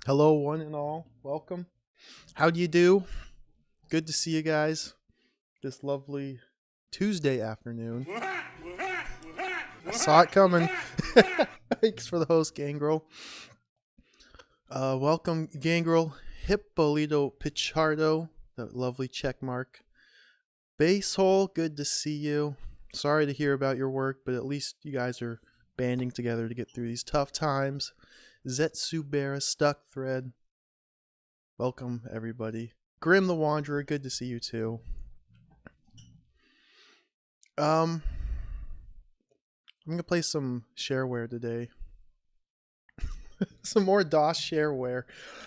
Hello, one and all. Welcome. How do you do? Good to see you guys this lovely Tuesday afternoon. I saw it coming. Thanks for the host, Gangrel. Welcome, Gangrel. Hippolito Pichardo, the lovely check mark. Basehole, good to see you. Sorry to hear about your work, but at least you guys are banding together to get through these tough times. Zetsubera, Stuck Thread. Welcome, everybody. Grim the Wanderer, good to see you too. I'm gonna play some shareware today. Some more DOS shareware.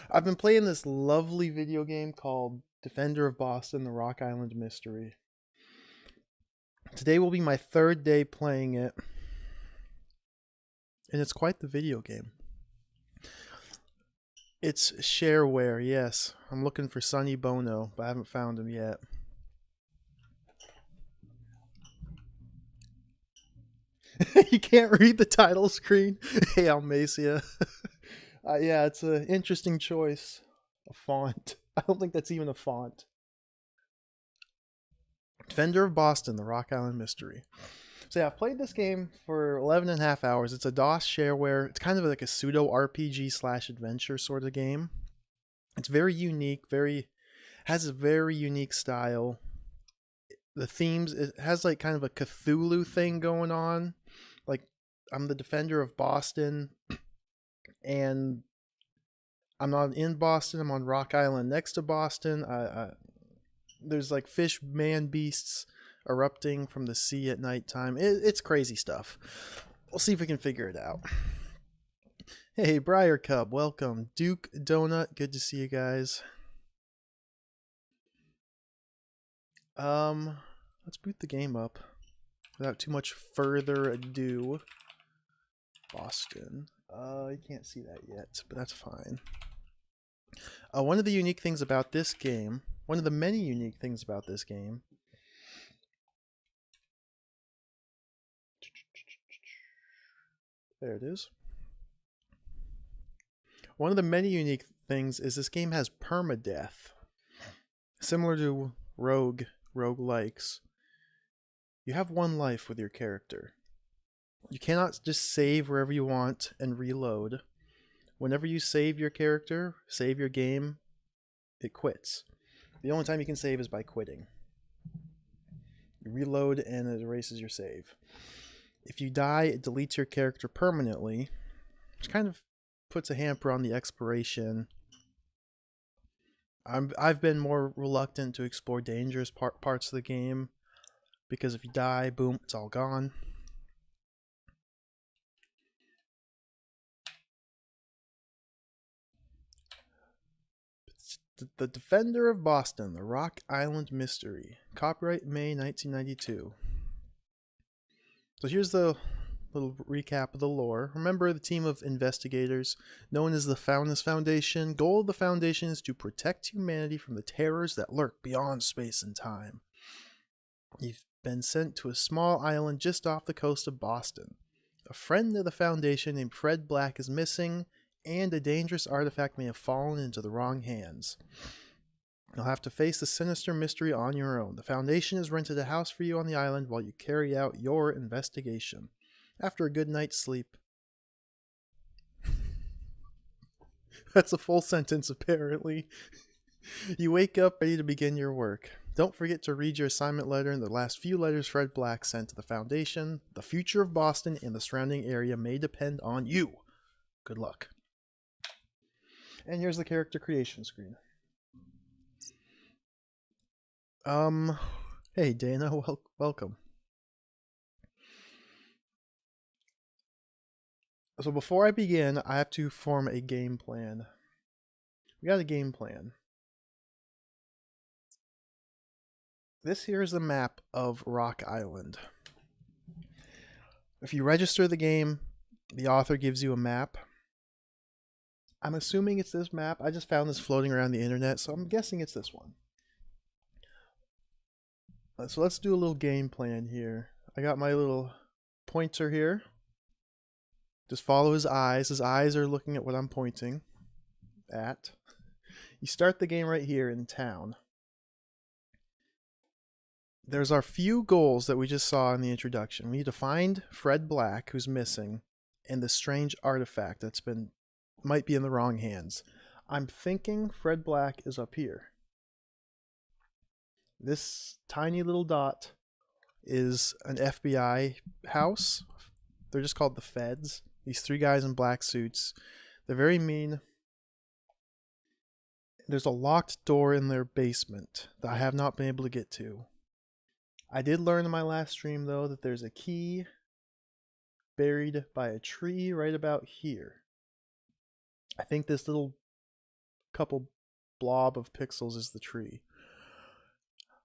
I've been playing this lovely video game called Defender of Boston, the Rock Island Mystery. Today will be my third day playing it, and it's quite the video game. It's shareware, yes. I'm looking for Sonny Bono, but I haven't found him yet. You can't read the title screen? Hey, Almacia. Yeah, it's an interesting choice. A font. I don't think that's even a font. Defender of Boston, the Rock Island Mystery. So yeah, I've played this game for 11 and a half hours. It's a DOS shareware. It's kind of like a pseudo RPG / adventure sort of game. It's very unique, has a very unique style. The themes, it has like kind of a Cthulhu thing going on. Like, I'm the defender of Boston, and I'm not in Boston. I'm on Rock Island next to Boston. There's like fish man beasts erupting from the sea at nighttime. It's crazy stuff. We'll see if we can figure it out. Hey, Briar Cub, welcome. Duke Donut, good to see you guys. Let's boot the game up without too much further ado. Boston. You can't see that yet, but that's fine. One of the unique things about this game, one of the many unique things about this game, there it is. One of the many unique things is this game has permadeath. Similar to roguelikes. You have one life with your character. You cannot just save wherever you want and reload. Whenever you save your character, save your game, it quits. The only time you can save is by quitting. You reload and it erases your save. If you die, it deletes your character permanently, which kind of puts a hamper on the exploration. I've been more reluctant to explore dangerous parts of the game, because if you die, boom, it's all gone. The Defender of Boston, the Rock Island Mystery. Copyright May 1992. So here's the little recap of the lore. Remember the team of investigators known as the Faunus Foundation. Goal of the Foundation is to protect humanity from the terrors that lurk beyond space and time. You've been sent to a small island just off the coast of Boston. A friend of the Foundation named Fred Black is missing, and a dangerous artifact may have fallen into the wrong hands. You'll have to face the sinister mystery on your own. The Foundation has rented a house for you on the island while you carry out your investigation. After a good night's sleep. That's a full sentence, apparently. You wake up ready to begin your work. Don't forget to read your assignment letter and the last few letters Fred Black sent to the Foundation. The future of Boston and the surrounding area may depend on you. Good luck. And here's the character creation screen. Hey Dana, welcome. So before I begin, I have to form a game plan. We got a game plan. This here is the map of Rock Island. If you register the game, the author gives you a map. I'm assuming it's this map. I just found this floating around the internet, so I'm guessing it's this one. So let's do a little game plan here. I got my little pointer here. Just follow his eyes. His eyes are looking at what I'm pointing. at. You start the game right here in town. There's our few goals that we just saw in the introduction. We need to find Fred Black, who's missing, and the strange artifact that's might be in the wrong hands. I'm thinking Fred Black is up here. This tiny little dot is an FBI house. They're just called the Feds. These three guys in black suits. They're very mean. There's a locked door in their basement that I have not been able to get to. I did learn in my last stream, though, that there's a key buried by a tree right about here. I think this little couple blob of pixels is the tree.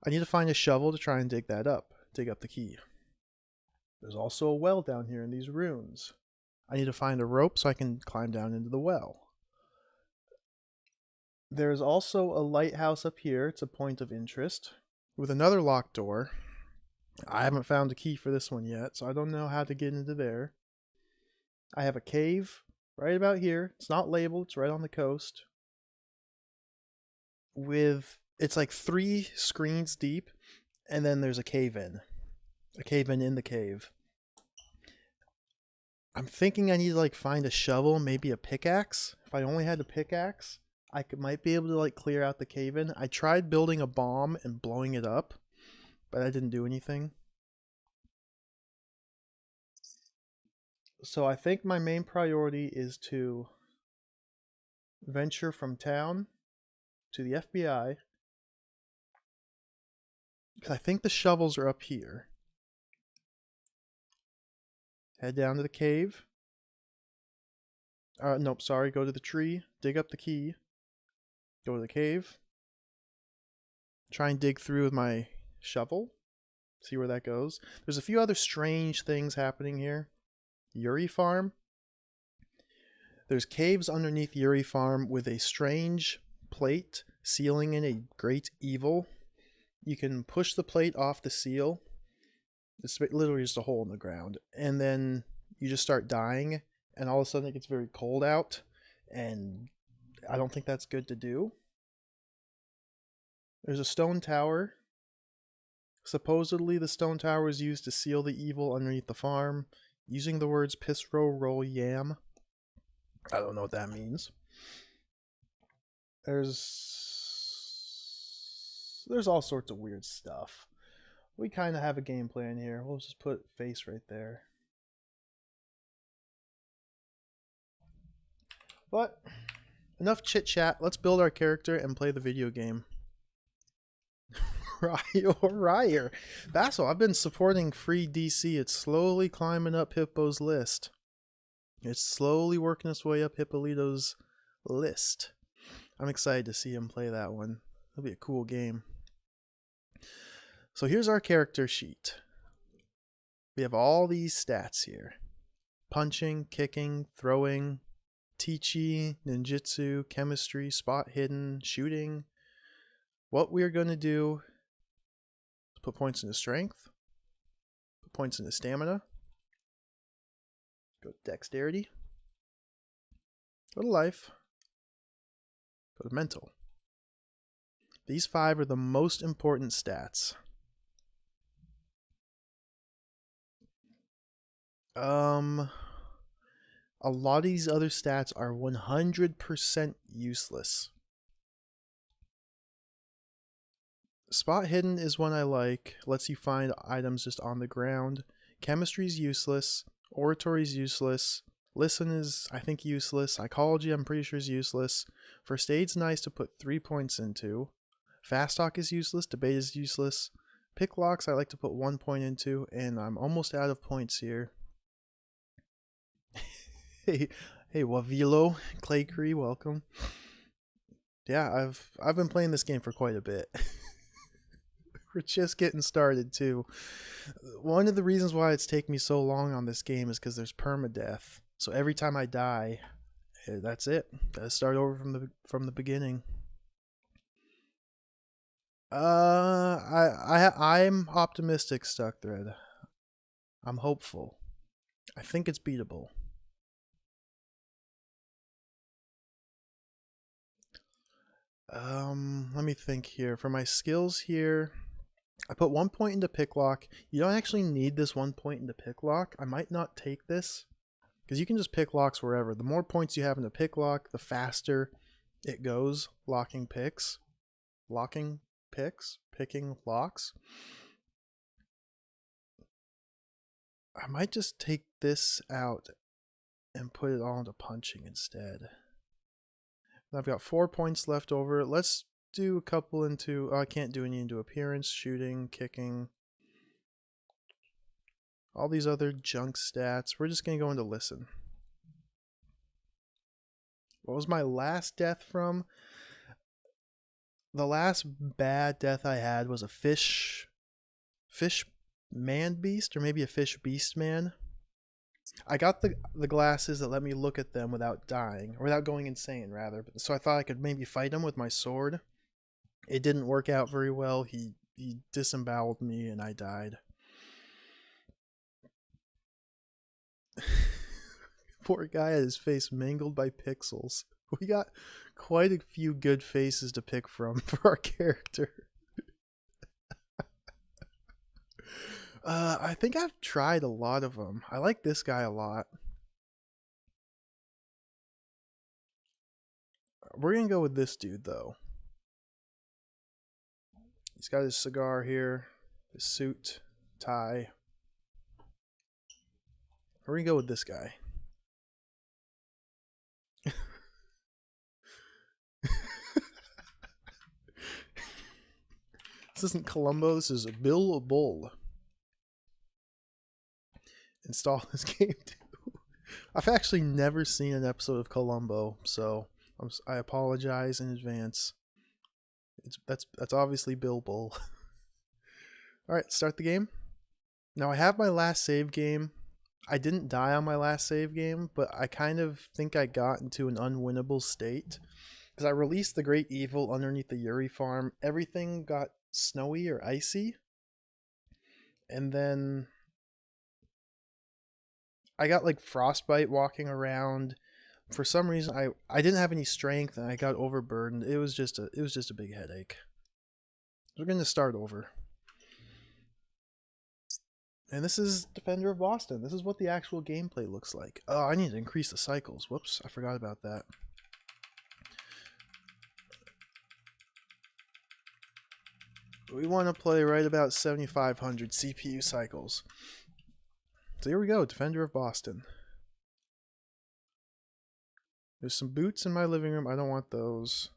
I need to find a shovel to try and dig that up. Dig up the key. There's also a well down here in these ruins. I need to find a rope so I can climb down into the well. There's also a lighthouse up here. It's a point of interest with another locked door. I haven't found a key for this one yet, so I don't know how to get into there. I have a cave right about here. It's not labeled. It's right on the coast. It's like 3 screens deep, and then there's a cave in. A cave in the cave. I'm thinking I need to like find a shovel, maybe a pickaxe. If I only had a pickaxe, might be able to like clear out the cave in. I tried building a bomb and blowing it up, but that didn't do anything. So I think my main priority is to venture from town to the FBI, because I think the shovels are up here. Head down to the cave. Nope, sorry, go to the tree, dig up the key, go to the cave, try and dig through with my shovel, see where that goes. There's a few other strange things happening here. Yuri Farm. There's caves underneath Yuri Farm with a strange plate sealing in a great evil. You can push the plate off the seal. It's literally just a hole in the ground. And then you just start dying, and all of a sudden it gets very cold out, and I don't think that's good to do. There's a stone tower. Supposedly the stone tower is used to seal the evil underneath the farm, using the words piss roll yam. I don't know what that means. There's all sorts of weird stuff. We kind of have a game plan here. We'll just put face right there. But enough chit chat. Let's build our character and play the video game. Ryer. Bassel, I've been supporting free DC. It's slowly climbing up Hippo's list. It's slowly working its way up Hippolito's list. I'm excited to see him play that one. It'll be a cool game. So here's our character sheet. We have all these stats here. Punching, kicking, throwing, Teaching, ninjutsu, chemistry, spot hidden, shooting. What we are going to do is put points into strength, put points into stamina, go to dexterity, go to life, go to mental. These 5 are the most important stats. A lot of these other stats are 100% useless. Spot hidden is one I like. Lets you find items just on the ground. Chemistry is useless. Oratory is useless. Listen is, I think, useless. Psychology, I'm pretty sure, is useless. First aid's nice to put 3 points into. Fast talk is useless. Debate is useless. Pick locks I like to put 1 point into, and I'm almost out of points here. Hey, Wavilo, Clay Cree, welcome. Yeah, I've been playing this game for quite a bit. We're just getting started too. One of the reasons why it's taken me so long on this game is because there's permadeath. So every time I die, that's it. Gotta start over from the beginning. I'm optimistic, Stuckthread. I'm hopeful. I think it's beatable. Let me think here. For my skills here, I put 1 point into pick lock. You don't actually need this 1 point into pick lock. I might not take this because you can just pick locks wherever. The more points you have in a pick lock, the faster it goes locking picks. Locking picks, picking locks. I might just take this out and put it all into punching instead. I've got 4 points left over. Let's do a couple into... Oh, I can't do any into appearance, shooting, kicking. All these other junk stats. We're just going to go into listen. What was my last death from? The last bad death I had was a fish man beast, or maybe a fish beast man. I got the glasses that let me look at them without dying, or without going insane, rather. So I thought I could maybe fight him with my sword. It didn't work out very well. He disemboweled me, and I died. Poor guy had his face mangled by pixels. We got quite a few good faces to pick from for our character. I think I've tried a lot of them. I like this guy a lot. We're gonna go with this dude though. He's got his cigar here, his suit, tie. We're gonna go with this guy. This isn't Columbo, this is Bill Bull. Install this game too. I've actually never seen an episode of Columbo, so I apologize in advance. That's obviously Bill Bull. Alright, start the game. Now I have my last save game. I didn't die on my last save game, but I kind of think I got into an unwinnable state. Because I released the Great Evil underneath the Yuri farm. Everything got snowy or icy. And then I got like frostbite walking around. For some reason I didn't have any strength and I got overburdened. It was just a big headache. We're gonna start over. And this is Defender of Boston. This is what the actual gameplay looks like. Oh, I need to increase the cycles. Whoops, I forgot about that. We want to play right about 7,500 CPU cycles. So here we go, Defender of Boston. There's some boots in my living room. I don't want those.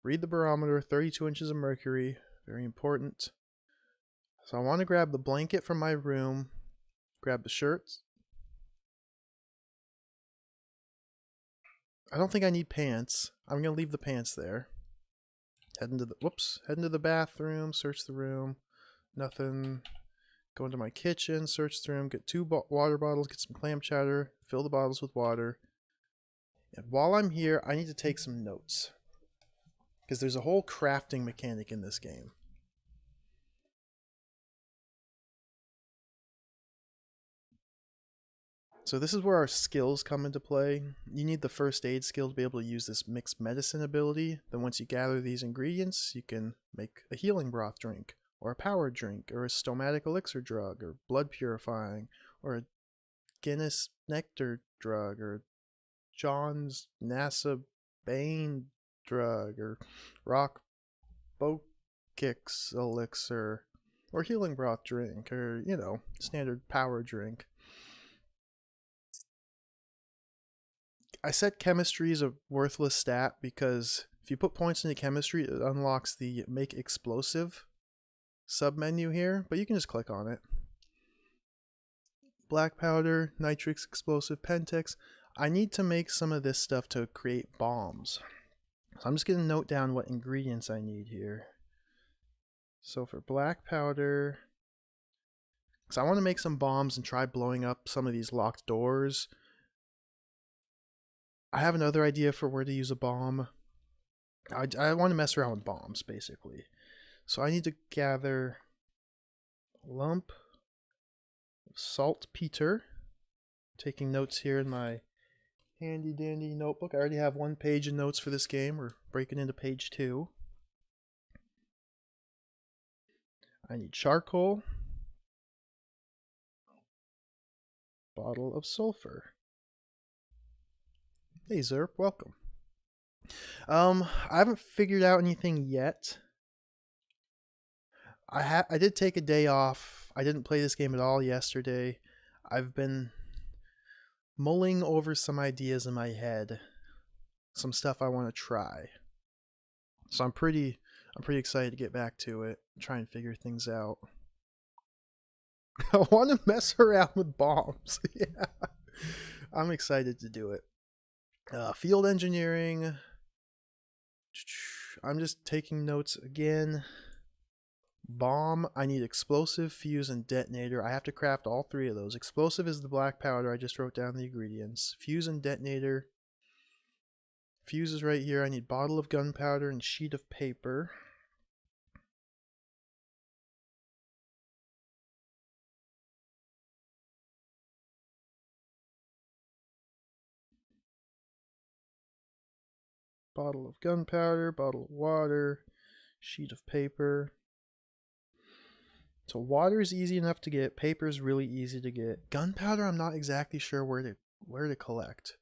Read the barometer, 32 inches of mercury. Very important. So I want to grab the blanket from my room. Grab the shirts. I don't think I need pants. I'm going to leave the pants there. Head into the bathroom, search the room. Nothing. Go into my kitchen, search the room, get 2 water bottles, get some clam chowder, fill the bottles with water. And while I'm here, I need to take some notes. Because there's a whole crafting mechanic in this game. So this is where our skills come into play. You need the first aid skill to be able to use this mixed medicine ability. Then once you gather these ingredients, you can make a healing broth drink, or a power drink, or a stomatic elixir drug, or blood purifying, or a Guinness nectar drug, or John's NASA Bane drug, or Rock Boat Kicks elixir, or healing broth drink, or, you know, standard power drink. I said chemistry is a worthless stat because if you put points into chemistry, it unlocks the make explosive submenu here, but you can just click on it. Black powder, nitrix explosive, pentex. I need to make some of this stuff to create bombs. So I'm just going to note down what ingredients I need here. So for black powder, because I want to make some bombs and try blowing up some of these locked doors. I have another idea for where to use a bomb. I want to mess around with bombs, basically. So I need to gather a lump of saltpeter. Taking notes here in my handy dandy notebook. I already have 1 page of notes for this game. We're breaking into page 2. I need charcoal. Bottle of sulfur. Hey Zerp, welcome. I haven't figured out anything yet. I did take a day off. I didn't play this game at all yesterday. I've been mulling over some ideas in my head, some stuff I want to try. So I'm pretty excited to get back to it, try and figure things out. I want to mess around with bombs. Yeah, I'm excited to do it. Field engineering. I'm just taking notes again. Bomb, I need explosive, fuse, and detonator. I have to craft all 3 of those. Explosive is the black powder. I just wrote down the ingredients. Fuse and detonator. Fuse is right here. I need bottle of gunpowder and sheet of paper. Bottle of gunpowder, bottle of water, sheet of paper. So water is easy enough to get. Paper is really easy to get. Gunpowder, I'm not exactly sure where to collect.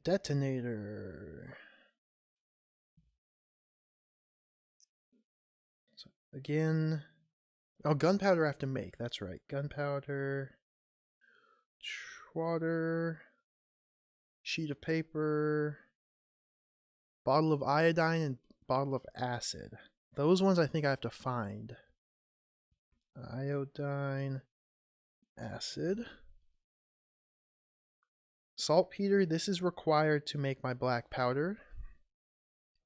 Detonator. So again, oh, gunpowder I have to make. That's right. Gunpowder, water, sheet of paper, bottle of iodine, and bottle of acid. Those ones I think I have to find. Iodine, acid. Saltpeter, this is required to make my black powder.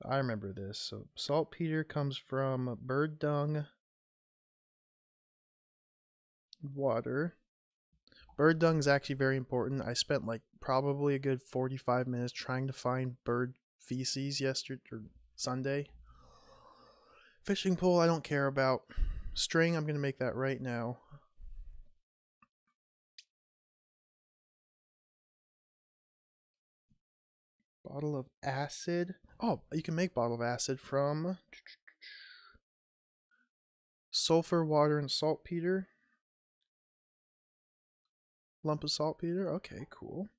I remember this. So saltpeter comes from bird dung, water. Bird dung is actually very important. I spent like probably a good 45 minutes trying to find bird feces yesterday or Sunday. Fishing pole, I don't care about. String, I'm going to make that right now. Bottle of acid. Oh, you can make bottle of acid from sulfur, water, and saltpeter. Lump of saltpeter. Okay, cool.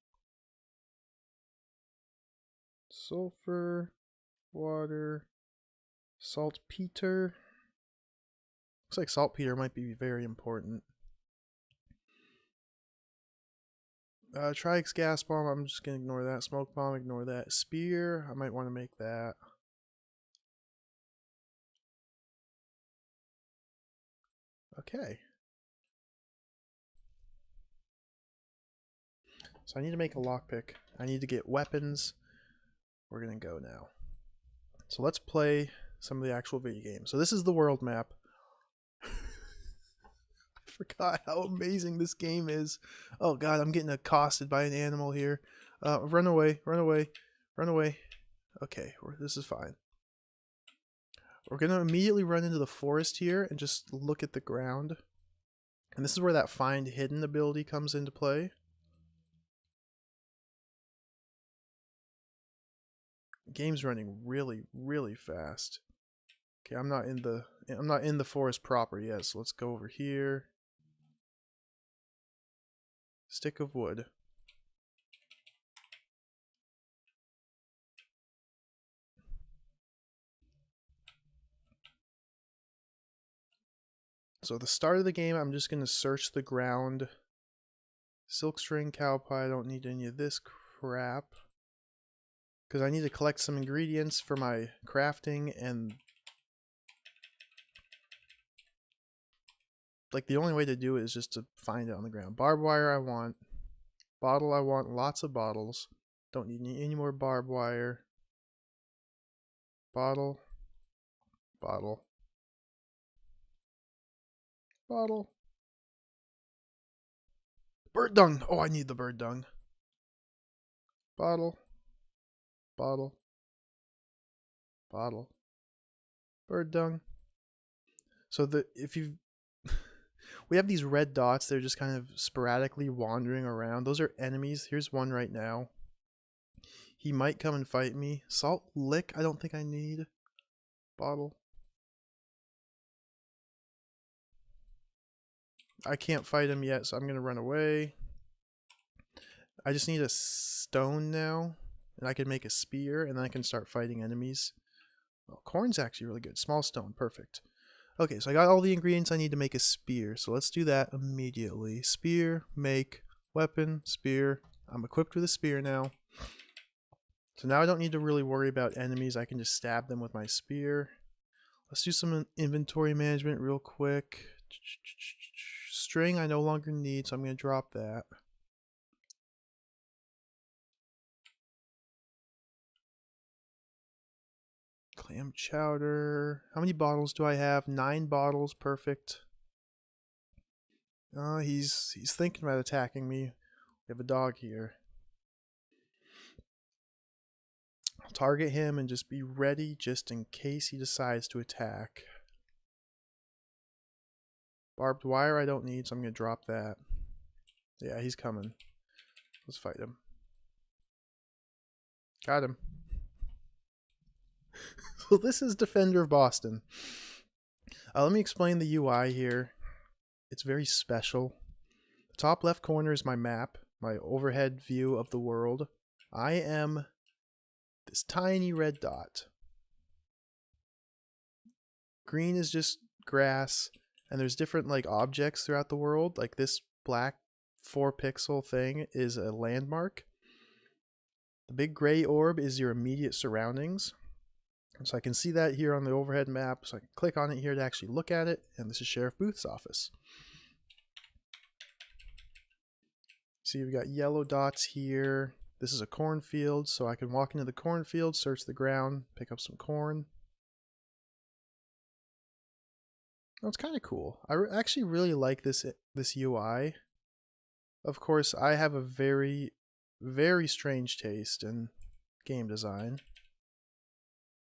Sulfur, water, saltpeter. Looks like saltpeter might be very important. Trix gas bomb, I'm just going to ignore that. Smoke bomb, ignore that. Spear, I might want to make that. Okay. So I need to make a lockpick. I need to get weapons. We're going to go now. So let's play some of the actual video games. So this is the world map. I forgot how amazing this game is. Oh god, I'm getting accosted by an animal here. Run away, run away, run away. Okay, this is fine. We're going to immediately run into the forest here and just look at the ground. And this is where that find hidden ability comes into play. The game's running really, really fast. Okay, I'm not in the forest proper yet, so let's go over here. Stick of wood. So the start of the game, I'm just going to search the ground. Silk string, cow pie, I don't need any of this crap. Because I need to collect some ingredients for my crafting, and like the only way to do it is just to find it on the ground. Barbed wire I want. Bottle I want lots of bottles. Don't need any more barbed wire. Bottle. Bottle. Bottle. Bird dung. Oh, I need the bird dung. Bottle. Bottle. Bottle. Bird dung. So if you We have these red dots. They're just kind of sporadically wandering around. Those are enemies. Here's one right now. He might come and fight me. Salt lick, I don't think I need. Bottle. I can't fight him yet, so I'm going to run away. I just need a stone now, and I can make a spear, and then I can start fighting enemies. Oh, corn's actually really good. Small stone, perfect. Okay, so I got all the ingredients I need to make a spear, so let's do that immediately. Spear, make, weapon, spear. I'm equipped with a spear now. So now I don't need to really worry about enemies. I can just stab them with my spear. Let's do some inventory management real quick. String I no longer need, so I'm going to drop that. Clam chowder. How many bottles do I have? 9 bottles. Perfect. He's thinking about attacking me. We have a dog here. I'll target him and just be ready just in case he decides to attack. Barbed wire I don't need, so I'm going to drop that. Yeah, he's coming. Let's fight him. Got him. So this is Defender of Boston. Let me explain the UI here. It's very special. The top left corner is my map, my overhead view of the world. I am this tiny red dot. Green is just grass, and there's different like objects throughout the world. Like this black 4-pixel thing is a landmark. The big gray orb is your immediate surroundings. So I can see that here on the overhead map. So I can click on it here to actually look at it. And this is Sheriff Booth's office. See, we've got yellow dots here. This is a cornfield, so I can walk into the cornfield, search the ground, pick up some corn. Oh, it's kind of cool. I actually really like this UI. Of course, I have a very, very strange taste in game design.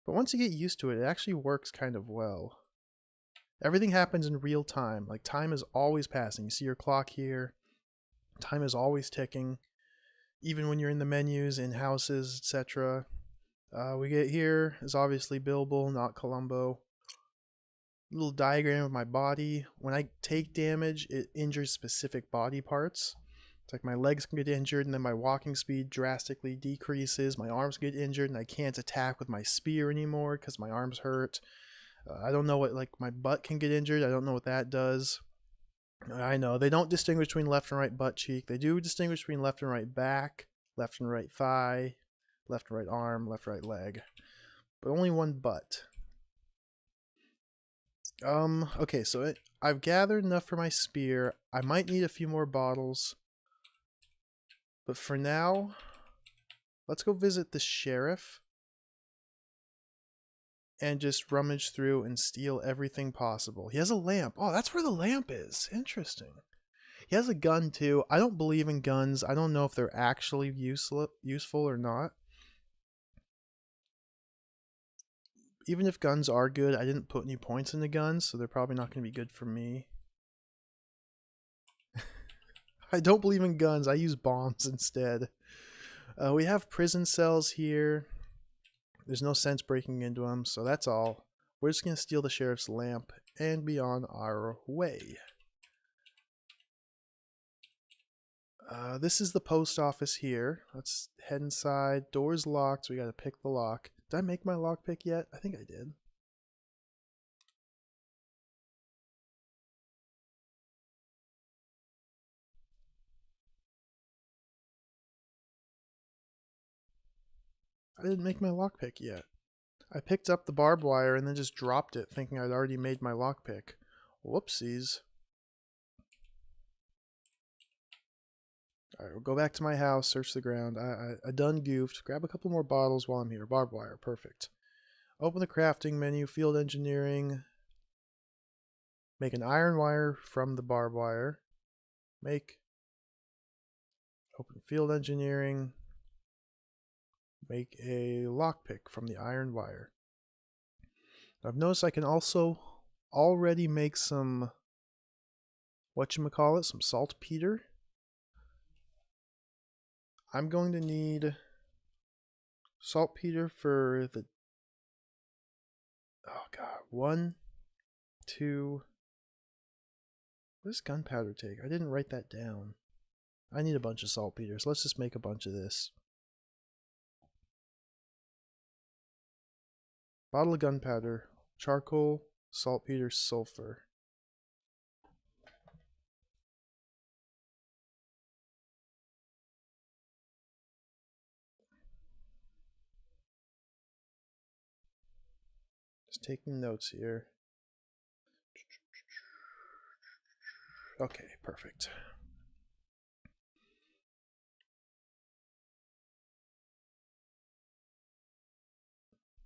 But once you get used to it, it actually works kind of well. Everything happens in real time. Like, time is always passing. You see your clock here. Time is always ticking. Even when you're in the menus, in houses, etc. We get here is obviously Bilbo, not Columbo. Little diagram of my body. When I take damage, it injures specific body parts. It's like my legs can get injured, and then my walking speed drastically decreases. My arms get injured, and I can't attack with my spear anymore because my arms hurt. I don't know what, like, my butt can get injured. I don't know what that does. I know, they don't distinguish between left and right butt cheek. They do distinguish between left and right back, left and right thigh, left and right arm, left and right leg. But only one butt. Okay, so I've gathered enough for my spear. I might need a few more bottles. But for now, let's go visit the sheriff and just rummage through and steal everything possible. He has a lamp. Oh, that's where the lamp is. Interesting. He has a gun too. I don't believe in guns. I don't know if they're actually useful or not. Even if guns are good, I didn't put any points into guns, so they're probably not going to be good for me. I don't believe in guns. I use bombs instead. We have prison cells here. There's no sense breaking into them, so that's all. We're just going to steal the sheriff's lamp and be on our way. This is the post office here. Let's head inside. Door's locked, so we got to pick the lock. Did I make my lockpick yet? I think I did. I didn't make my lockpick yet. I picked up the barbed wire and then just dropped it, thinking I'd already made my lockpick. Whoopsies. Alright, we'll go back to my house, search the ground. I done goofed. Grab a couple more bottles while I'm here. Barbed wire, perfect. Open the crafting menu, field engineering. Make an iron wire from the barbed wire. Make. Open field engineering. Make a lockpick from the iron wire. I've noticed I can also already make some whatchamacallit, some saltpeter. I'm going to need saltpeter for the, oh god, 1, 2, what does gunpowder take? I didn't write that down. I need a bunch of saltpeter, so let's just make a bunch of this. Bottle of gunpowder, charcoal, saltpeter, sulfur. Just taking notes here. Okay, perfect.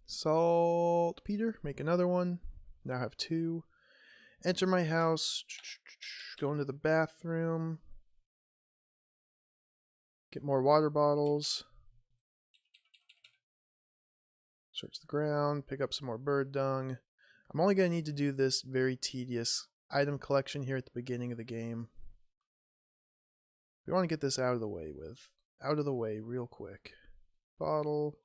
Saltpeter, make another one. Now I have 2. Enter my house, go into the bathroom, get more water bottles, search the ground, pick up some more bird dung. I'm only going to need to do this very tedious item collection here at the beginning of the game. We want to get this out of the way real quick. Bottle,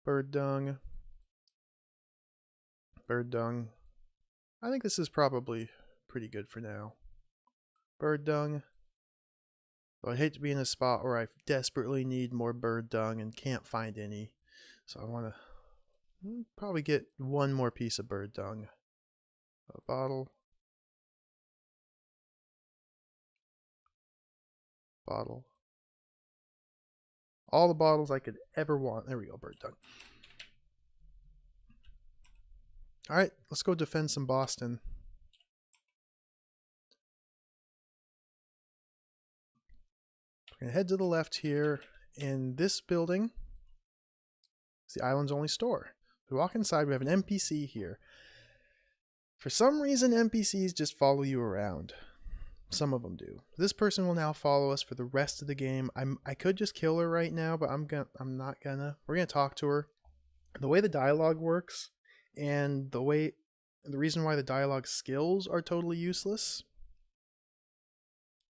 bird dung, bird dung. I think this is probably pretty good for now. Bird dung. Though I'd hate to be in a spot where I desperately need more bird dung and can't find any. So I want to probably get 1 more piece of bird dung. A bottle. Bottle. All the bottles I could ever want. There we go, bird dung. Alright, let's go defend some Boston. We're going to head to the left here. In this building is the island's only store. We walk inside, we have an NPC here. For some reason, NPCs just follow you around. Some of them do. This person will now follow us for the rest of the game. I could just kill her right now, but I'm not gonna. We're gonna talk to her. The way the dialogue works, and the reason why the dialogue skills are totally useless,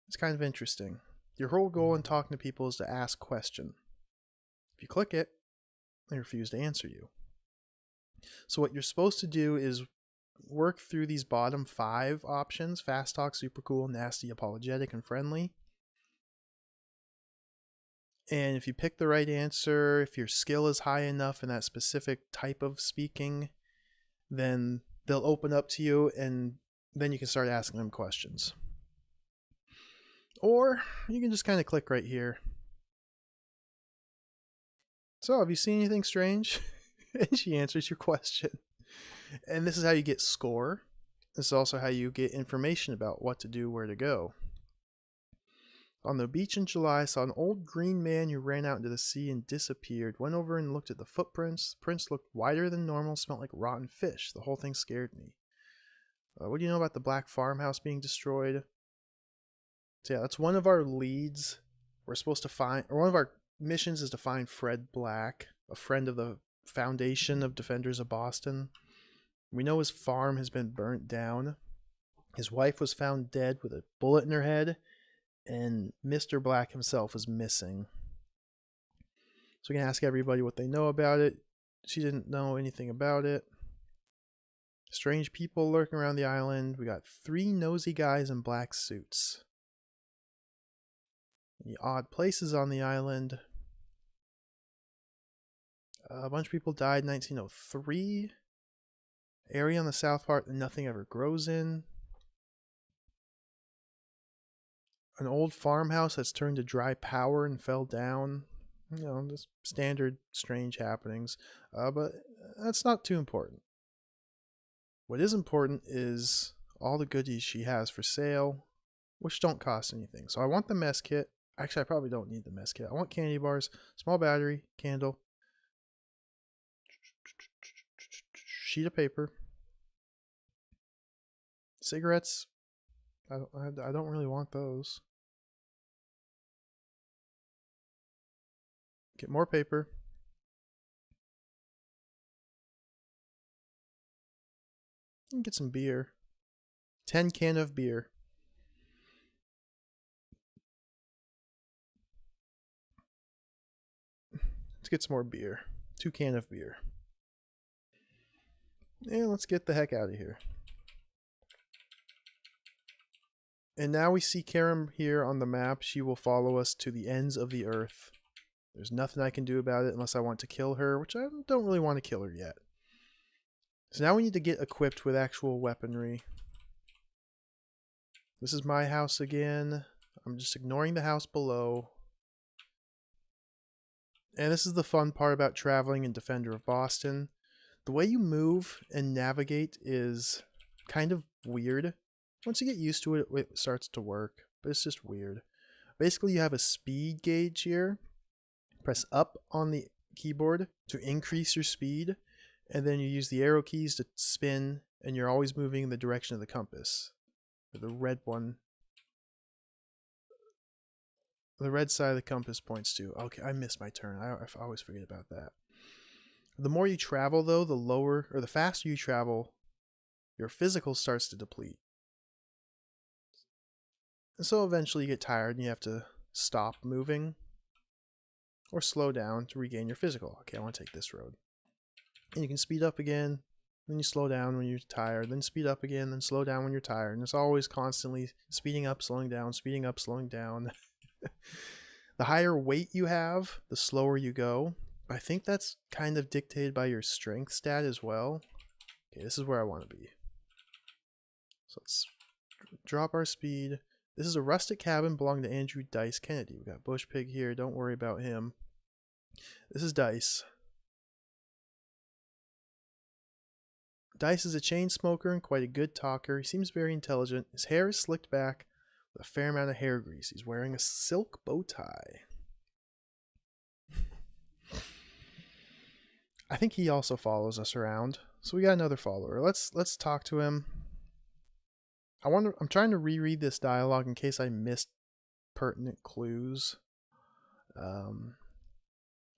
it's kind of interesting. Your whole goal in talking to people is to ask question. If you click it, they refuse to answer you. So what you're supposed to do is work through these bottom 5 options: fast talk, super cool, nasty, apologetic, and friendly. And if you pick the right answer, if your skill is high enough in that specific type of speaking, then they'll open up to you, and then you can start asking them questions. Or you can just kind of click right here. So, have you seen anything strange? And she answers your question. And this is how you get score. This is also how you get information about what to do, where to go. On the beach in July, I saw an old green man who ran out into the sea and disappeared. Went over and looked at the footprints. The prints looked wider than normal, smelled like rotten fish. The whole thing scared me. What do you know about the black farmhouse being destroyed? So yeah, that's one of our leads. We're supposed to find, or one of our missions is to find Fred Black, a friend of the Foundation of Defenders of Boston. We know his farm has been burnt down. His wife was found dead with a bullet in her head, and Mr. Black himself was missing. So we can ask everybody what they know about it. She didn't know anything about it. Strange people lurking around the island. We got 3 nosy guys in black suits. Any odd places on the island. A bunch of people died in 1903. Area on the south part that nothing ever grows in. An old farmhouse that's turned to dry power and fell down. You know, just standard strange happenings. But that's not too important. What is important is all the goodies she has for sale, which don't cost anything. So I want the mess kit. Actually, I probably don't need the mess kit. I want candy bars, small battery, candle, sheet of paper, cigarettes. I don't really want those. Get more paper. And get some beer. 10 can of beer. Let's get some more beer. 2 can of beer. And let's get the heck out of here. And now we see Karim here on the map. She will follow us to the ends of the earth. There's nothing I can do about it unless I want to kill her, which I don't really want to kill her yet. So now we need to get equipped with actual weaponry. This is my house again. I'm just ignoring the house below. And this is the fun part about traveling in Defender of Boston. The way you move and navigate is kind of weird. Once you get used to it, it starts to work, but it's just weird. Basically, you have a speed gauge here. Press up on the keyboard to increase your speed, and then you use the arrow keys to spin, and you're always moving in the direction of the compass. The red one. The red side of the compass points to. Okay, I missed my turn. I always forget about that. The more you travel, though, the lower, or the faster you travel, your physical starts to deplete. And so eventually you get tired and you have to stop moving or slow down to regain your physical. Okay, I want to take this road. And you can speed up again, then you slow down when you're tired, then speed up again, then slow down when you're tired. And it's always constantly speeding up, slowing down, speeding up, slowing down. The higher weight you have, the slower you go. I think that's kind of dictated by your strength stat as well. Okay, this is where I want to be. So let's drop our speed. This is a rustic cabin belonging to Andrew Dice Kennedy. We got Bush Pig here. Don't worry about him. This is Dice. Dice is a chain smoker and quite a good talker. He seems very intelligent. His hair is slicked back with a fair amount of hair grease. He's wearing a silk bow tie. I think he also follows us around. So we got another follower. Let's talk to him. I'm trying to reread this dialogue in case I missed pertinent clues.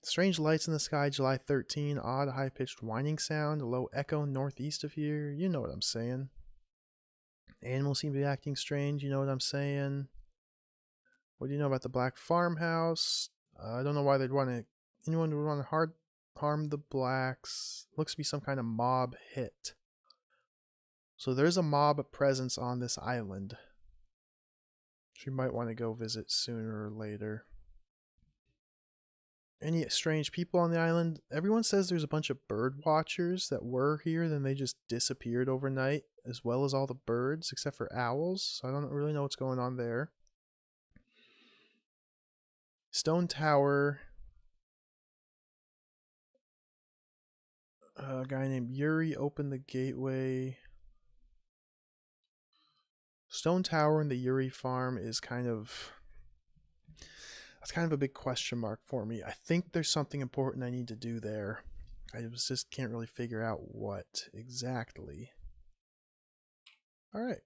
Strange lights in the sky, July 13. Odd high-pitched whining sound. A low echo northeast of here. You know what I'm saying. Animals seem to be acting strange. You know what I'm saying. What do you know about the black farmhouse? I don't know why they'd want to. Anyone would want to harm the blacks. Looks to be some kind of mob hit. So there's a mob presence on this island. Which we might want to go visit sooner or later. Any strange people on the island? Everyone says there's a bunch of bird watchers that were here, then they just disappeared overnight, as well as all the birds, except for owls. So I don't really know what's going on there. Stone Tower. A guy named Yuri opened the gateway. Stone Tower and the Yuri farm is that's kind of a big question mark for me. I think there's something important I need to do there. I just can't really figure out what exactly. Alright.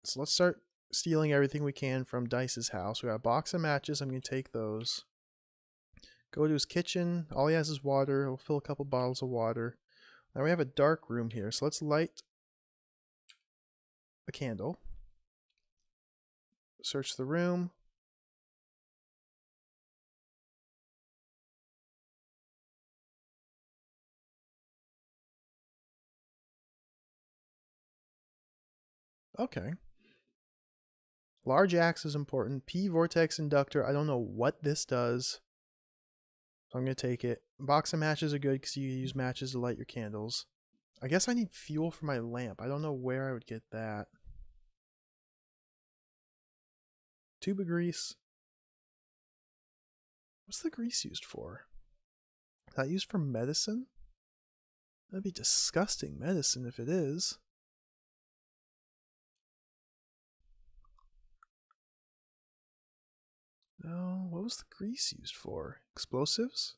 So let's start stealing everything we can from Dice's house. We got a box of matches. I'm going to take those. Go to his kitchen. All he has is water. We'll fill a couple bottles of water. Now we have a dark room here. So let's light a candle. Search the room. Okay. Large axe is important. P vortex inductor. I don't know what this does. So I'm going to take it. Box of matches are good because you use matches to light your candles. I guess I need fuel for my lamp. I don't know where I would get that. Tube of grease. What's the grease used for? Is that used for medicine? That'd be disgusting medicine if it is. No, what was the grease used for? Explosives?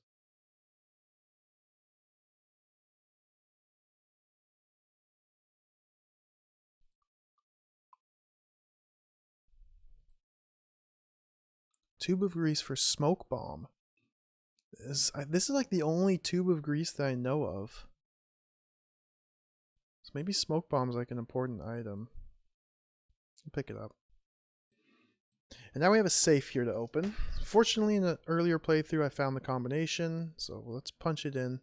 Tube of grease for smoke bomb. This is like the only tube of grease that I know of. So maybe smoke bomb's like an important item. I'll pick it up. And now we have a safe here to open. Fortunately, in an earlier playthrough, I found the combination, so let's punch it in.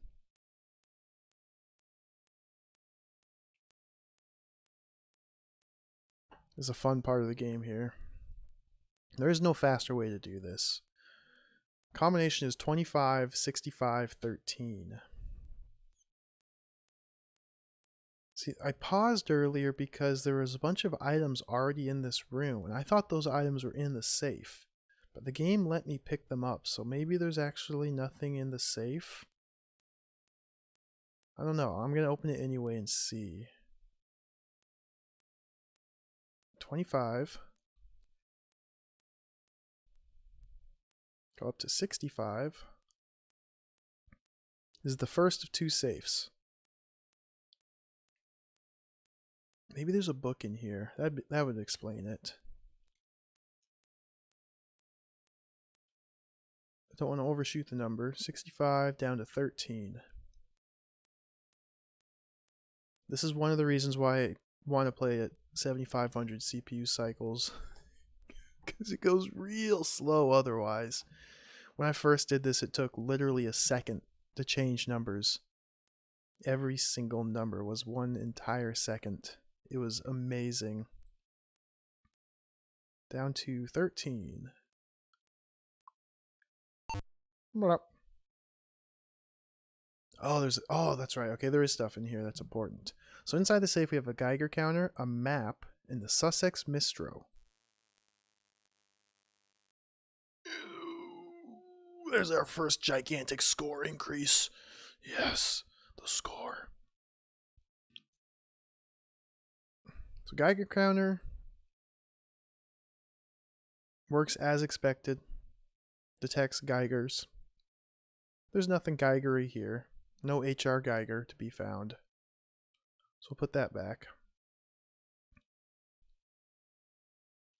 This is a fun part of the game here. There is no faster way to do this. Combination is 25, 65, 13. See, I paused earlier because there was a bunch of items already in this room, and I thought those items were in the safe. But the game let me pick them up, so maybe there's actually nothing in the safe. I don't know. I'm going to open it anyway and see. 25. Go up to 65. This is the first of two safes. Maybe there's a book in here. That would explain it. I don't want to overshoot the number. 65 down to 13. This is one of the reasons why I want to play at 7500 CPU cycles. Because it goes real slow otherwise. When I first did this, it took literally a second to change numbers. Every single number was one entire second. It was amazing. Down to 13. What up? Oh, that's right. Okay, there is stuff in here that's important. So inside the safe we have a Geiger counter, a map, and the Sussex Mistro. There's our first gigantic score increase. Yes, the score. So Geiger counter works as expected. Detects Geigers. There's nothing Geigery here. No HR Geiger to be found. So we'll put that back.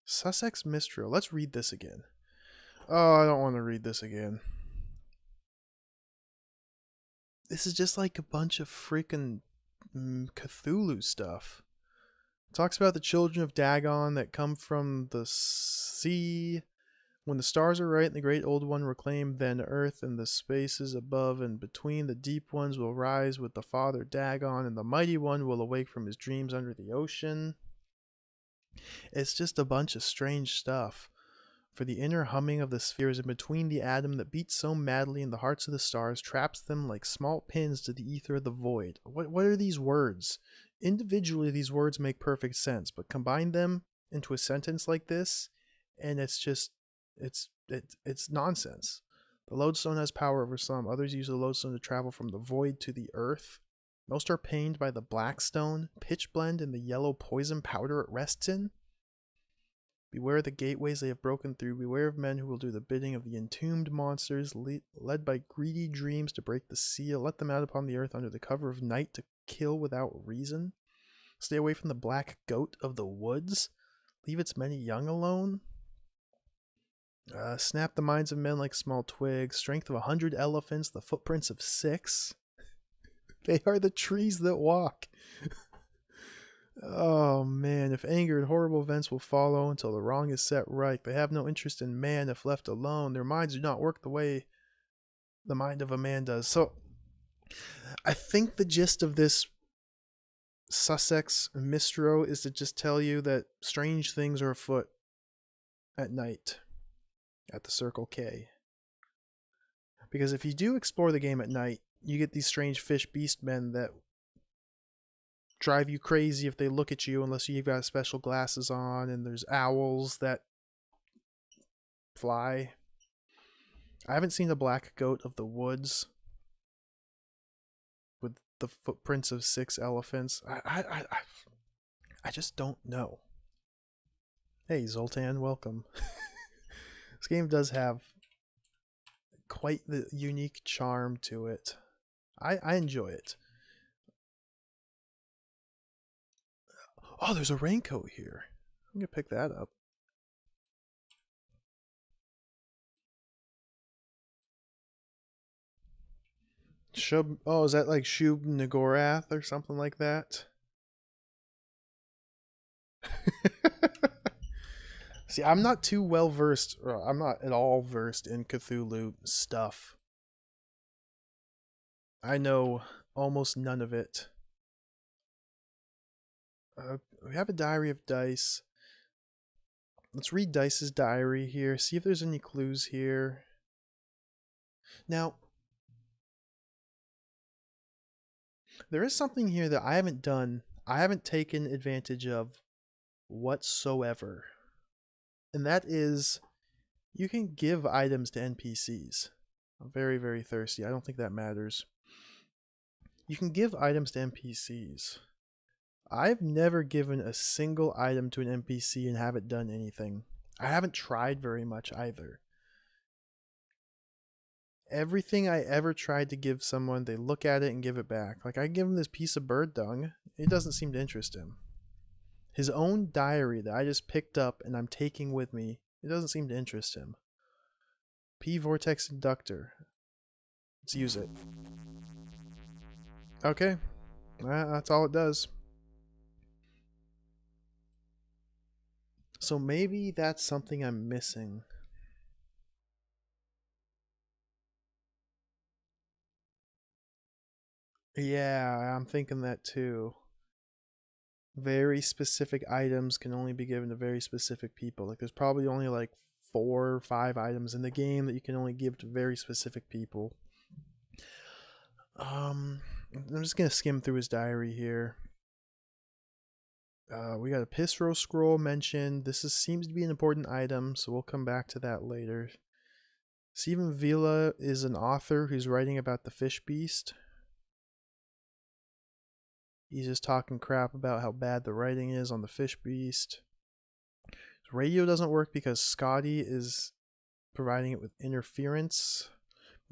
Sussex Mistro. Let's read this again. Oh, I don't want to read this again. This is just like a bunch of freaking Cthulhu stuff. It talks about the children of Dagon that come from the sea. When the stars are right and the great old one reclaimed, then earth and the spaces above and between the deep ones will rise with the father Dagon, and the mighty one will awake from his dreams under the ocean. It's just a bunch of strange stuff. For the inner humming of the spheres in between the atom that beats so madly in the hearts of the stars traps them like small pins to the ether of the void. What are these words? Individually, these words make perfect sense, but combine them into a sentence like this, and it's just it's nonsense. The lodestone has power over some. Others use the lodestone to travel from the void to the earth. Most are pained by the black stone, pitch blend, and the yellow poison powder it rests in. Beware the gateways they have broken through. Beware of men who will do the bidding of the entombed monsters, led by greedy dreams to break the seal. Let them out upon the earth under the cover of night to kill without reason. Stay away from the black goat of the woods. Leave its many young alone. Snap the minds of men like small twigs. Strength of 100 elephants. The footprints of 6. They are the trees that walk. Oh man, if angered, horrible events will follow until the wrong is set right. They have no interest in man if left alone. Their minds do not work the way the mind of a man does. So, I think the gist of this Sussex Mistro is to just tell you that strange things are afoot at night at the Circle K. Because if you do explore the game at night, you get these strange fish beast men that drive you crazy if they look at you unless you've got special glasses on, and there's owls that fly. I haven't seen the black goat of the woods with the footprints of 6 elephants. I just don't know. Hey Zoltan, welcome. This game does have quite the unique charm to it. I enjoy it. Oh, there's a raincoat here. I'm gonna pick that up. Oh, is that like Shub Nagorath or something like that? See, I'm not too well versed, or I'm not at all versed in Cthulhu stuff. I know almost none of it. We have a diary of Dice. Let's read Dice's diary here, see if there's any clues here. Now, there is something here that I haven't done, I haven't taken advantage of whatsoever. And that is, you can give items to NPCs. I'm very, very thirsty. I don't think that matters. You can give items to NPCs. I've never given a single item to an NPC and haven't done anything. I haven't tried very much either. Everything I ever tried to give someone, they look at it and give it back. Like, I give him this piece of bird dung, it doesn't seem to interest him. His own diary that I just picked up and I'm taking with me, it doesn't seem to interest him. P Vortex Inductor. Let's use it. Okay, that's all it does. So maybe that's something I'm missing. Yeah, I'm thinking that too. Very specific items can only be given to very specific people. Like, there's probably only like 4 or 5 items in the game that you can only give to very specific people. I'm just gonna skim through his diary here. We got a Pissro scroll mentioned. This seems to be an important item, so we'll come back to that later. Stephen Vila is an author who's writing about the fish beast. He's just talking crap about how bad the writing is on the fish beast. His radio doesn't work because Scotty is providing it with interference.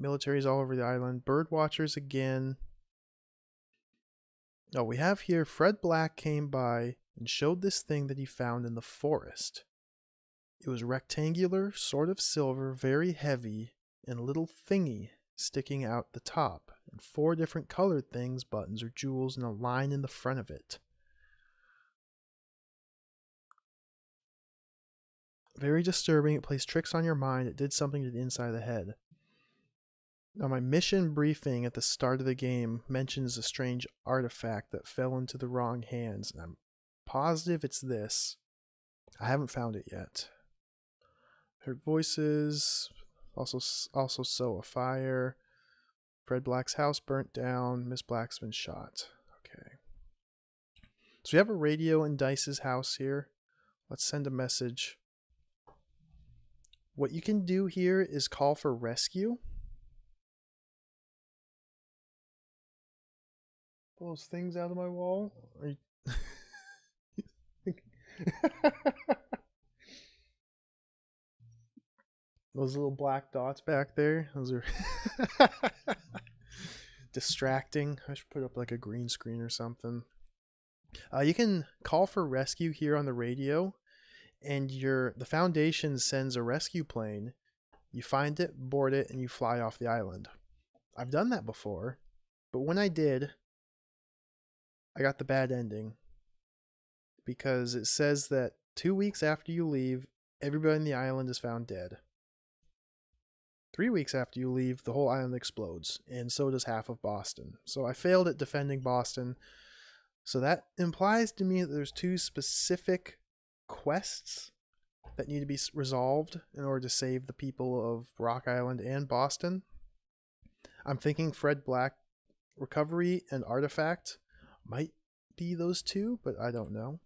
Militaries all over the island. Bird watchers again. Oh, we have here Fred Black came by and showed this thing that he found in the forest. It was rectangular, sort of silver, very heavy, and a little thingy sticking out the top, and 4 different colored things, buttons or jewels, and a line in the front of it. Very disturbing. It plays tricks on your mind. It did something to the inside of the head. Now, my mission briefing at the start of the game mentions a strange artifact that fell into the wrong hands, and I'm positive it's this. I haven't found it yet. Heard voices. Also saw a fire. Fred Black's house burnt down. Miss Black's been shot. Okay. So we have a radio in Dice's house here. Let's send a message. What you can do here is call for rescue. Pull those things out of my wall. Those little black dots back there, those are distracting. I should put up like a green screen or something. You can call for rescue here on the radio, and the Foundation sends a rescue plane. You find it, board it, and you fly off the island. I've done that before, but when I did, I got the bad ending. Because it says that 2 weeks after you leave, everybody on the island is found dead. 3 weeks after you leave, the whole island explodes, and so does half of Boston. So I failed at defending Boston. So that implies to me that there's 2 specific quests that need to be resolved in order to save the people of Rock Island and Boston. I'm thinking Fred Black recovery and artifact might be those 2, but I don't know.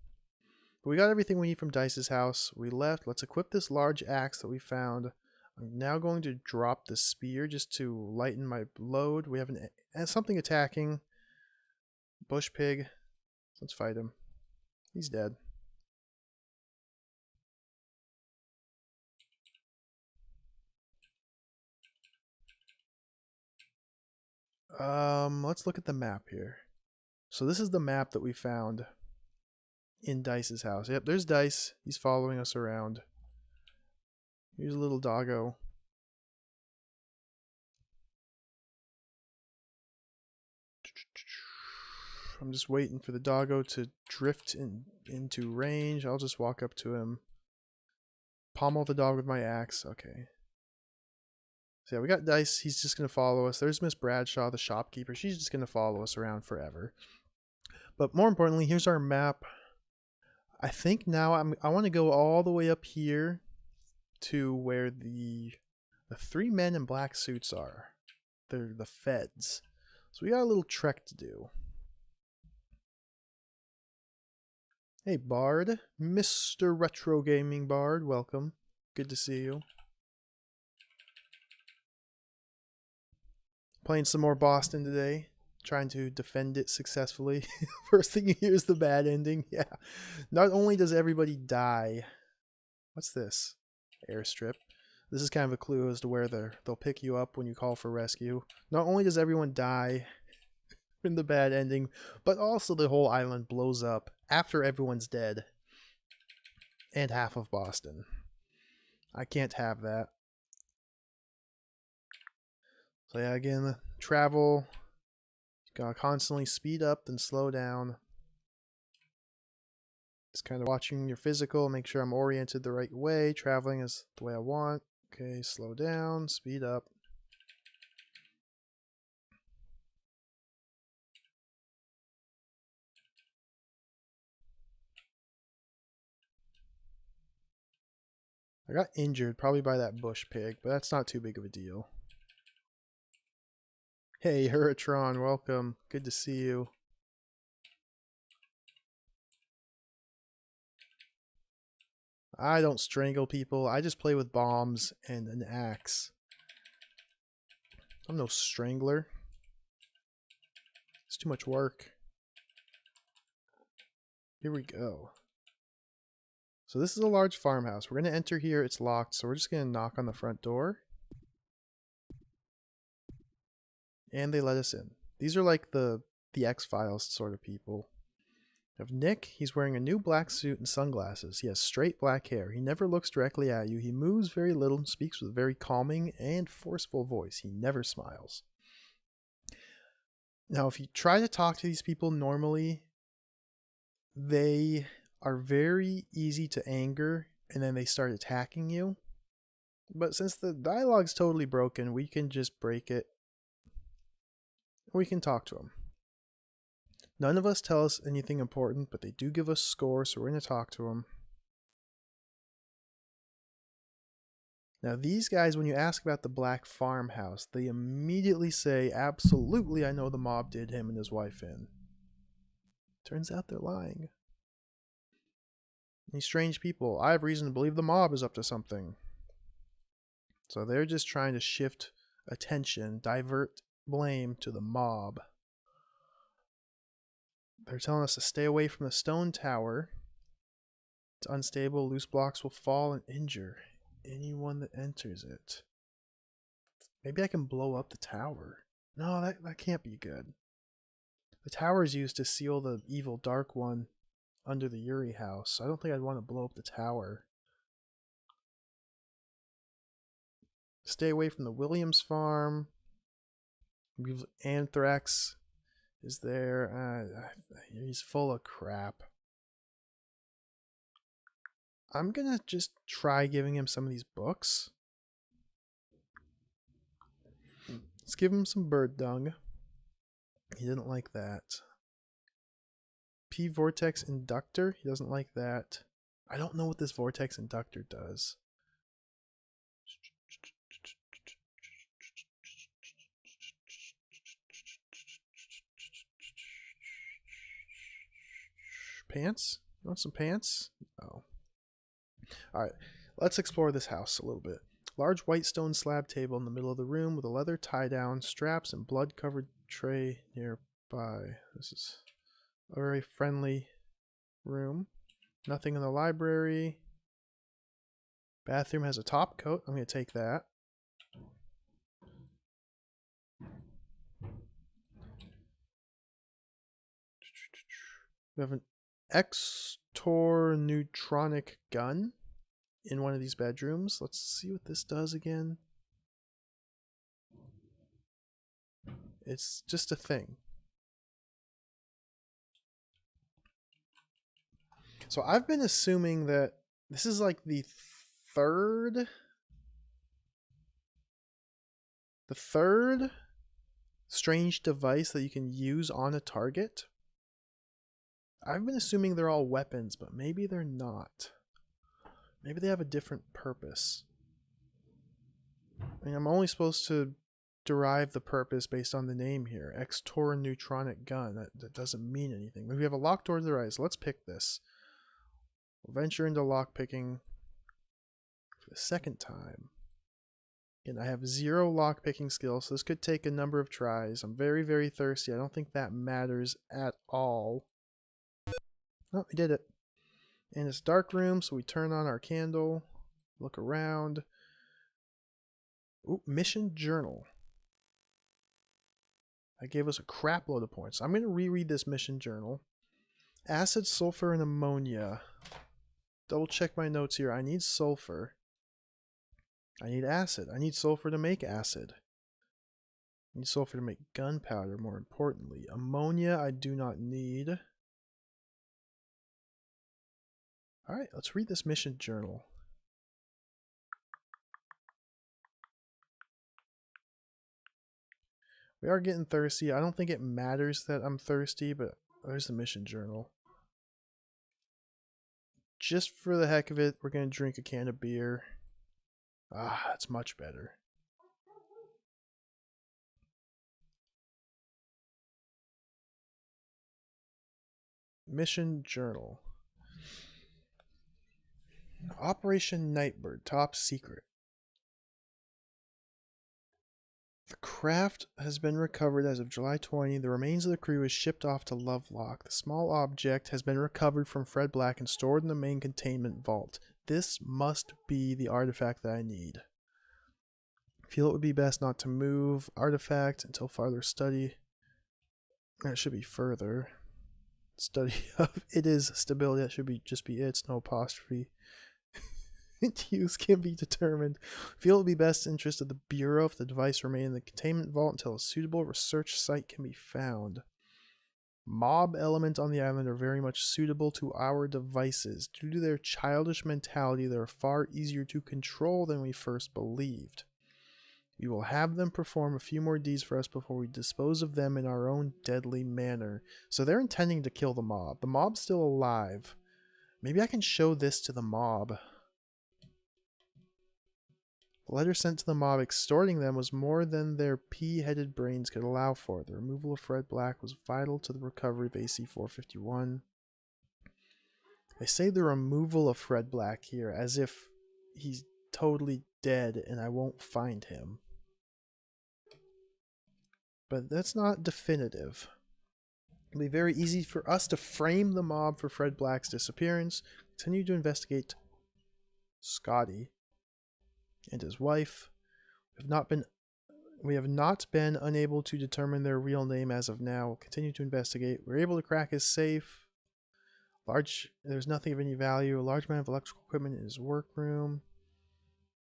But we got everything we need from Dice's house. We left. Let's equip this large axe that we found. I'm now going to drop the spear just to lighten my load. We have something attacking. Bush pig. Let's fight him. He's dead. Let's look at the map here. So this is the map that we found in Dice's house. Yep, there's Dice. He's following us around. Here's a little doggo. I'm just waiting for the doggo to drift into range. I'll just walk up to him. Pommel the dog with my axe. Okay. So yeah, we got Dice. He's just going to follow us. There's Miss Bradshaw, the shopkeeper. She's just going to follow us around forever. But more importantly, here's our map. I think now I want to go all the way up here to where the three men in black suits are. They're the feds. So we got a little trek to do. Hey, Bard. Mr. Retro Gaming Bard, welcome. Good to see you. Playing some more Boston today. Trying to defend it successfully. First thing you hear is the bad ending. Yeah. Not only does everybody die. What's this? Airstrip. This is kind of a clue as to where they'll pick you up when you call for rescue. Not only does everyone die in the bad ending, but also the whole island blows up after everyone's dead. And half of Boston. I can't have that. So yeah, again, travel. You gotta constantly speed up and slow down. Just kind of watching your physical, make sure I'm oriented the right way. Traveling is the way I want. Okay, slow down, speed up. I got injured probably by that bush pig, but that's not too big of a deal. Hey, Huratron, welcome. Good to see you. I don't strangle people. I just play with bombs and an axe. I'm no strangler. It's too much work. Here we go. So this is a large farmhouse. We're going to enter here. It's locked, so we're just going to knock on the front door. And they let us in. These are like the X-Files sort of people. We have Nick. He's wearing a new black suit and sunglasses. He has straight black hair. He never looks directly at you. He moves very little and speaks with a very calming and forceful voice. He never smiles. Now, if you try to talk to these people normally, they are very easy to anger, and then they start attacking you. But since the dialogue's totally broken, we can just break it. We can talk to them. None of us tell us anything important, but they do give us scores, so we're going to talk to them. Now these guys, when you ask about the black farmhouse, they immediately say, absolutely, I know the mob did him and his wife in. Turns out they're lying. These strange people, I have reason to believe the mob is up to something. So they're just trying to shift attention, divert blame to the mob. They're telling us to stay away from the stone tower. It's unstable, loose blocks will fall and injure anyone that enters it. Maybe I can blow up the tower. No, that can't be good. The tower is used to seal the evil Dark One under the Yuri house. I don't think I'd want to blow up the tower. Stay away from the Williams farm. Anthrax is there. He's full of crap. I'm gonna just try giving him some of these books. Let's give him some bird dung. He didn't like that. P vortex inductor. He doesn't like that. I don't know what this vortex inductor does. Pants? You want some pants? No. Alright, let's explore this house a little bit. Large white stone slab table in the middle of the room with a leather tie-down, straps, and blood-covered tray nearby. This is a very friendly room. Nothing in the library. Bathroom has a top coat. I'm going to take that. We have an extor-neutronic gun in one of these bedrooms. Let's see what this does again. It's just a thing. So I've been assuming that this is like third the third strange device that you can use on a target. I've been assuming they're all weapons, but maybe they're not. Maybe they have a different purpose. I mean, I'm only supposed to derive the purpose based on the name here. X-Tor Neutronic Gun. That doesn't mean anything. Maybe we have a locked door to the right, so let's pick this. We'll venture into lockpicking for the second time. Again, I have 0 lockpicking skills, so this could take a number of tries. I'm very, very thirsty. I don't think that matters at all. Oh, we did it. And it's a dark room, so we turn on our candle, look around. Ooh, mission journal. That gave us a crap load of points. I'm going to reread this mission journal. Acid, sulfur, and ammonia. Double check my notes here. I need sulfur. I need acid. I need sulfur to make acid. I need sulfur to make gunpowder, more importantly. Ammonia I do not need. Alright, let's read this mission journal. We are getting thirsty. I don't think it matters that I'm thirsty, but there's the mission journal. Just for the heck of it, we're going to drink a can of beer. Ah, that's much better. Mission journal. Operation Nightbird, top secret. The craft has been recovered as of July 20. The remains of the crew is shipped off to Lovelock. The small object has been recovered from Fred Black and stored in the main containment vault. This must be the artifact that I need. I feel it would be best not to move artifact until farther study. That should be further. Study of it is stability. That should be just be it. It's no apostrophe. Use can be determined. Feel it would be best interest of the Bureau if the device remain in the containment vault until a suitable research site can be found. Mob elements on the island are very much suitable to our devices. Due to their childish mentality, they are far easier to control than we first believed. We will have them perform a few more deeds for us before we dispose of them in our own deadly manner. So they're intending to kill the mob. The mob's still alive. Maybe I can show this to the mob. The letter sent to the mob extorting them was more than their pea-headed brains could allow for. The removal of Fred Black was vital to the recovery of AC-451. They say the removal of Fred Black here as if he's totally dead and I won't find him. But that's not definitive. It'll be very easy for us to frame the mob for Fred Black's disappearance. Continue to investigate Scotty and his wife. We have not been unable to determine their real name as of now. We'll continue to investigate. We're able to crack his safe. There's nothing of any value. A large amount of electrical equipment in his workroom.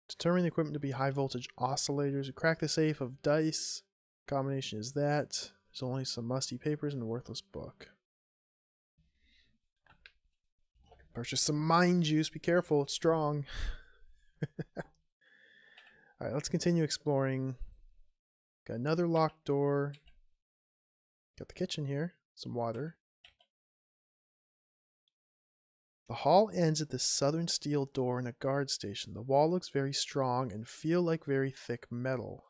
Determine the equipment to be high voltage oscillators. We crack the safe of dice. Combination is that. There's only some musty papers and a worthless book. Purchase some mind juice. Be careful, it's strong. Alright, let's continue exploring. Got another locked door. Got the kitchen here. Some water. The hall ends at the southern steel door in a guard station. The wall looks very strong and feel like very thick metal.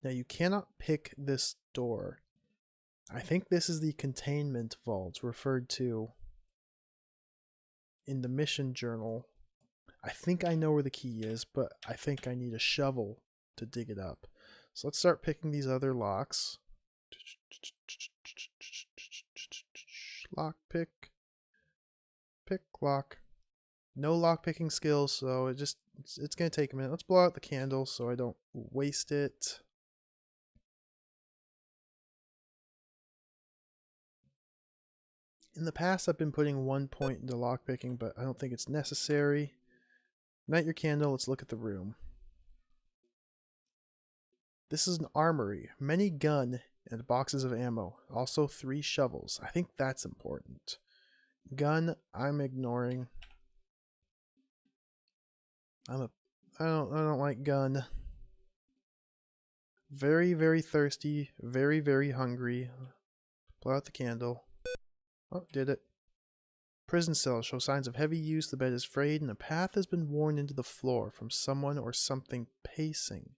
Now you cannot pick this door. I think this is the containment vault referred to in the mission journal. I think I know where the key is, but I think I need a shovel to dig it up. So let's start picking these other locks. Lock pick. Pick lock. No lock picking skills, so it's gonna take a minute. Let's blow out the candle so I don't waste it. In the past I've been putting 1 point into lock picking, but I don't think it's necessary. Light your candle, let's look at the room. This is an armory. Many gun and boxes of ammo. Also 3 shovels. I think that's important. Gun, I'm ignoring. I don't like gun. Very, very thirsty. Very, very hungry. Blow out the candle. Oh, did it. Prison cells show signs of heavy use. The bed is frayed and a path has been worn into the floor from someone or something pacing.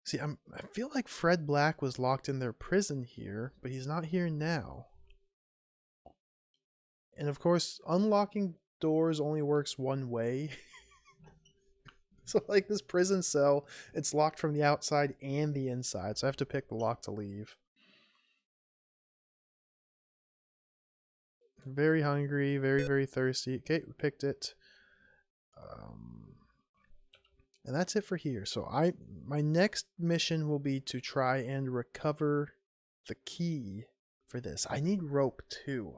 See, I feel like Fred Black was locked in their prison here, but he's not here now. And of course, unlocking doors only works one way. So like this prison cell, it's locked from the outside and the inside, so I have to pick the lock to leave. Very hungry, very, very thirsty. Okay, we picked it. And that's it for here. So my next mission will be to try and recover the key for this. I need rope too.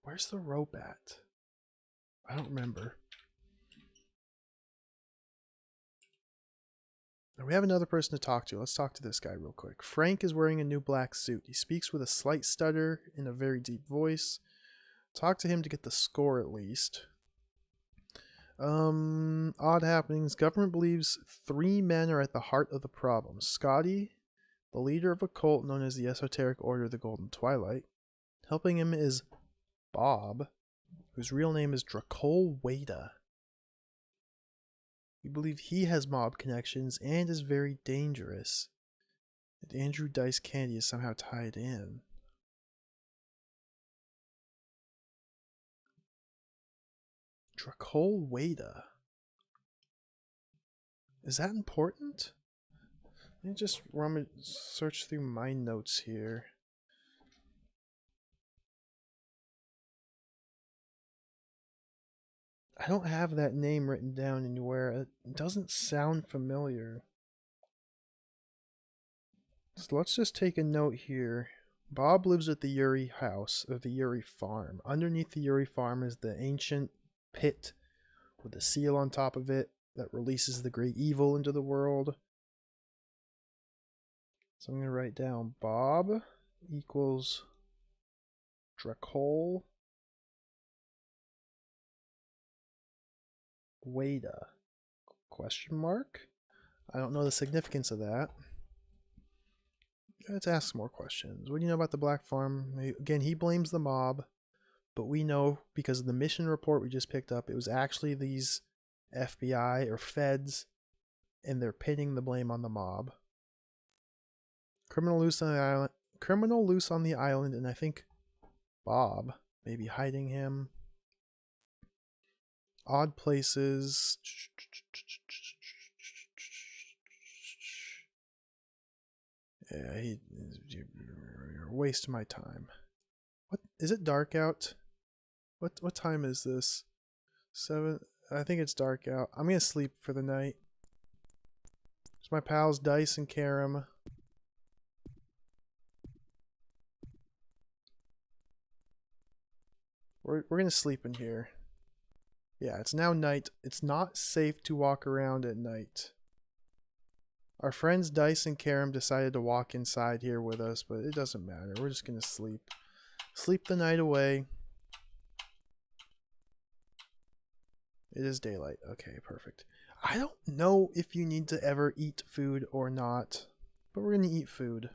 Where's the rope at? I don't remember. We have another person to talk to. Let's talk to this guy real quick. Frank is wearing a new black suit. He speaks with a slight stutter in a very deep voice. Talk to him to get the score at least. Odd happenings. Government believes 3 men are at the heart of the problem. Scotty, the leader of a cult known as the Esoteric Order of the Golden Twilight. Helping him is Bob, whose real name is Dracol Wada. We believe he has mob connections and is very dangerous. And Andrew Dice Candy is somehow tied in. Dracol Wada. Is that important? Let me just search through my notes here. I don't have that name written down anywhere. It doesn't sound familiar. So let's just take a note here. Bob lives at the Yuri house, or the Yuri farm. Underneath the Yuri farm is the ancient pit with a seal on top of it that releases the great evil into the world. So I'm going to write down Bob equals Dracol Wada. Question mark? I don't know the significance of that. Let's ask more questions. What do you know about the Black Farm? Again, he blames the mob, but we know because of the mission report we just picked up, it was actually these FBI or feds, and they're pinning the blame on the mob. Criminal loose on the island. Criminal loose on the island, and I think Bob may be hiding him. Odd places. Yeah, you're wasting my time. What is it? Dark out? What time is this? 7. I think it's dark out. I'm gonna sleep for the night. It's my pals Dice and Karam. We're gonna sleep in here. Yeah, it's now night. It's not safe to walk around at night. Our friends Dice and Karam decided to walk inside here with us, but it doesn't matter. We're just gonna sleep. Sleep the night away. It is daylight. Okay, perfect. I don't know if you need to ever eat food or not, but we're gonna eat food.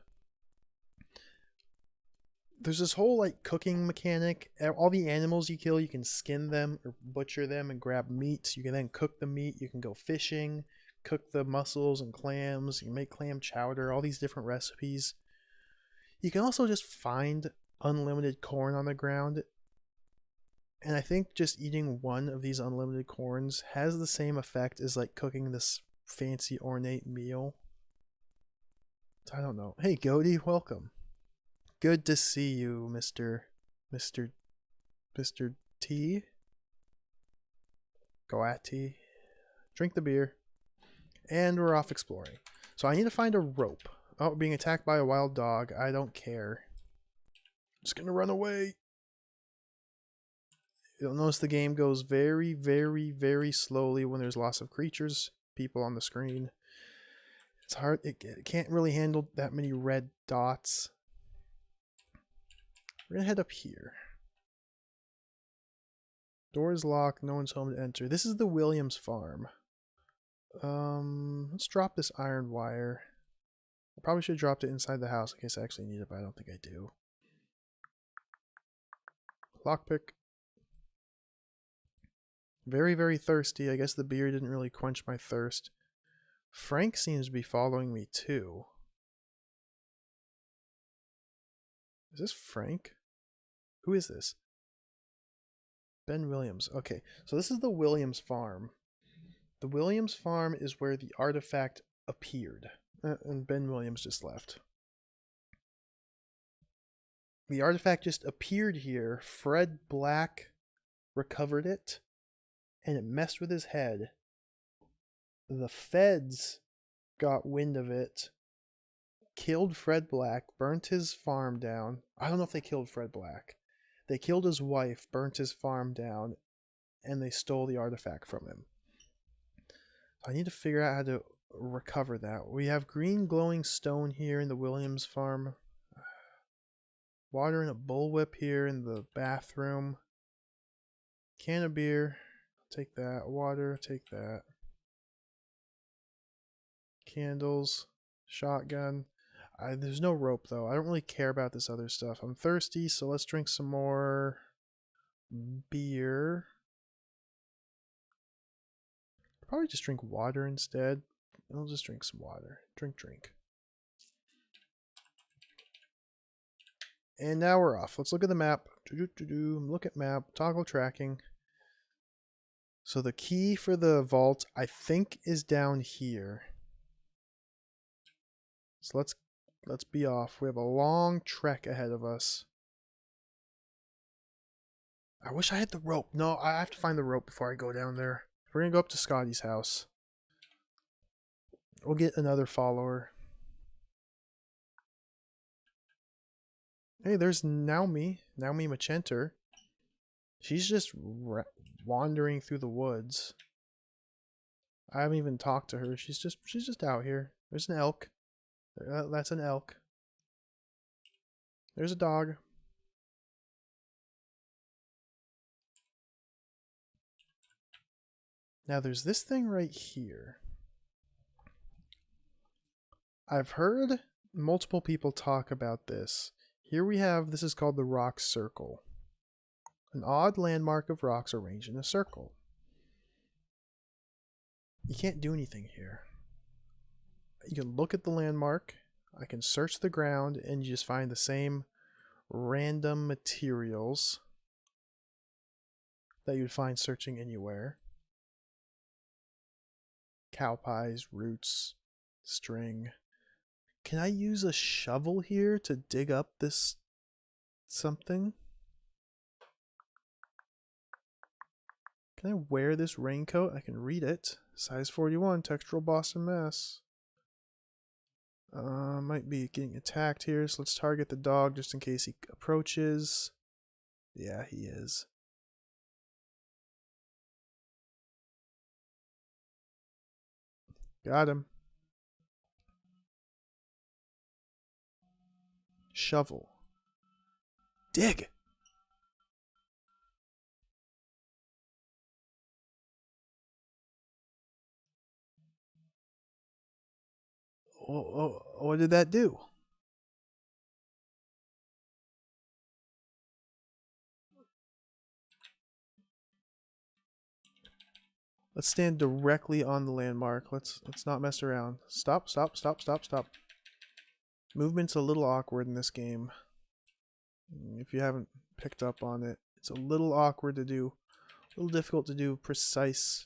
There's this whole like cooking mechanic. All the animals you kill, you can skin them or butcher them and grab meat. You can then cook the meat. You can go fishing, cook the mussels and clams. You can make clam chowder, all these different recipes. You can also just find unlimited corn on the ground. And I think just eating one of these unlimited corns has the same effect as like cooking this fancy ornate meal. I don't know. Hey, Goaty, welcome. Good to see you, Mr. T. Goati. Drink the beer. And we're off exploring. So I need to find a rope. Oh, being attacked by a wild dog. I don't care. Just gonna run away. You'll notice the game goes very, very, very slowly when there's lots of creatures, people on the screen. It's hard. It can't really handle that many red dots. We're gonna head up here. Door is locked, no one's home to enter. This is the Williams farm. Let's drop this iron wire. I probably should have dropped it inside the house in case I actually need it, but I don't think I do. Lockpick. Very, very thirsty. I guess the beer didn't really quench my thirst. Frank seems to be following me too. Is this Frank? Who is this? Ben Williams. Okay, so this is the Williams farm. The Williams farm is where the artifact appeared. And Ben Williams just left. The artifact just appeared here. Fred Black recovered it, and it messed with his head. The feds got wind of it, killed Fred Black, burnt his farm down. I don't know if they killed Fred Black. They killed his wife, burnt his farm down, and they stole the artifact from him. I need to figure out how to recover that. We have green glowing stone here in the Williams farm. Water in a bullwhip here in the bathroom. Can of beer. Take that. Water. Take that. Candles. Shotgun. There's no rope though. I don't really care about this other stuff. I'm thirsty, so let's drink some more beer. Probably just drink water instead. I'll just drink some water. Drink. And now we're off. Let's look at the map. Look at map. Toggle tracking. So the key for the vault, I think, is down here. So let's be off. We have a long trek ahead of us. I wish I had the rope. No, I have to find the rope before I go down there. We're going to go up to Scotty's house. We'll get another follower. Hey, there's Naomi Machenter. She's just wandering through the woods. I haven't even talked to her. She's just out here. There's an elk. That's an elk. There's a dog. Now there's this thing right here. I've heard multiple people talk about this. Here we have, this is called the rock circle. An odd landmark of rocks arranged in a circle. You can't do anything here. You can look at the landmark. I can search the ground and you just find the same random materials that you'd find searching anywhere. Cow pies, roots, string. Can I use a shovel here to dig up this something? Can I wear this raincoat? I can read it. Size 41, textural Boston, Mass. Might be getting attacked here, so let's target the dog just in case he approaches. Yeah, he is. Got him. Shovel. Dig! Oh, what did that do? Let's stand directly on the landmark. Let's not mess around. Stop. Movement's a little awkward in this game. If you haven't picked up on it, it's a little awkward to do. A little difficult to do precise,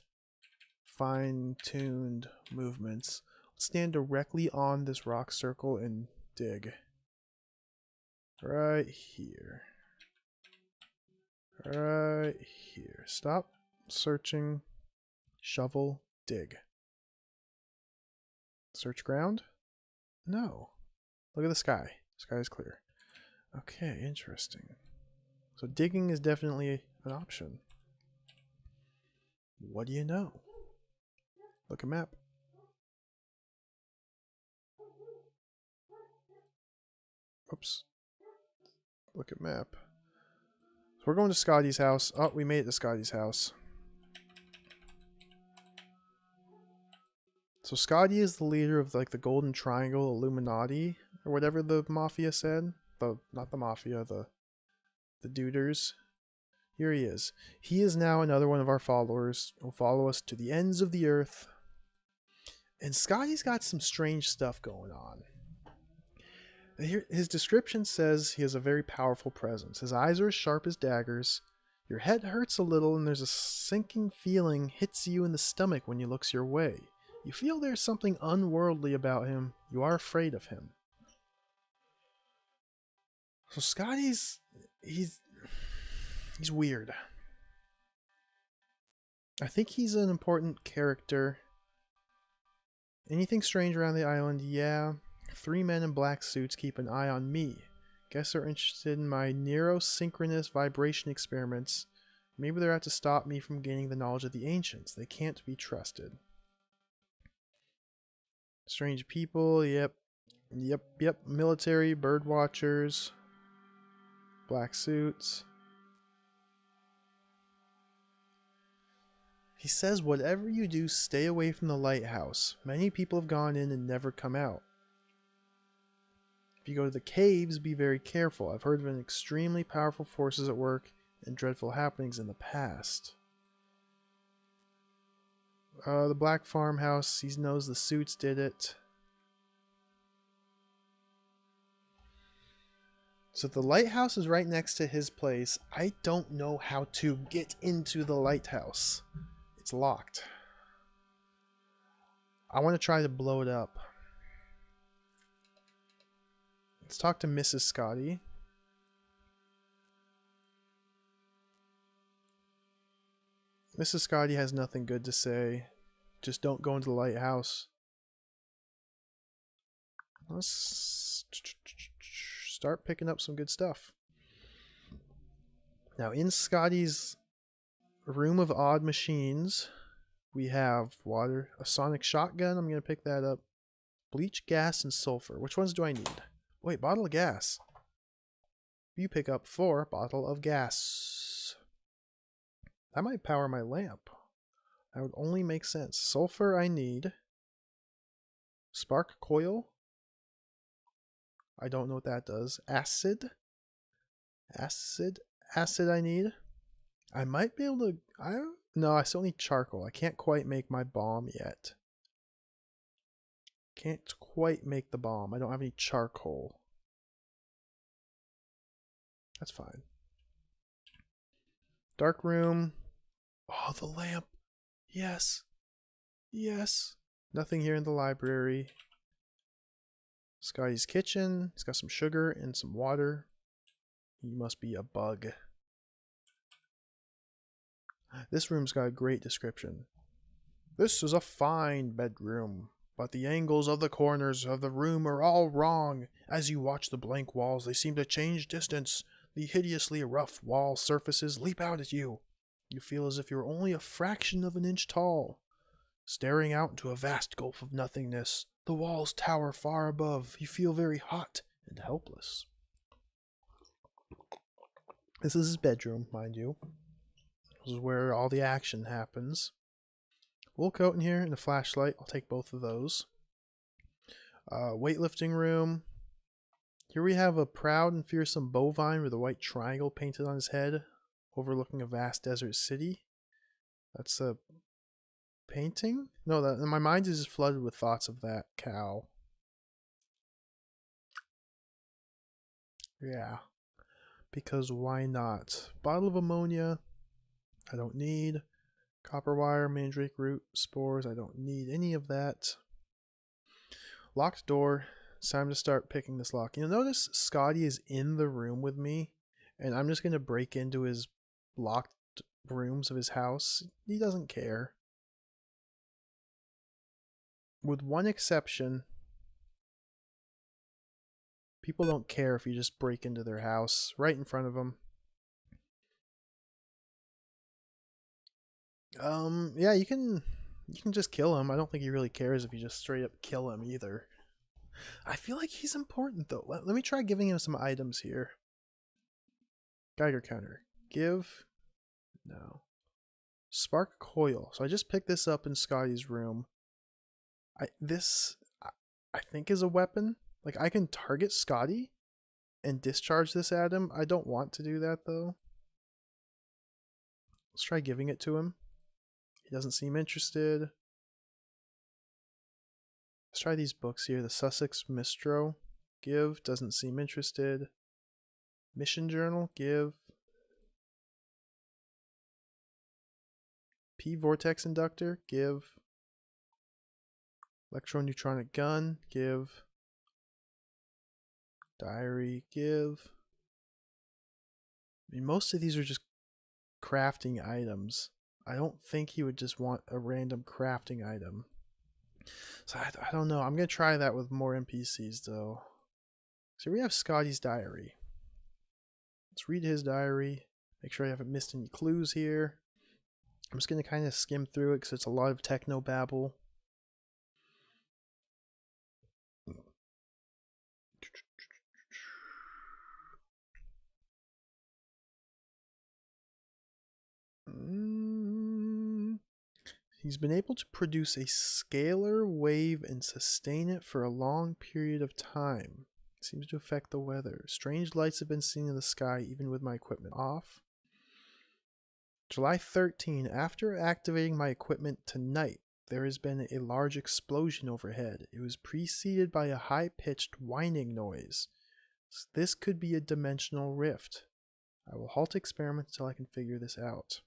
fine-tuned movements. Let's stand directly on this rock circle and dig. Right here. Right here. Stop. Searching. Shovel. Dig. Search ground? No. Look at the sky. The sky is clear. Okay, interesting. So digging is definitely an option. What do you know? Look at map. Oops. Look at map. So we're going to Scotty's house. Oh, we made it to Scotty's house. So Scotty is the leader of like the Golden Triangle Illuminati or whatever the Mafia said. Not the Mafia, the Duders. Here he is. He is now another one of our followers. He'll follow us to the ends of the earth. And Scotty's got some strange stuff going on. His description says he has a very powerful presence. His eyes are as sharp as daggers. Your head hurts a little and there's a sinking feeling hits you in the stomach when he looks your way. You feel there's something unworldly about him. You are afraid of him. So Scotty's... He's weird. I think he's an important character. Anything strange around the island? Yeah. 3 men in black suits keep an eye on me. Guess they're interested in my neurosynchronous vibration experiments. Maybe they're out to stop me from gaining the knowledge of the ancients. They can't be trusted. Strange people, yep. Military, bird watchers, black suits. He says, whatever you do, stay away from the lighthouse. Many people have gone in and never come out. If you go to the caves, be very careful. I've heard of an extremely powerful forces at work and dreadful happenings in the past. The black farmhouse, he knows the suits did it. So the lighthouse is right next to his place. I don't know how to get into the lighthouse. It's locked. I want to try to blow it up. Let's talk to Mrs. Scotty. Mrs. Scotty has nothing good to say. Just don't go into the lighthouse. Let's start picking up some good stuff. Now in Scotty's room of odd machines, we have water, a sonic shotgun. I'm going to pick that up. Bleach, gas, and sulfur. Which ones do I need? Wait, bottle of gas. You pick up 4 bottle of gas. That might power my lamp. That would only make sense. Sulfur I need. Spark coil. I don't know what that does. Acid. Acid I need. I might be able to... No, I still need charcoal. I can't quite make my bomb yet. Can't quite make the bomb. I don't have any charcoal. That's fine. Dark room. Oh, the lamp. Yes. Yes. Nothing here in the library. Scotty's kitchen. He's got some sugar and some water. He must be a bug. This room's got a great description. This is a fine bedroom, but the angles of the corners of the room are all wrong. As you watch the blank walls, they seem to change distance. The hideously rough wall surfaces leap out at you. You feel as if you're only a fraction of an inch tall. Staring out into a vast gulf of nothingness, the walls tower far above. You feel very hot and helpless. This is his bedroom, mind you. This is where all the action happens. Wool coat in here and a flashlight. I'll take both of those. Weightlifting room. Here we have a proud and fearsome bovine with a white triangle painted on his head, overlooking a vast desert city. That's a painting? No, my mind is just flooded with thoughts of that cow. Yeah. Because why not? Bottle of ammonia. I don't need. Copper wire, mandrake root, spores. I don't need any of that. Locked door. It's time to start picking this lock. You'll notice Scotty is in the room with me, and I'm just going to break into his locked rooms of his house. He doesn't care. With one exception, people don't care if you just break into their house right in front of them. Yeah, you can just kill him. I don't think he really cares if you just straight up kill him either. I feel like he's important though. Let me try giving him some items here. Geiger counter. Give. No. Spark coil. So I just picked this up in Scotty's room. This I think is a weapon. Like I can target Scotty and discharge this at him. I don't want to do that though. Let's try giving it to him. He doesn't seem interested. Let's try these books here. The Sussex Mistro. Give. Doesn't seem interested. Mission Journal. Give. P Vortex Inductor. Give. Electroneutronic Gun. Give. Diary. Give. I mean, most of these are just crafting items. I don't think he would just want a random crafting item. So I don't know. I'm going to try that with more NPCs though. So we have Scotty's diary. Let's read his diary. Make sure I haven't missed any clues here. I'm just going to kind of skim through it because it's a lot of techno babble. He's been able to produce a scalar wave and sustain it for a long period of time. Seems to affect the weather. Strange lights have been seen in the sky even with my equipment off. July 13. After activating my equipment tonight, there has been a large explosion overhead. It was preceded by a high-pitched whining noise. This could be a dimensional rift. I will halt experiments until I can figure this out.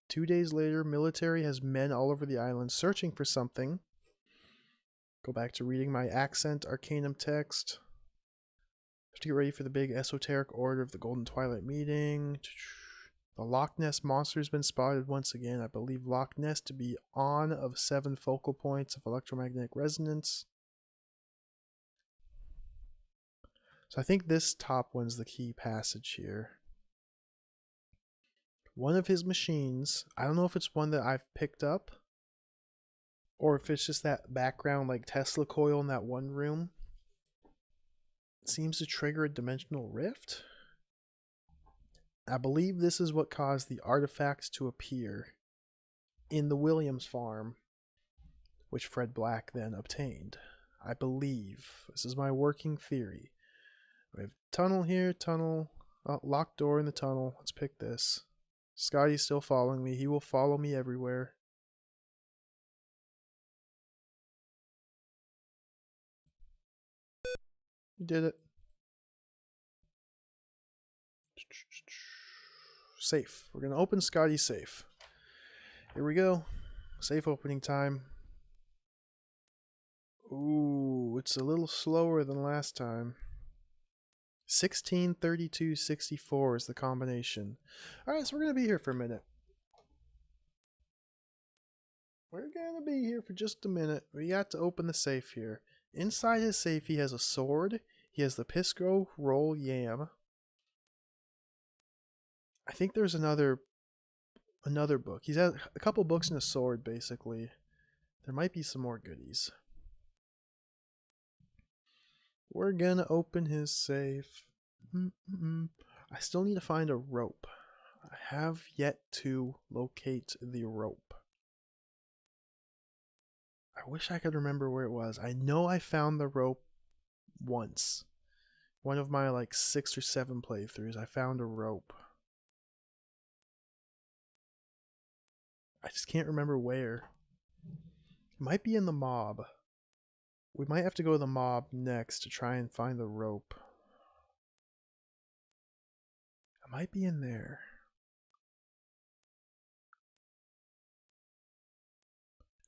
2 days later, military has men all over the island searching for something. Go back to reading my Accent Arcanum text. Have to get ready for the big esoteric order of the Golden Twilight meeting. The Loch Ness Monster has been spotted once again. I believe Loch Ness to be on of 7 focal points of electromagnetic resonance. So I think this top one's the key passage here. One of his machines, I don't know if it's one that I've picked up or if it's just that background like Tesla coil in that one room. It seems to trigger a dimensional rift. I believe this is what caused the artifacts to appear in the Williams farm, which Fred Black then obtained. I believe. This is my working theory. We have tunnel here, tunnel, locked door in the tunnel. Let's pick this. Scotty's still following me. He will follow me everywhere. You did it. Safe. We're going to open Scotty's safe. Here we go. Safe opening time. Ooh, it's a little slower than last time. 163264 is the combination. Alright, so we're going to be here for a minute. We're going to be here for just a minute. We got to open the safe here. Inside his safe, he has a sword. He has the Pisco Roll Yam. I think there's another book. He's had a couple books and a sword, basically. There might be some more goodies. We're gonna open his safe. I still need to find a rope. I have yet to locate the rope. I wish I could remember where it was. I know I found the rope once. One of my like 6 or 7 playthroughs, I found a rope. I just can't remember where. It might be in the mob. We might have to go to the mob next to try and find the rope. It might be in there.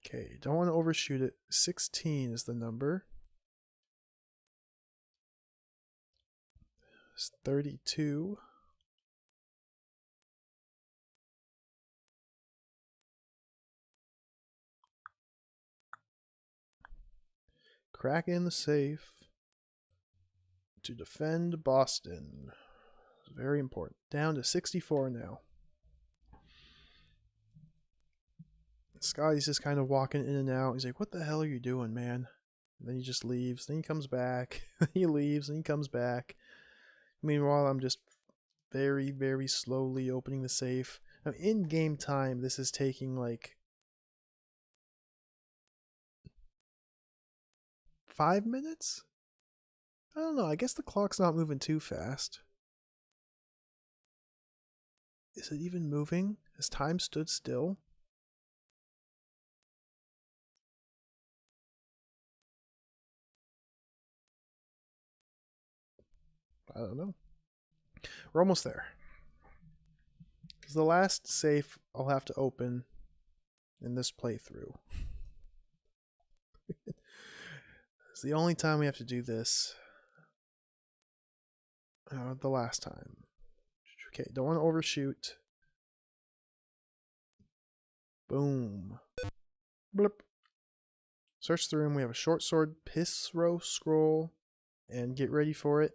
Okay, don't want to overshoot it. 16 is the number. It's 32. Crack in the safe to defend Boston. It's very important. Down to 64 now. Scotty's just kind of walking in and out. He's like, what the hell are you doing, man? And then he just leaves. Then he comes back. He leaves and he comes back. Meanwhile, I'm just very, very slowly opening the safe. Now, in game time, this is taking like 5 minutes? I don't know. I guess the clock's not moving too fast. Is it even moving? Has time stood still? I don't know. We're almost there. Because the last safe I'll have to open in this playthrough. It's the only time we have to do this. The last time. Okay, don't want to overshoot. Boom. Blip. Search the room. We have a short sword, Pisro scroll, and get ready for it.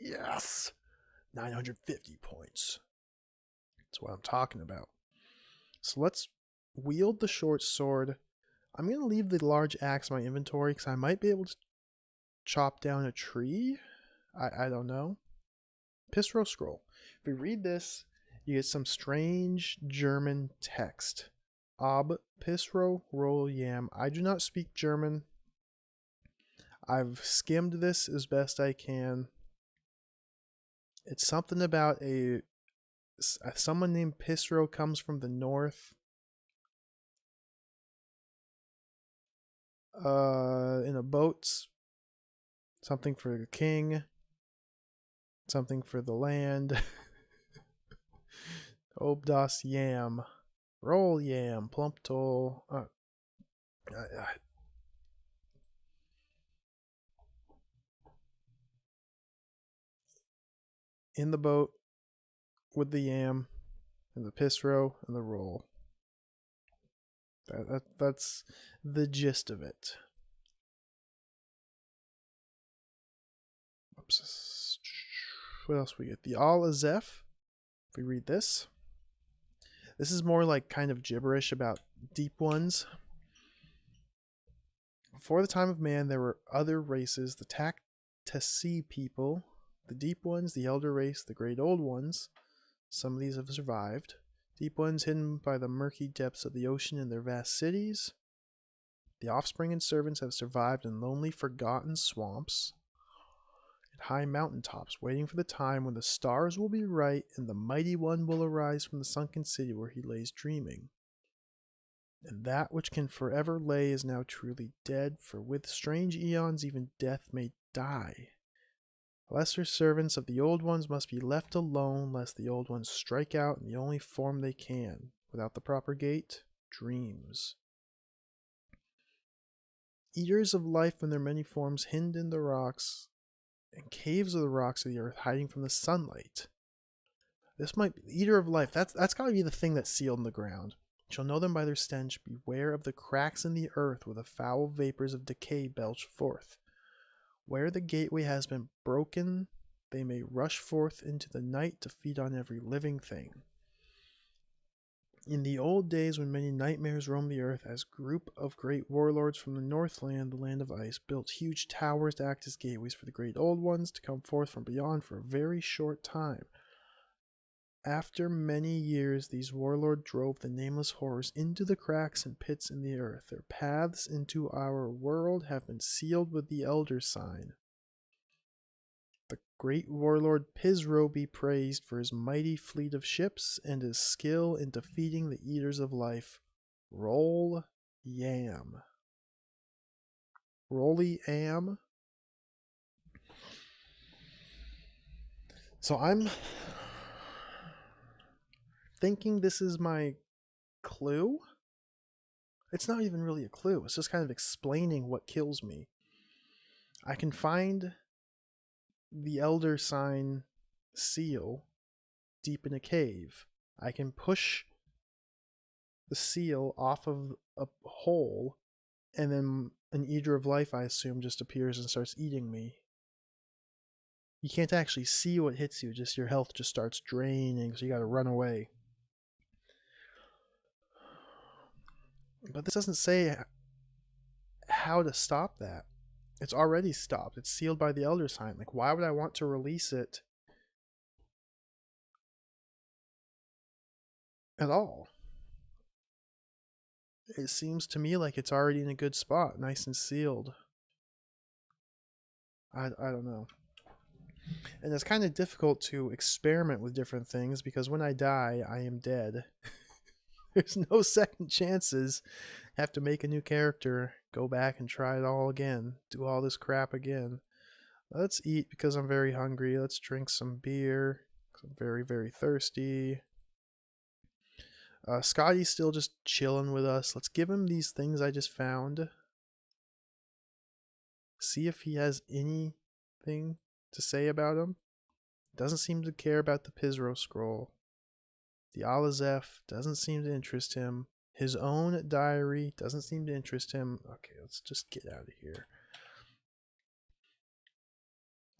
Yes! 950 points. That's what I'm talking about. So let's wield the short sword. I'm going to leave the large axe in my inventory because I might be able to chop down a tree. I don't know. Pisro scroll. If we read this, you get some strange German text. Ob Pisro roll yam. I do not speak German. I've skimmed this as best I can. It's something about someone named Pisro comes from the north. In a boat. Something for the king. Something for the land. Obdas yam. Roll yam. Plumptol. In the boat with the yam and the pisro and the roll. That's the gist of it. Oops. What else we get? The Al Azef. If we read this. This is more like kind of gibberish about deep ones. Before the time of man, there were other races, the Taktasi people, the deep ones, the elder race, the great old ones. Some of these have survived. Deep ones hidden by the murky depths of the ocean in their vast cities. The offspring and servants have survived in lonely, forgotten swamps and high mountaintops, waiting for the time when the stars will be right and the mighty one will arise from the sunken city where he lays dreaming. And that which can forever lay is now truly dead, for with strange eons even death may die. Lesser servants of the old ones must be left alone, lest the old ones strike out in the only form they can. Without the proper gate, dreams. Eaters of life in their many forms, hidden in the rocks, and caves of the rocks of the earth, hiding from the sunlight. This might be eater of life. That's got to be the thing that's sealed in the ground. Shall know them by their stench. Beware of the cracks in the earth where the foul vapors of decay belch forth. Where the gateway has been broken, they may rush forth into the night to feed on every living thing. In the old days when many nightmares roamed the earth, as group of great warlords from the Northland, the land of ice, built huge towers to act as gateways for the great old ones to come forth from beyond for a very short time. After many years, these warlords drove the nameless horrors into the cracks and pits in the earth. Their paths into our world have been sealed with the Elder Sign. The great warlord Pisro be praised for his mighty fleet of ships and his skill in defeating the Eaters of Life. Roll yam. Rolly am. So I'm thinking this is my clue. It's not even really a clue. It's just kind of explaining what kills me. I can find the Elder Sign seal deep in a cave. I can push the seal off of a hole, and then an Eater of Life, I assume, just appears and starts eating me. You can't actually see what hits you, just your health just starts draining, so you gotta run away. But this doesn't say how to stop that. It's already stopped. It's sealed by the Elder Sign. Like, why would I want to release it at all? It seems to me like it's already in a good spot, nice and sealed. I don't know. And it's kind of difficult to experiment with different things because when I die, I am dead. There's no second chances. Have to make a new character, go back and try it all again, do all this crap again. Let's eat because I'm very hungry. Let's drink some beer because I'm very, very thirsty. Scotty's still just chilling with us. Let's give him these things I just found. See if he has anything to say about them. Doesn't seem to care about the Pizro scroll. The Alazef doesn't seem to interest him. His own diary doesn't seem to interest him. Okay, let's just get out of here.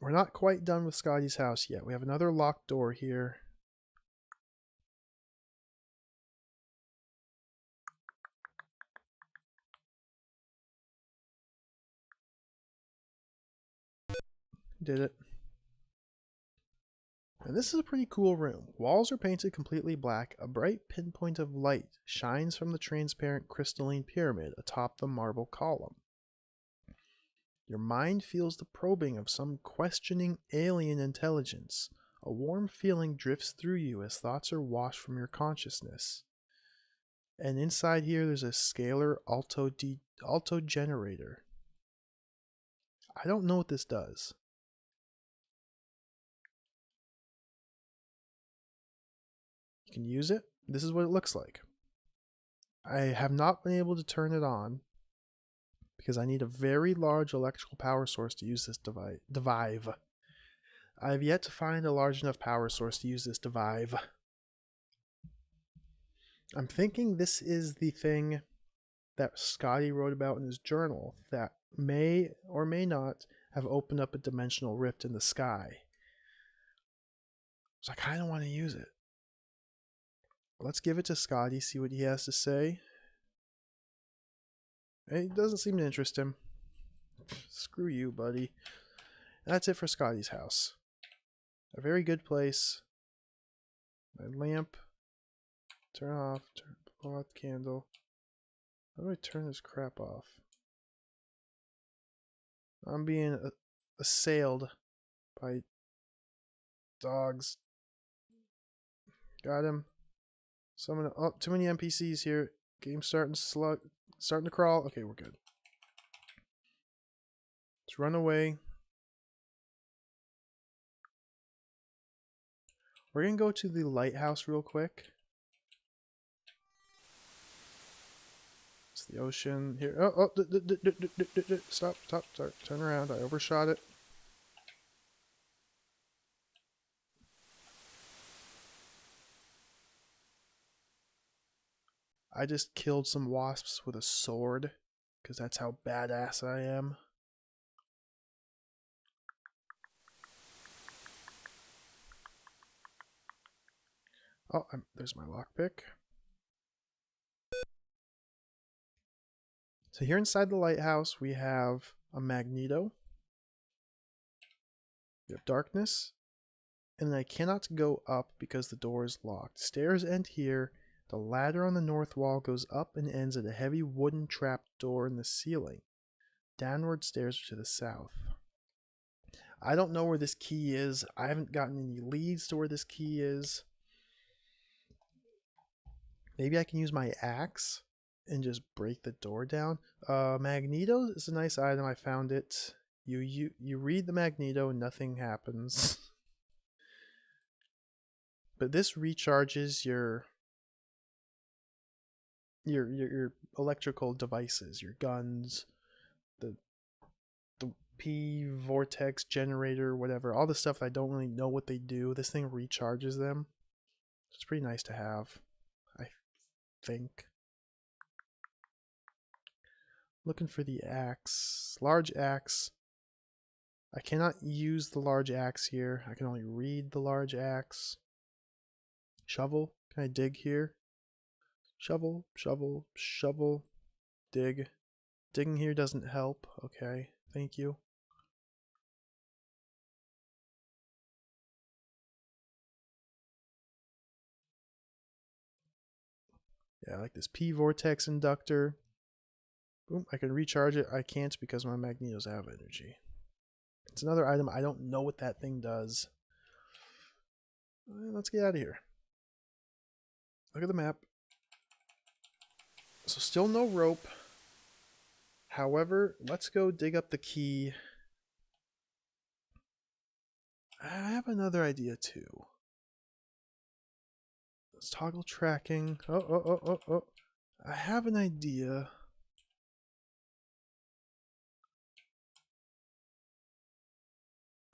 We're not quite done with Scotty's house yet. We have another locked door here. Did it. And this is a pretty cool room. Walls are painted completely black. A bright pinpoint of light shines from the transparent crystalline pyramid atop the marble column. Your mind feels the probing of some questioning alien intelligence. A warm feeling drifts through you as thoughts are washed from your consciousness. And inside here, there's a scalar alto generator. I don't know what this does. You can use it. This is what it looks like. I have not been able to turn it on because I need a very large electrical power source to use this device. I have yet to find a large enough power source to use this device. I'm thinking this is the thing that Scotty wrote about in his journal that may or may not have opened up a dimensional rift in the sky. So I kind of want to use it. Let's give it to Scotty, see what he has to say. It doesn't seem to interest him. Screw you, buddy. That's it for Scotty's house. A very good place. My lamp. Turn off. Blow out the candle. How do I turn this crap off? I'm being assailed by dogs. Got him. Oh, too many NPCs here. Game's starting to crawl. Okay, we're good. Let's run away. We're gonna go to the lighthouse real quick. It's the ocean here. Stop. Turn around. I overshot it. I just killed some wasps with a sword because that's how badass I am. Oh, there's my lockpick. So here inside the lighthouse, we have a magneto. We have darkness. And I cannot go up because the door is locked. Stairs end here. The ladder on the north wall goes up and ends at a heavy wooden trap door in the ceiling. Downward stairs to the south. I don't know where this key is. I haven't gotten any leads to where this key is. Maybe I can use my axe and just break the door down. Magneto is a nice item. I found it. You read the magneto and nothing happens. But this recharges your electrical devices, your guns, the P vortex generator, whatever, all the stuff that I don't really know what they do. This thing recharges them. It's pretty nice to have, I think. Looking for the axe. Large axe. I cannot use the large axe here. I can only read the large axe. Shovel. Can I dig here? Shovel. Dig. Digging here doesn't help. Okay. Thank you. Yeah, I like this P vortex inductor. Boom, I can recharge it. I can't because my magnetos have energy. It's another item. I don't know what that thing does. Let's get out of here. Look at the map. So still no rope. However, let's go dig up the key. I have another idea too. Let's toggle tracking. Oh. I have an idea.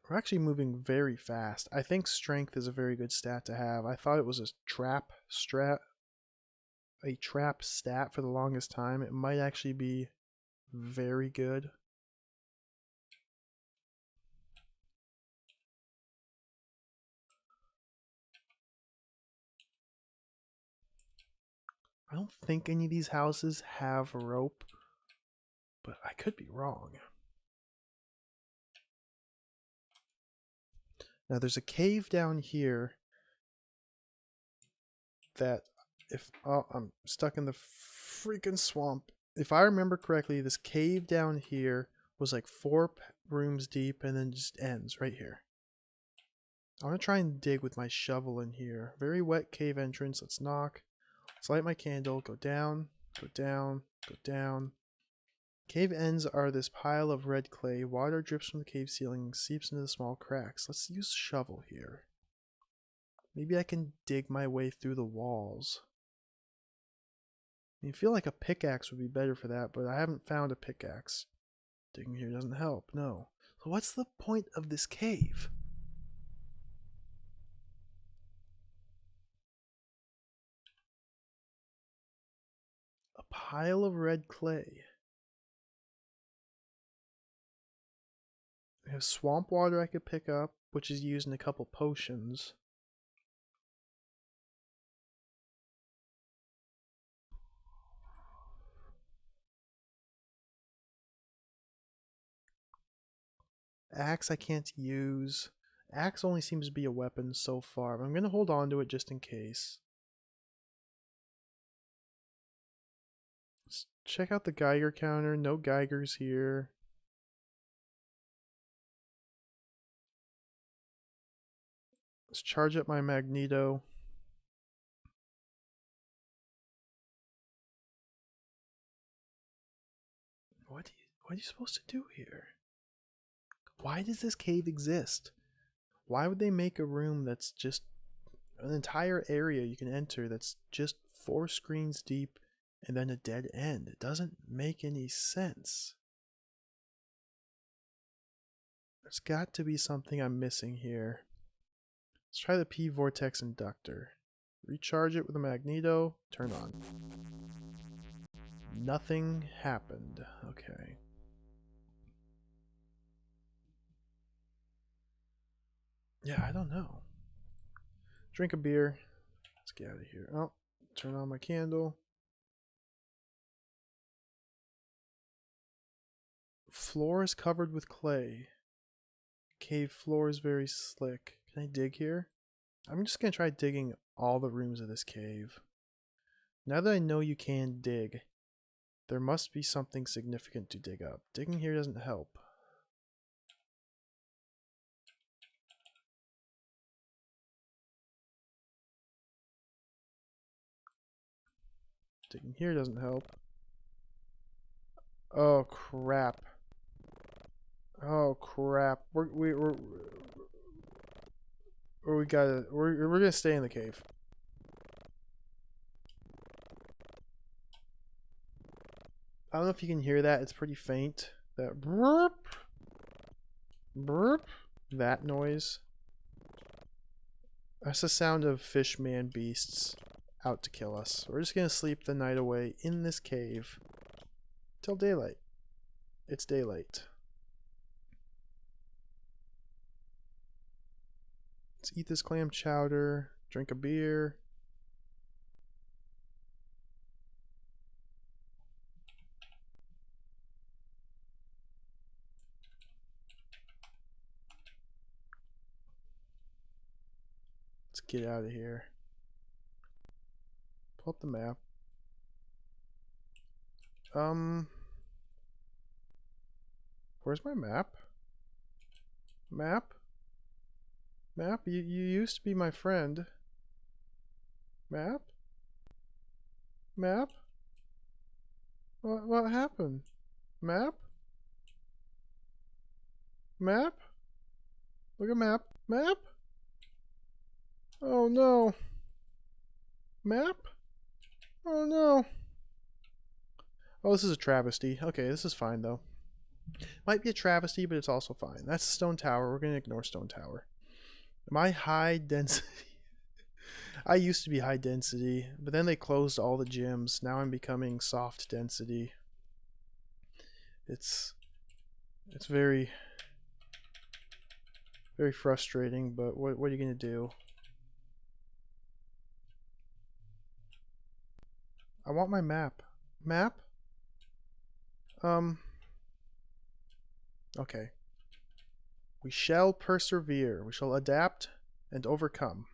We're actually moving very fast. I think strength is a very good stat to have. I thought it was a trap stat for the longest time. It might actually be very good. I don't think any of these houses have rope, but I could be wrong. Now there's a cave down here that if I'm stuck in the freaking swamp. If I remember correctly, this cave down here was like 4 rooms deep and then just ends right here. I'm gonna try and dig with my shovel in here. Very wet cave entrance. Let's knock. Let's light my candle. Go down, go down, go down. Cave ends are this pile of red clay. Water drips from the cave ceiling and seeps into the small cracks. Let's use shovel here. Maybe I can dig my way through the walls. I feel like a pickaxe would be better for that, but I haven't found a pickaxe. Digging here doesn't help, no. So what's the point of this cave? A pile of red clay. I have swamp water I could pick up, which is used in a couple potions. Axe I can't use. Axe only seems to be a weapon so far, but I'm going to hold on to it just in case. Let's check out the Geiger counter. No Geigers here. Let's charge up my magneto. What are you supposed to do here? Why does this cave exist? Why would they make a room that's just an entire area you can enter that's just 4 screens deep and then a dead end? It doesn't make any sense. There's got to be something I'm missing here. Let's try the P vortex inductor. Recharge it with a magneto. Turn on. Nothing happened. Okay. Yeah, I don't know. Drink a beer. Let's get out of here. Oh, turn on my candle. Floor is covered with clay. Cave floor is very slick. Can I dig here? I'm just going to try digging all the rooms of this cave. Now that I know you can dig, there must be something significant to dig up. Digging here doesn't help. Digging here doesn't help. Oh crap. Oh crap. We're gonna stay in the cave. I don't know if you can hear that. It's pretty faint. That burp, burp, that noise. That's the sound of fish man beasts out to kill us. We're just gonna sleep the night away in this cave till daylight. It's daylight. Let's eat this clam chowder, drink a beer. Let's get out of here. Pull up the map. Where's my map? Map? Map? You used to be my friend. Map? Map? What happened? Map? Map? Look at map. Map? Oh no. Map? Oh no. Oh, this is a travesty. Okay, this is fine though. Might be a travesty, but it's also fine. That's Stone Tower. We're going to ignore Stone Tower. Am I high density? I used to be high density, but then they closed all the gyms. Now I'm becoming soft density. It's very frustrating, but what are you going to do? I want my map. Map? Okay. We shall persevere. We shall adapt and overcome.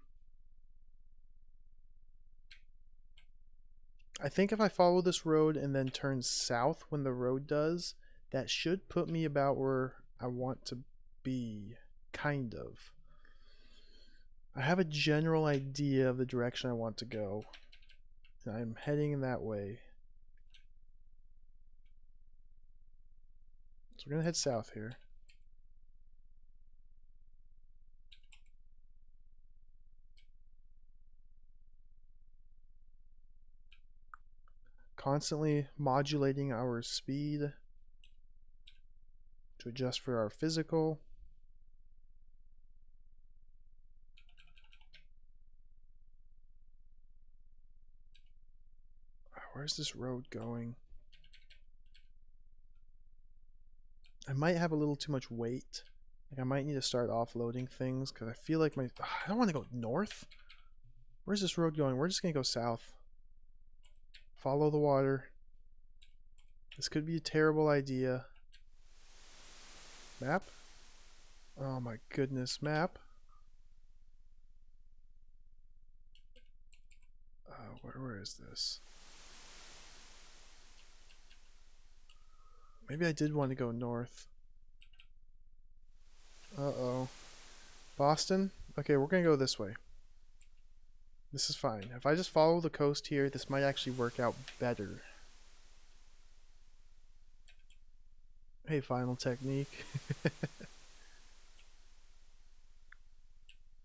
I think if I follow this road and then turn south when the road does, that should put me about where I want to be. Kind of. I have a general idea of the direction I want to go. And I'm heading that way. So we're going to head south here. Constantly modulating our speed to adjust for our physical. Where's this road going? I might have a little too much weight. Like I might need to start offloading things because I feel like I don't want to go north. Where's this road going? We're just going to go south. Follow the water. This could be a terrible idea. Map? Oh my goodness, map. Where is this? Maybe I did want to go north. Uh-oh. Boston? Okay, we're going to go this way. This is fine. If I just follow the coast here, this might actually work out better. Hey, Final Technique.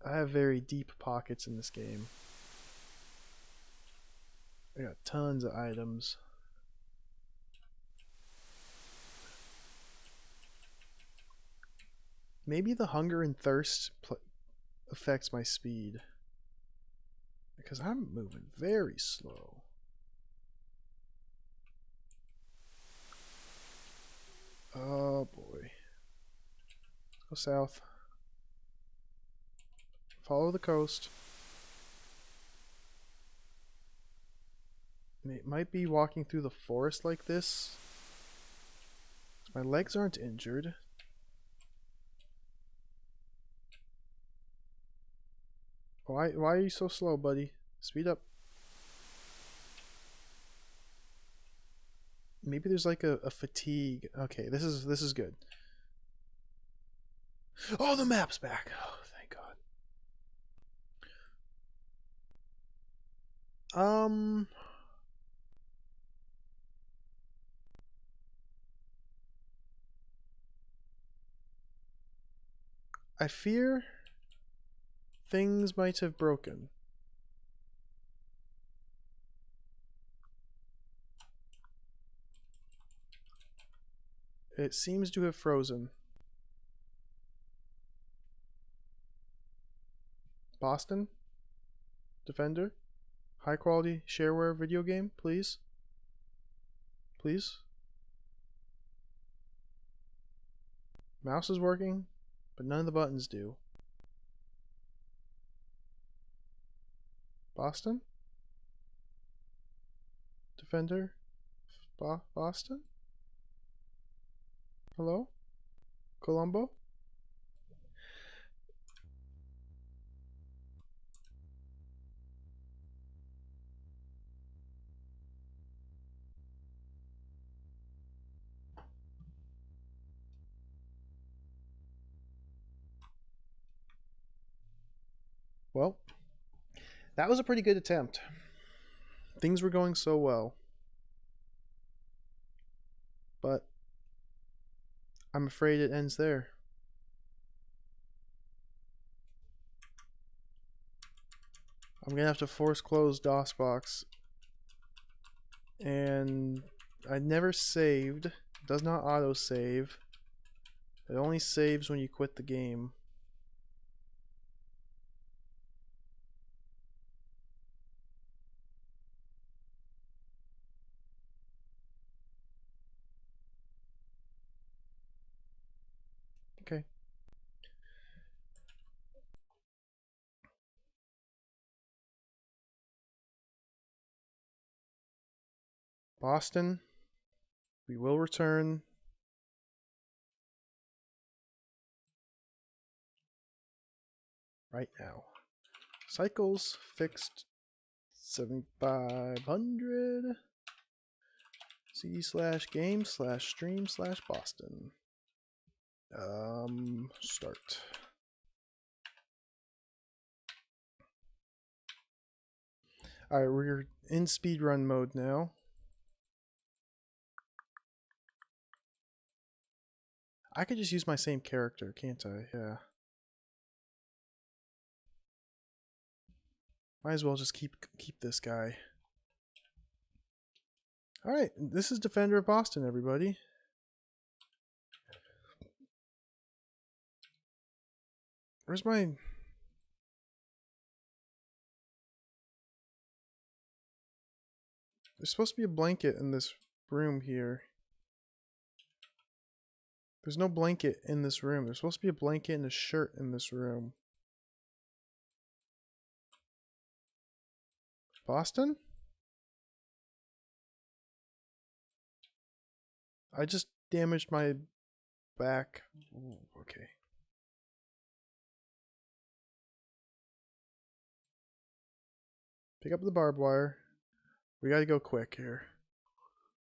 I have very deep pockets in this game. I got tons of items. Maybe the hunger and thirst affects my speed. Because I'm moving very slow. Oh boy. Go south. Follow the coast. It might be walking through the forest like this. My legs aren't injured. Why are you so slow, buddy? Speed up. Maybe there's like a fatigue. Okay, this is good. Oh, the map's back. Oh, thank God. I fear things might have broken. It seems to have frozen. Boston? Defender? High quality shareware video game, please? Please? Mouse is working, but none of the buttons do. Boston? Defender? Boston? Hello? Colombo? Well, that was a pretty good attempt. Things were going so well. But I'm afraid it ends there. I'm gonna have to force close DOSBox. And I never saved. It does not auto save. It only saves when you quit the game. Okay. Boston, we will return. Right now. Cycles fixed 7500. C/game/stream/Boston. Start. Alright, we're in speedrun mode now. I could just use my same character, can't I? Yeah. Might as well just keep this guy. Alright, this is Defender of Boston, everybody. Where's my... There's supposed to be a blanket in this room here. There's no blanket in this room. There's supposed to be a blanket and a shirt in this room. Boston? I just damaged my back. Ooh, okay. Pick up the barbed wire. We gotta go quick here.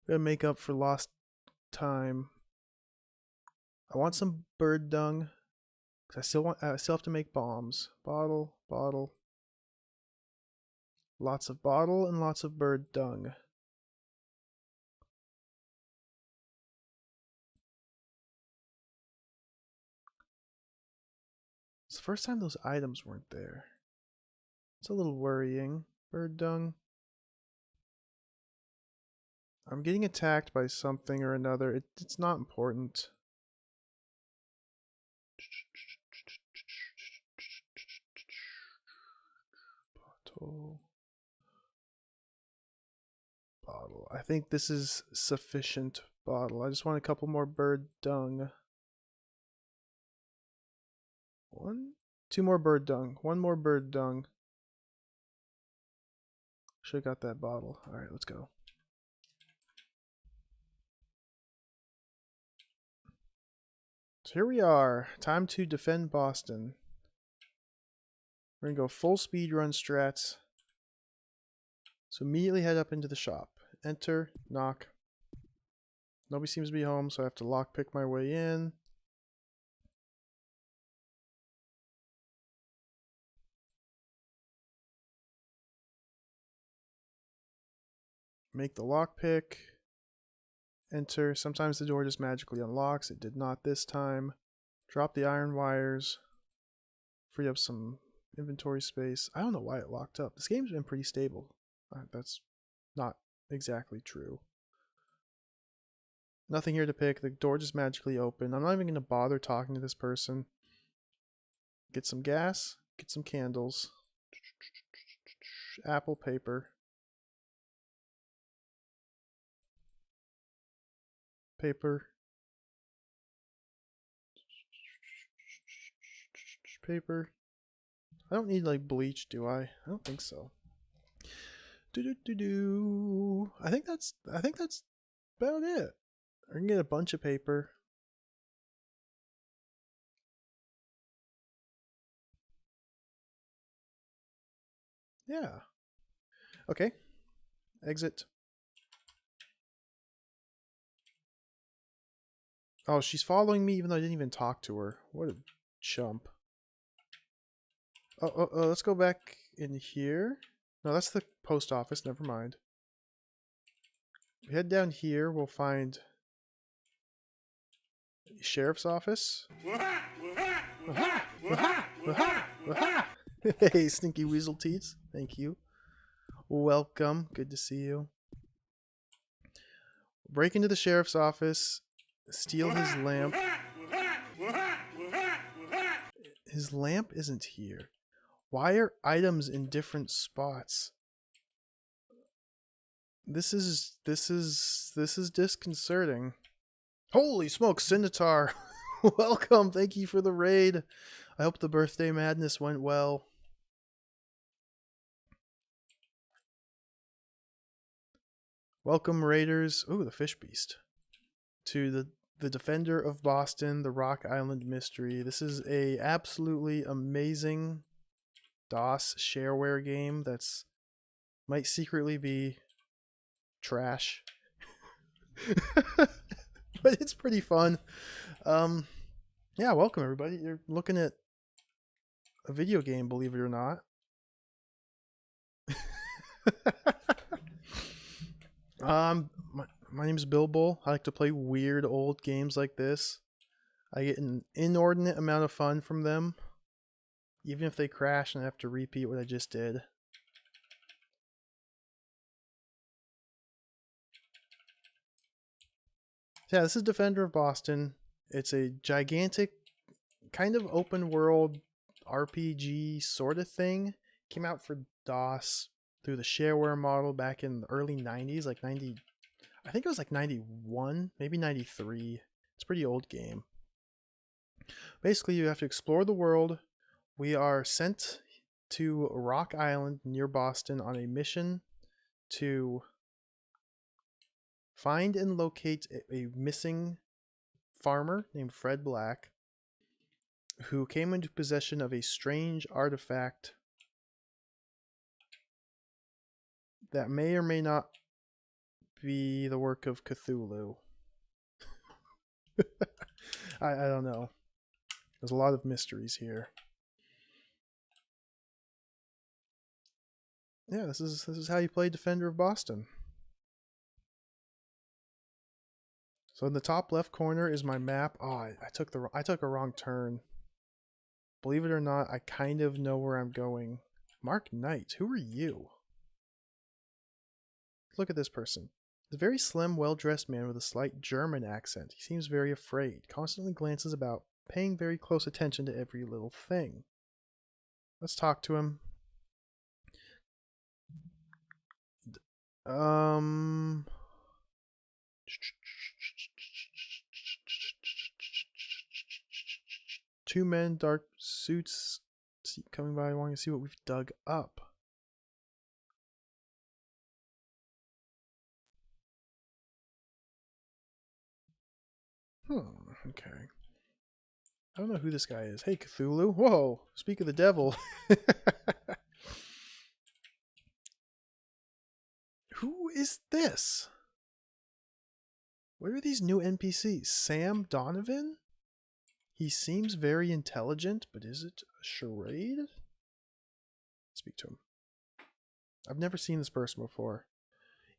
Gotta make up for lost time. I want some bird dung. Cause I still have to make bombs. Bottle, bottle. Lots of bottle and lots of bird dung. It's the first time those items weren't there. It's a little worrying. Bird dung. I'm getting attacked by something or another. It's not important. Bottle. Bottle. I think this is sufficient bottle. I just want a couple more bird dung. Two more bird dung. One more bird dung. Should have got that bottle. Alright, let's go. So here we are. Time to defend Boston. We're going to go full speed run strats. So immediately head up into the shop. Enter, knock. Nobody seems to be home, so I have to lockpick my way in. Make the lockpick. Enter. Sometimes the door just magically unlocks. It did not this time. Drop the iron wires. Free up some inventory space. I don't know why it locked up. This game's been pretty stable. That's not exactly true. Nothing here to pick. The door just magically opened. I'm not even going to bother talking to this person. Get some gas. Get some candles. Apple paper. Paper. Paper. I don't need like bleach, do I? I don't think so. I think that's about it. I can get a bunch of paper. Yeah. Okay. Exit. Oh, she's following me even though I didn't even talk to her. What a chump. Let's go back in here. No, that's the post office. Never mind. We head down here. We'll find the sheriff's office. Hey, Stinky Weasel Teats. Thank you. Welcome. Good to see you. Break into the sheriff's office. Steal his lamp. His lamp isn't here. Why are items in different spots? This is disconcerting. Holy smoke, Sinitar! Welcome, thank you for the raid. I hope the birthday madness went well. Welcome, raiders. Ooh, the fish beast. To the Defender of Boston, the Rock Island Mystery. This is a absolutely amazing DOS shareware game that's might secretly be trash. But it's pretty fun. Yeah, welcome everybody. You're looking at a video game, believe it or not. My name's Bill Bull. I like to play weird old games like this. I get an inordinate amount of fun from them, even if they crash and I have to repeat what I just did. Yeah, this is Defender of Boston. It's a gigantic, kind of open world RPG sort of thing. Came out for DOS through the shareware model back in the early 90s, like 90, I think it was like 91, maybe 93. It's a pretty old game. Basically, you have to explore the world. We are sent to Rock Island near Boston on a mission to find and locate a missing farmer named Fred Black, who came into possession of a strange artifact that may or may not be the work of Cthulhu. I don't know. There's a lot of mysteries here. Yeah, this is how you play Defender of Boston. So in the top left corner is my map. Oh, I took a wrong turn. Believe it or not, I kind of know where I'm going. Mark Knight, who are you? Look at this person. The very slim, well-dressed man with a slight German accent. He seems very afraid, constantly glances about, paying very close attention to every little thing. Let's talk to him. Two men, dark suits, coming by, wanting to see what we've dug up. Okay. I don't know who this guy is. Hey, Cthulhu. Whoa, speak of the devil. Who is this? What are these new NPCs? Sam Donovan? He seems very intelligent, but is it a charade? Speak to him. I've never seen this person before.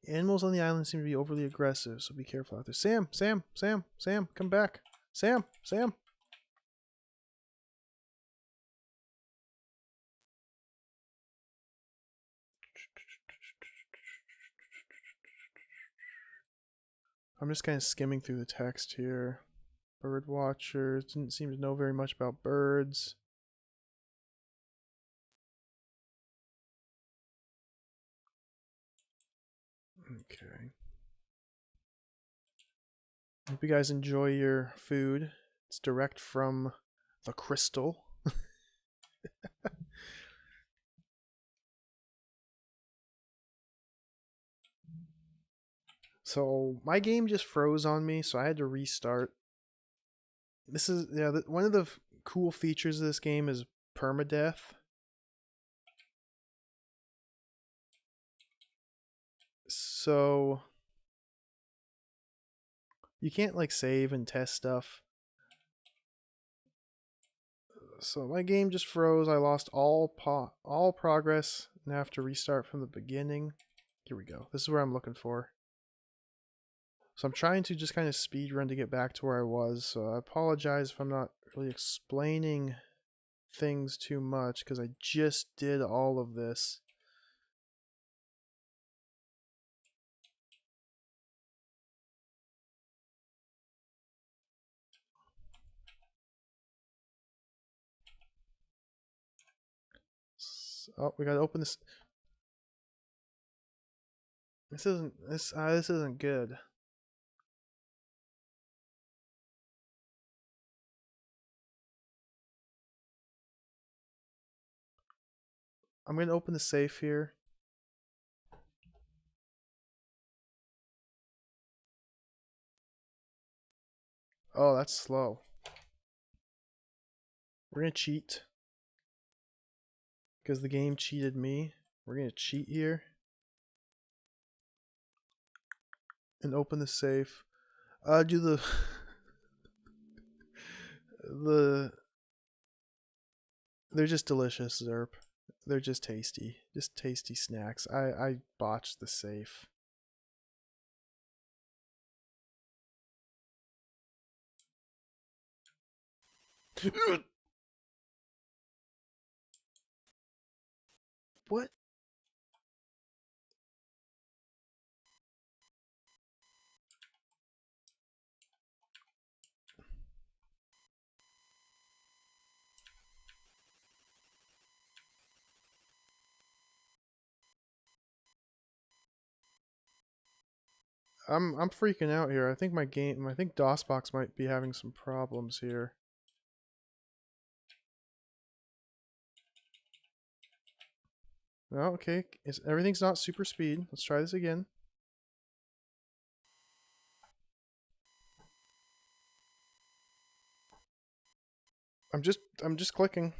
Animals on the island seem to be overly aggressive, so be careful out there. Sam, come back. Sam. I'm just kind of skimming through the text here. Bird watchers, didn't seem to know very much about birds. Okay. Hope you guys enjoy your food. It's direct from the crystal. So my game just froze on me, so I had to restart. This is one of the cool features of this game is permadeath. So you can't like save and test stuff. So my game just froze. I lost all progress and have to restart from the beginning. Here we go. This is where I'm looking for. So I'm trying to just kind of speed run to get back to where I was. So I apologize if I'm not really explaining things too much because I just did all of this. Oh, we gotta open this. This isn't good. I'm gonna open the safe here. Oh, that's slow. We're gonna cheat because the game cheated me. We're gonna cheat here and open the safe. Do the the they're just delicious, Zerp. They're just tasty snacks. I botched the safe. What? I'm freaking out here. I think I think DOSBox might be having some problems here. Oh, okay. Everything's not super speed. Let's try this again. I'm just clicking.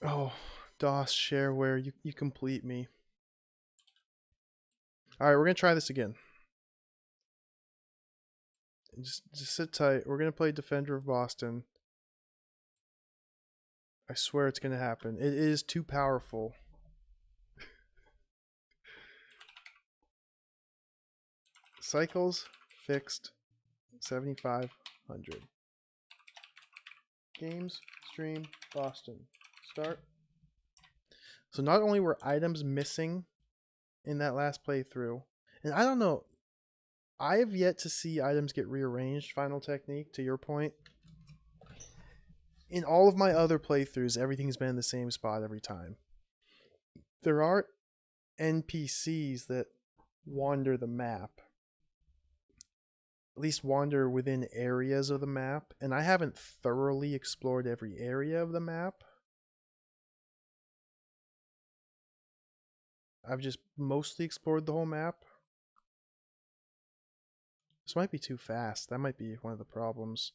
Oh, DOS shareware, you complete me. All right, we're gonna try this again. Just sit tight. We're gonna play Defender of Boston. I swear it's gonna happen. It is too powerful. Cycles fixed 7,500. Games stream Boston. Start. So not only were items missing in that last playthrough, and I don't know, I have yet to see items get rearranged. Final technique, to your point. In all of my other playthroughs, everything's been in the same spot every time. There are NPCs that wander the map, at least wander within areas of the map, and I haven't thoroughly explored every area of the map. I've just mostly explored the whole map. This might be too fast. That might be one of the problems.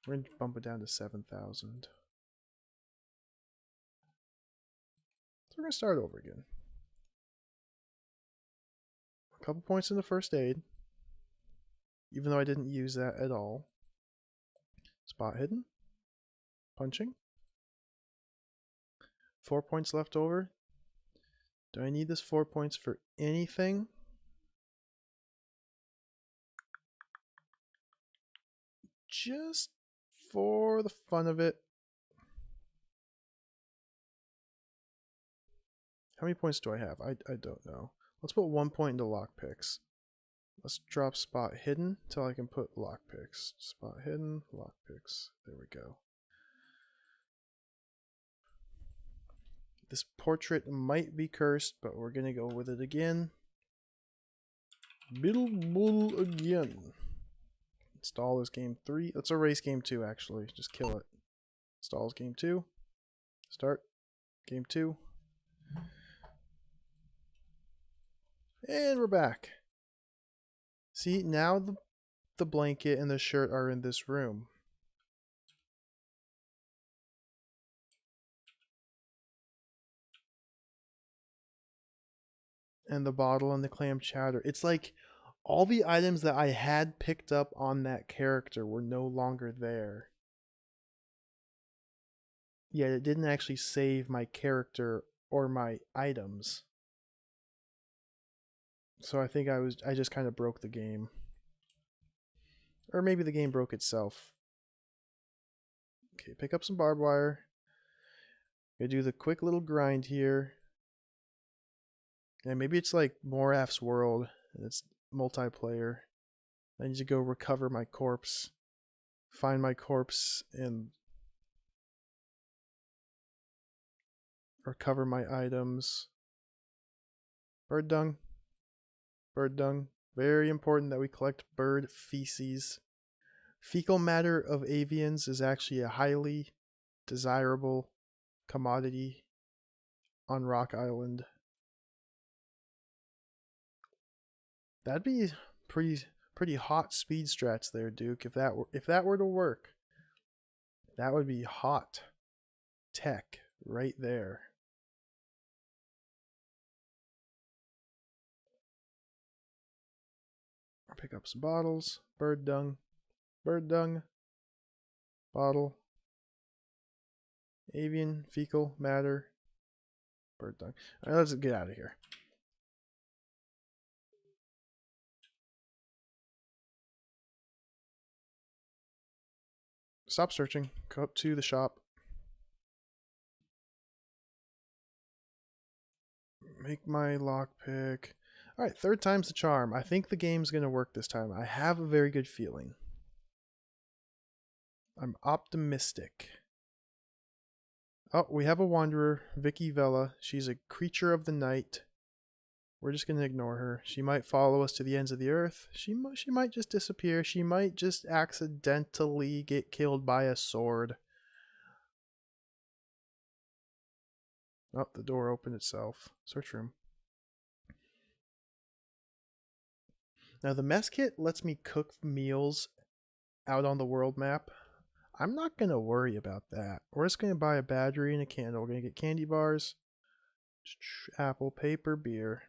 We're going to bump it down to 7,000. So we're going to start over again. A couple points in the first aid, even though I didn't use that at all. Spot hidden. Punching. 4 points left over. Do I need this 4 points for anything? Just for the fun of it. How many points do I have? I don't know. Let's put 1 point into lockpicks. Let's drop spot hidden until I can put lockpicks. Spot hidden, lockpicks. There we go. This portrait might be cursed, but we're going to go with it again. Bull again. Install this game 3. Let's erase game 2 actually. Just kill it. Installs game 2. Start game 2. And we're back. See, now the blanket and the shirt are in this room. And the bottle and the clam chowder. It's like all the items that I had picked up on that character were no longer there. Yet it didn't actually save my character or my items. So I think I just kind of broke the game. Or maybe the game broke itself. Okay, pick up some barbed wire. Gonna do the quick little grind here. And maybe it's like Moraf's World and it's multiplayer. I need to go recover my corpse. Find my corpse and recover my items. Bird dung. Bird dung. Very important that we collect bird feces. Fecal matter of avians is actually a highly desirable commodity on Rock Island. That'd be pretty hot speed strats there, Duke. If that were to work, that would be hot tech right there. I'll pick up some bottles. Bird dung. Bird dung. Bottle. Avian fecal matter. Bird dung. All right, let's get out of here. Stop searching. Go up to the shop. Make my lockpick. Alright, third time's the charm. I think the game's going to work this time. I have a very good feeling. I'm optimistic. Oh, we have a wanderer, Vicky Vela. She's a creature of the night. We're just going to ignore her. She might follow us to the ends of the earth. She might just disappear. She might just accidentally get killed by a sword. Oh, the door opened itself. Search room. Now the mess kit lets me cook meals out on the world map. I'm not going to worry about that. We're just going to buy a battery and a candle. We're going to get candy bars, apple, paper, beer,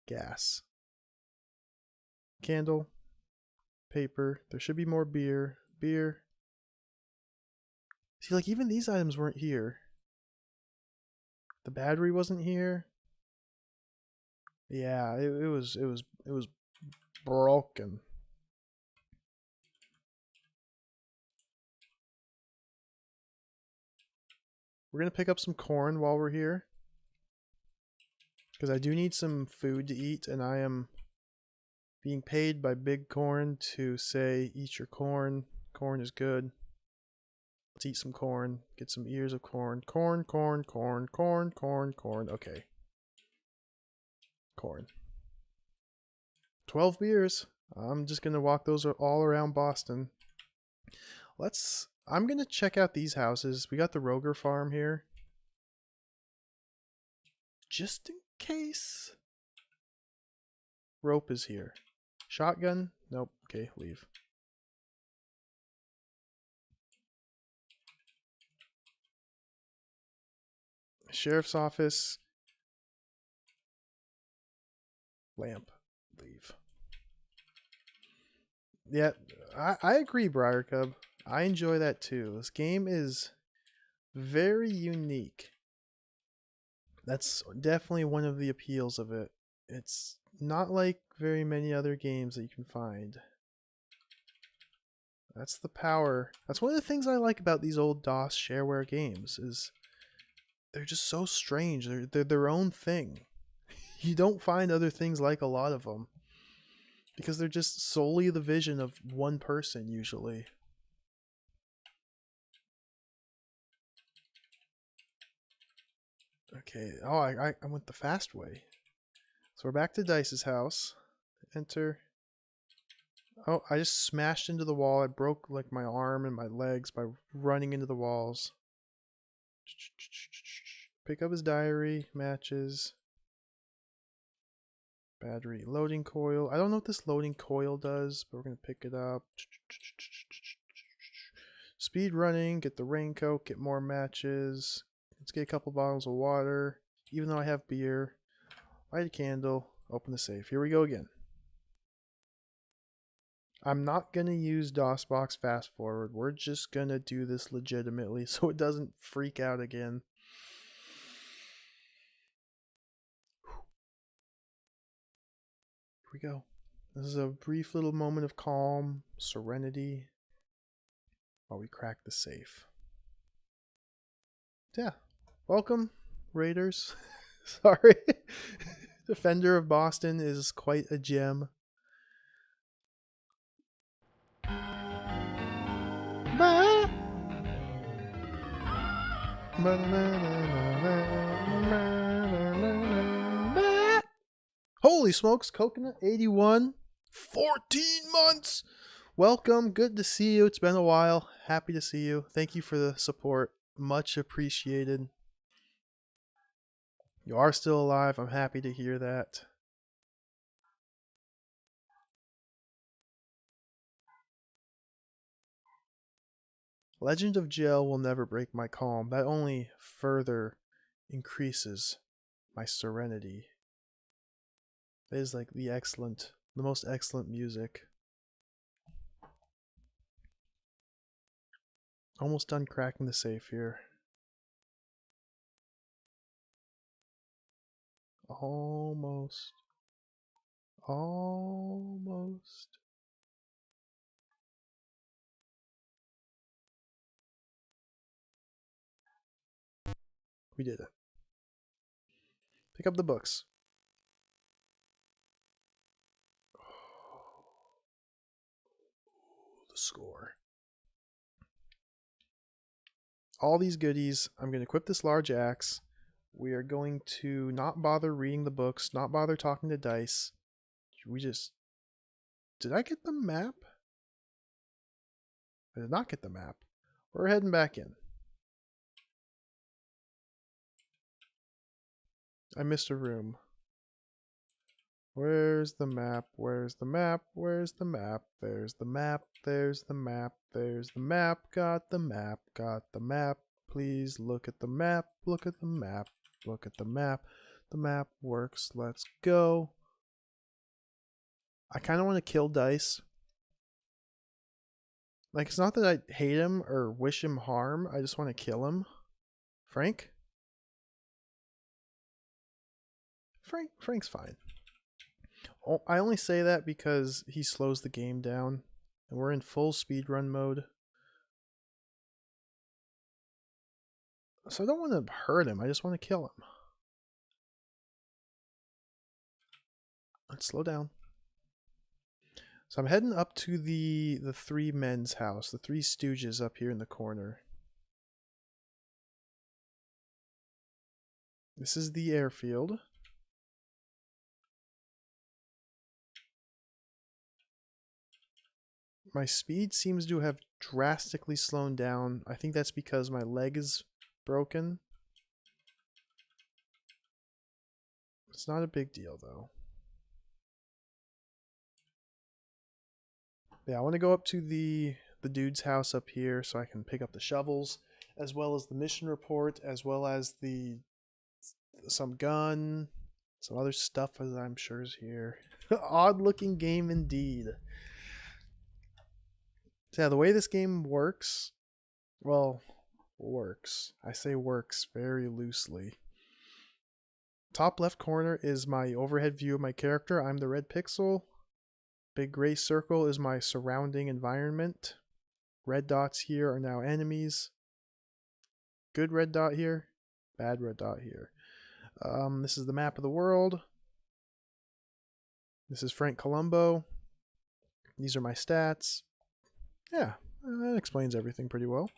gas, candle, paper. There should be more beer, beer. See, like even these items weren't here. The battery wasn't here. Yeah, it was broken. We're going to pick up some corn while we're here. Because I do need some food to eat, and I am being paid by Big Corn to say, eat your corn. Corn is good. Let's eat some corn. Get some ears of corn. Corn, corn, corn, corn, corn, corn. Okay. Corn. 12 beers. I'm just going to walk those all around Boston. I'm going to check out these houses. We got the Roger farm here. Just in case. Rope is here. Shotgun? Nope. Okay, leave. Sheriff's office. Lamp. Leave. Yeah, I agree, Briar Cub. I enjoy that too. This game is very unique. That's definitely one of the appeals of it. It's not like very many other games that you can find. That's the power. That's one of the things I like about these old DOS shareware games is they're just so strange. They're their own thing. You don't find other things like a lot of them because they're just solely the vision of one person usually. Okay. Oh, I went the fast way. So we're back to Dice's house. Enter. Oh, I just smashed into the wall. I broke like my arm and my legs by running into the walls. Pick up his diary, matches. Battery loading coil. I don't know what this loading coil does, but we're going to pick it up. Speed running, get the raincoat, get more matches. Let's get a couple bottles of water, even though I have beer. Light a candle, open the safe. Here we go again. I'm not going to use DOSBox fast forward. We're just going to do this legitimately so it doesn't freak out again. Here we go. This is a brief little moment of calm, serenity, while we crack the safe. Yeah. Welcome, Raiders. Sorry. Defender of Boston is quite a gem. Holy smokes, Coconut 81. 14 months. Welcome. Good to see you. It's been a while. Happy to see you. Thank you for the support. Much appreciated. You are still alive. I'm happy to hear that. Legend of Jail will never break my calm. That only further increases my serenity. That is like the most excellent music. Almost done cracking the safe here. Almost. Almost. We did it. Pick up the books. The score. All these goodies. I'm going to equip this large axe. We are going to not bother reading the books, not bother talking to dice. We just... Did I get the map? I did not get the map. We're heading back in. I missed a room. Where's the map? Where's the map? Where's the map? There's the map. There's the map. There's the map. Got the map. Got the map. Please look at the map. Look at the map. Look at the map. The map works. Let's go. I kind of want to kill Dice. Like, it's not that I hate him or wish him harm. I just want to kill him. Frank? Frank's fine. Oh, I only say that because he slows the game down. And we're in full speedrun mode. So I don't want to hurt him. I just want to kill him. Let's slow down. So I'm heading up to the three men's house. The three stooges up here in the corner. This is the airfield. My speed seems to have drastically slowed down. I think that's because my leg is broken. It's not a big deal though. Yeah, I want to go up to the dude's house up here so I can pick up the shovels, as well as the mission report, as well as some gun, some other stuff as I'm sure is here. Odd looking game indeed. So yeah, the way this game works, well, works. I say works very loosely. Top left corner is my overhead view of my character. I'm the red pixel. Big gray circle is my surrounding environment. Red dots here are now enemies. Good red dot here. Bad red dot here. This is the map of the world. This is Frank Colombo. These are my stats. Yeah, that explains everything pretty well.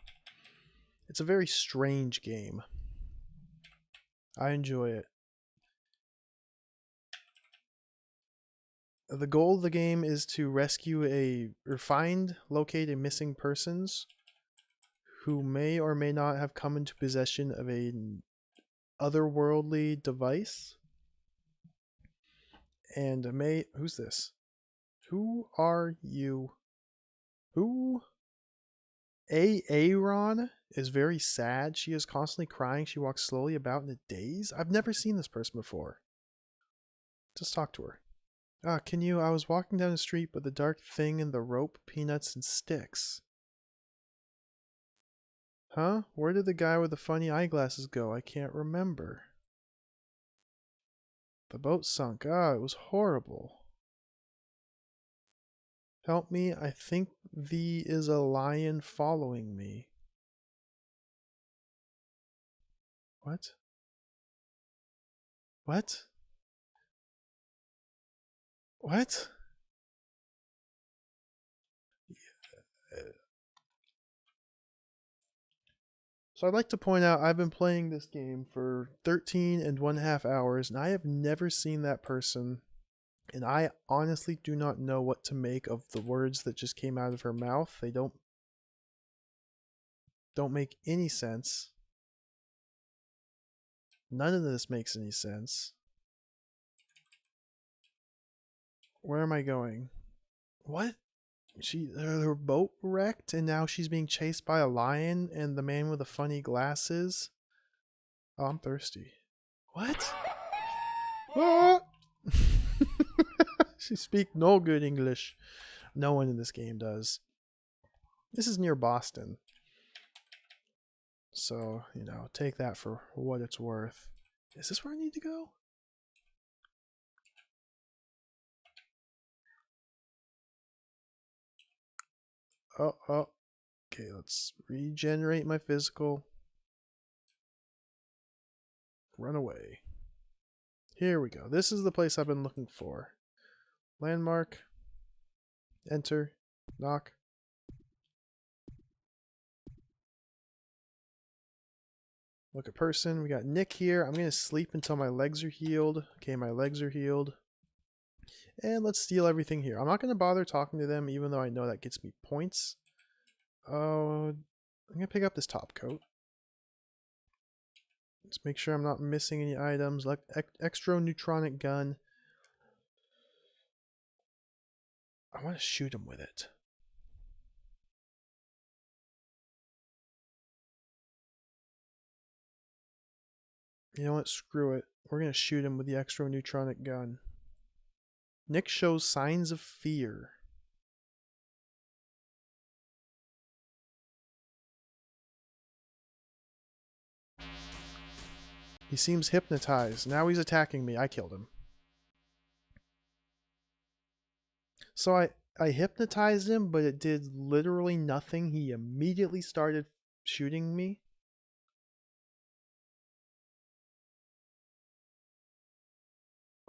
It's a very strange game. I enjoy it. The goal of the game is to locate a missing persons who may or may not have come into possession of an otherworldly device. And May, who's this? Who are you? Who? Aaron is very sad. She is constantly crying. She walks slowly about in a daze. I've never seen this person before. Just talk to her. Can you? I was walking down the street, but the dark thing and the rope, peanuts, and sticks. Huh? Where did the guy with the funny eyeglasses go? I can't remember. The boat sunk. It was horrible. Help me, I think thee is a lion following me. What? What? What? So I'd like to point out I've been playing this game for 13 and 1/2 hours, and I have never seen that person, and I honestly do not know what to make of the words that just came out of her mouth. They don't make any sense. None of this makes any sense. Where am I going? What? Her boat wrecked and now she's being chased by a lion and the man with the funny glasses. Oh, I'm thirsty. What? Ah! She speak no good English. No one in this game does. This is near Boston. So, you know, take that for what it's worth. Is this where I need to go? Oh. Okay, let's regenerate my physical. Run away. Here we go. This is the place I've been looking for. Landmark. Enter. Knock. Look at person. We got Nick here. I'm going to sleep until my legs are healed. Okay, my legs are healed. And let's steal everything here. I'm not going to bother talking to them, even though I know that gets me points. Oh, I'm going to pick up this top coat. Let's make sure I'm not missing any items. Like extra neutronic gun. I want to shoot him with it. You know what? Screw it. We're going to shoot him with the extra neutronic gun. Nick shows signs of fear. He seems hypnotized. Now he's attacking me. I killed him. So I hypnotized him, but it did literally nothing. He immediately started shooting me.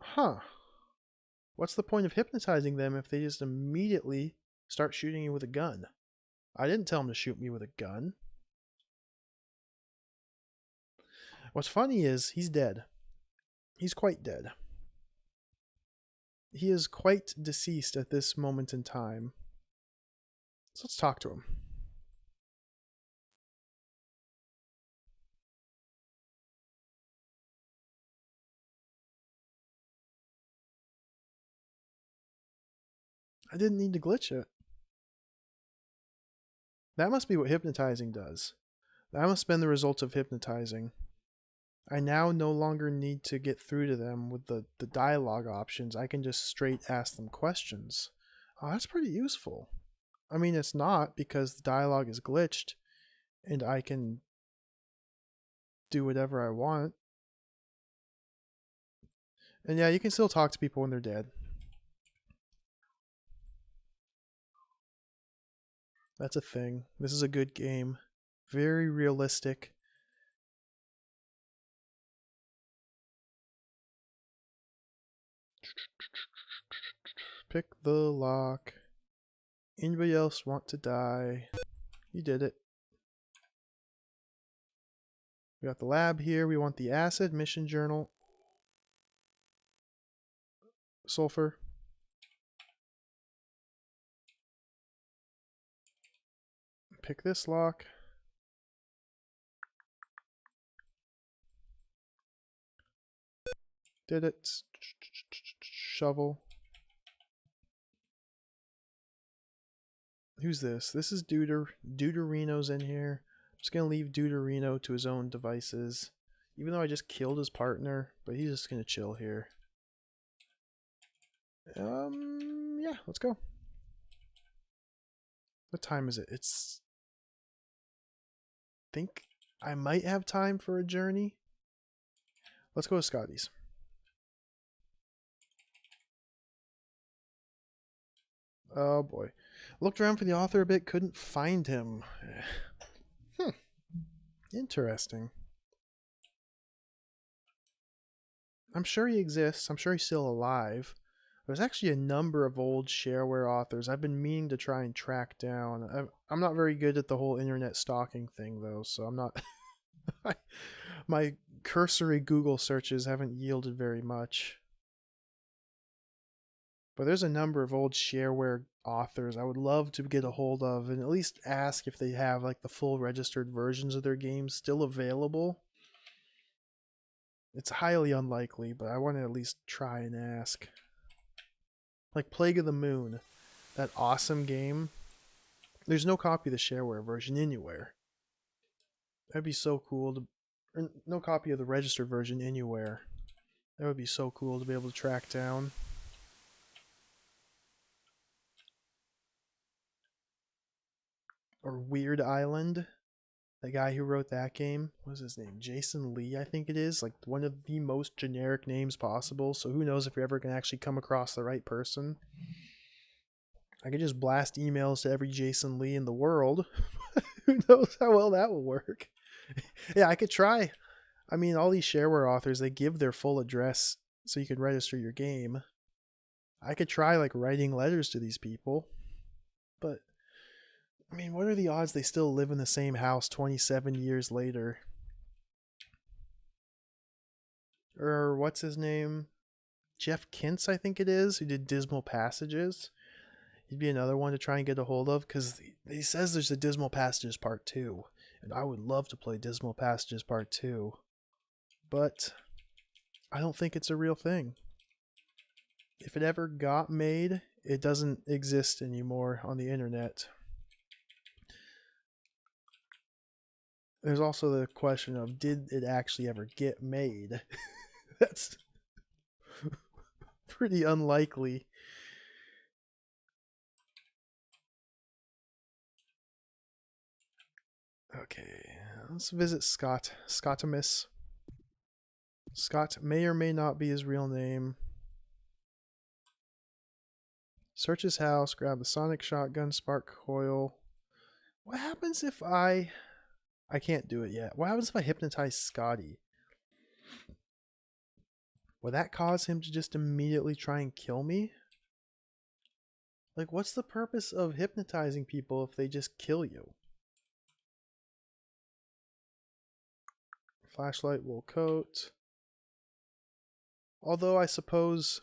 Huh. What's the point of hypnotizing them if they just immediately start shooting you with a gun? I didn't tell him to shoot me with a gun. What's funny is he's dead. He's quite dead. He is quite deceased at this moment in time. So let's talk to him. I didn't need to glitch it. That must be what hypnotizing does. That must have been the result of hypnotizing. I now no longer need to get through to them with the dialogue options. I can just straight ask them questions. Oh, that's pretty useful. I mean, it's not because the dialogue is glitched and I can do whatever I want. And yeah, you can still talk to people when they're dead. That's a thing. This is a good game. Very realistic. Pick the lock. Anybody else want to die? You did it. We got the lab here. We want the acid, mission journal, sulfur. Pick this lock. Did it. shovel. Who's this? This is Deuterino's in here. I'm just gonna leave Deuterino to his own devices. Even though I just killed his partner, but he's just gonna chill here. Yeah, let's go. What time is it? I think I might have time for a journey. Let's go to Scotty's. Oh boy. Looked around for the author a bit, couldn't find him. Interesting. I'm sure he exists. I'm sure he's still alive. There's actually a number of old shareware authors I've been meaning to try and track down. I'm not very good at the whole internet stalking thing, though, so I'm not... My cursory Google searches haven't yielded very much. But there's a number of old shareware authors I would love to get a hold of and at least ask if they have like the full registered versions of their games still available. It's highly unlikely, but I want to at least try and ask. Like Plague of the Moon, that awesome game. There's no copy of the shareware version anywhere. That'd be so cool to... Or no copy of the registered version anywhere. That would be so cool to be able to track down. Or Weird Island. The guy who wrote that game, what's his name? Jason Lee, I think it is. Like one of the most generic names possible. So who knows if you're ever going to actually come across the right person. I could just blast emails to every Jason Lee in the world. Who knows how well that will work. Yeah, I could try. I mean, all these shareware authors, they give their full address so you can register your game. I could try like writing letters to these people. But I mean, what are the odds they still live in the same house 27 years later? Or what's his name? Jeff Kintz, I think it is, who did Dismal Passages. He'd be another one to try and get a hold of, because he says there's a Dismal Passages Part 2. And I would love to play Dismal Passages Part 2. But I don't think it's a real thing. If it ever got made, it doesn't exist anymore on the internet. There's also the question of, did it actually ever get made? That's pretty unlikely. Okay, let's visit Scott. Scottimus. Scott may or may not be his real name. Search his house, grab the sonic shotgun, spark coil. What happens if I can't do it yet. What happens if I hypnotize Scotty? Would that cause him to just immediately try and kill me? Like, what's the purpose of hypnotizing people if they just kill you? Flashlight will coat. Although I suppose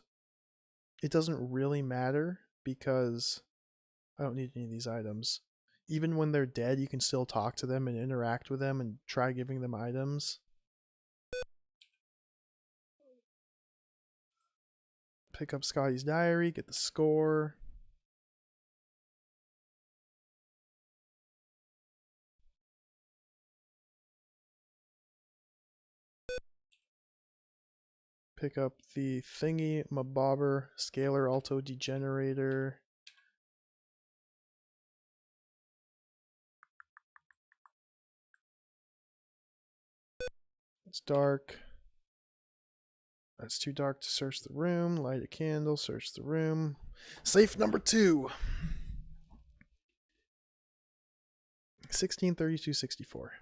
it doesn't really matter because I don't need any of these items. Even when they're dead, you can still talk to them and interact with them and try giving them items. Pick up Scotty's diary, get the score. Pick up the thingy mabobber scalar alto degenerator. It's dark. It's too dark to search the room. Light a candle, search the room. Safe number 2. 163264.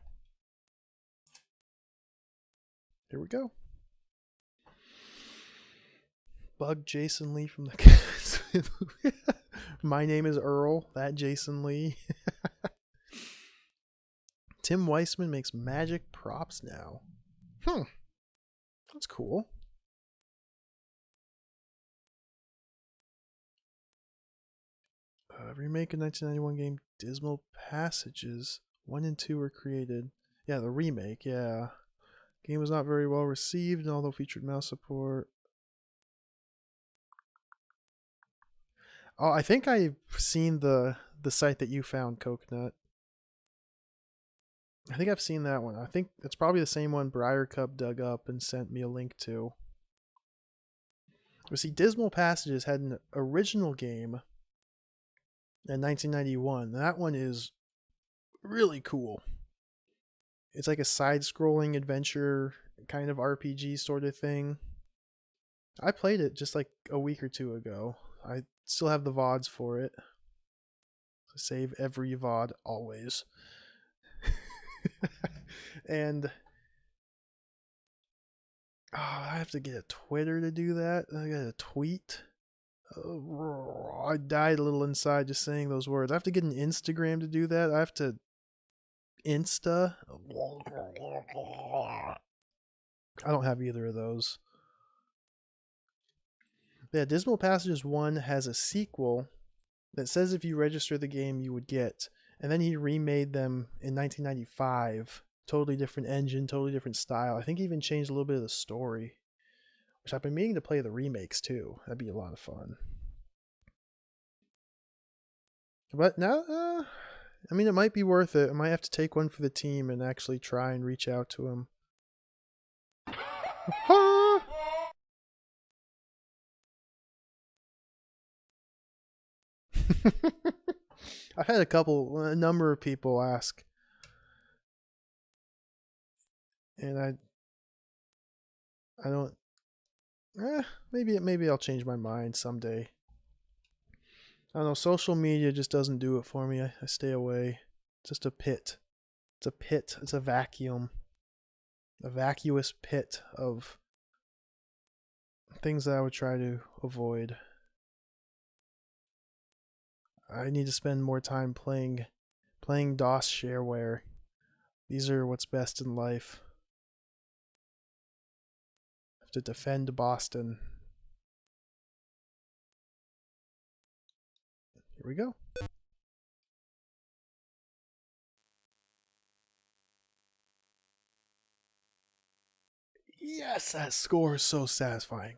Here we go. Bug Jason Lee from the... My name is Earl. That Jason Lee. Tim Weissman makes magic props now. That's cool. Remake a 1991 game, Dismal Passages. 1 and 2 were created. Yeah, the remake, yeah. Game was not very well received, and although featured mouse support. Oh, I think I've seen the site that you found, Coconut. I think I've seen that one. I think it's probably the same one Briar Cup dug up and sent me a link to. But see, Dismal Passages had an original game in 1991. That one is really cool. It's like a side-scrolling adventure kind of RPG sort of thing. I played it just like a week or two ago. I still have the VODs for it. Save every VOD always. And I have to get a Twitter to do that. I got a tweet. I died a little inside just saying those words. I have to get an Instagram to do that. I have to Insta. I don't have either of those. Yeah, Dismal Passages 1 has a sequel that says if you register the game you would get. And then he remade them in 1995. Totally different engine, totally different style. I think he even changed a little bit of the story. Which I've been meaning to play the remakes too. That'd be a lot of fun. But now, I mean, it might be worth it. I might have to take one for the team and actually try and reach out to him. I've had a number of people ask. And I don't, maybe I'll change my mind someday. I don't know, social media just doesn't do it for me. I stay away. It's just a pit. It's a pit. It's a vacuum. A vacuous pit of things that I would try to avoid. I need to spend more time playing DOS shareware. These are what's best in life. I have to defend Boston. Here we go. Yes, that score is so satisfying.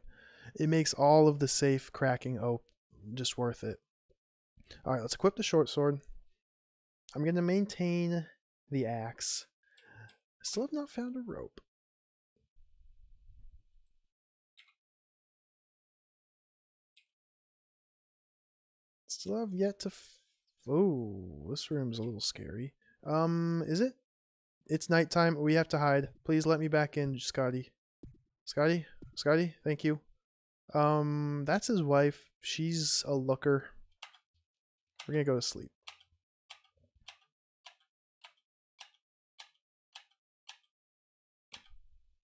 It makes all of the safe cracking just worth it. Alright, let's equip the short sword. I'm going to maintain the axe. I still have not found a rope. Still have yet to... Oh, this room's a little scary. Is it? It's nighttime. We have to hide. Please let me back in, Scotty. Scotty? Scotty? Thank you. That's his wife. She's a looker. We're gonna go to sleep.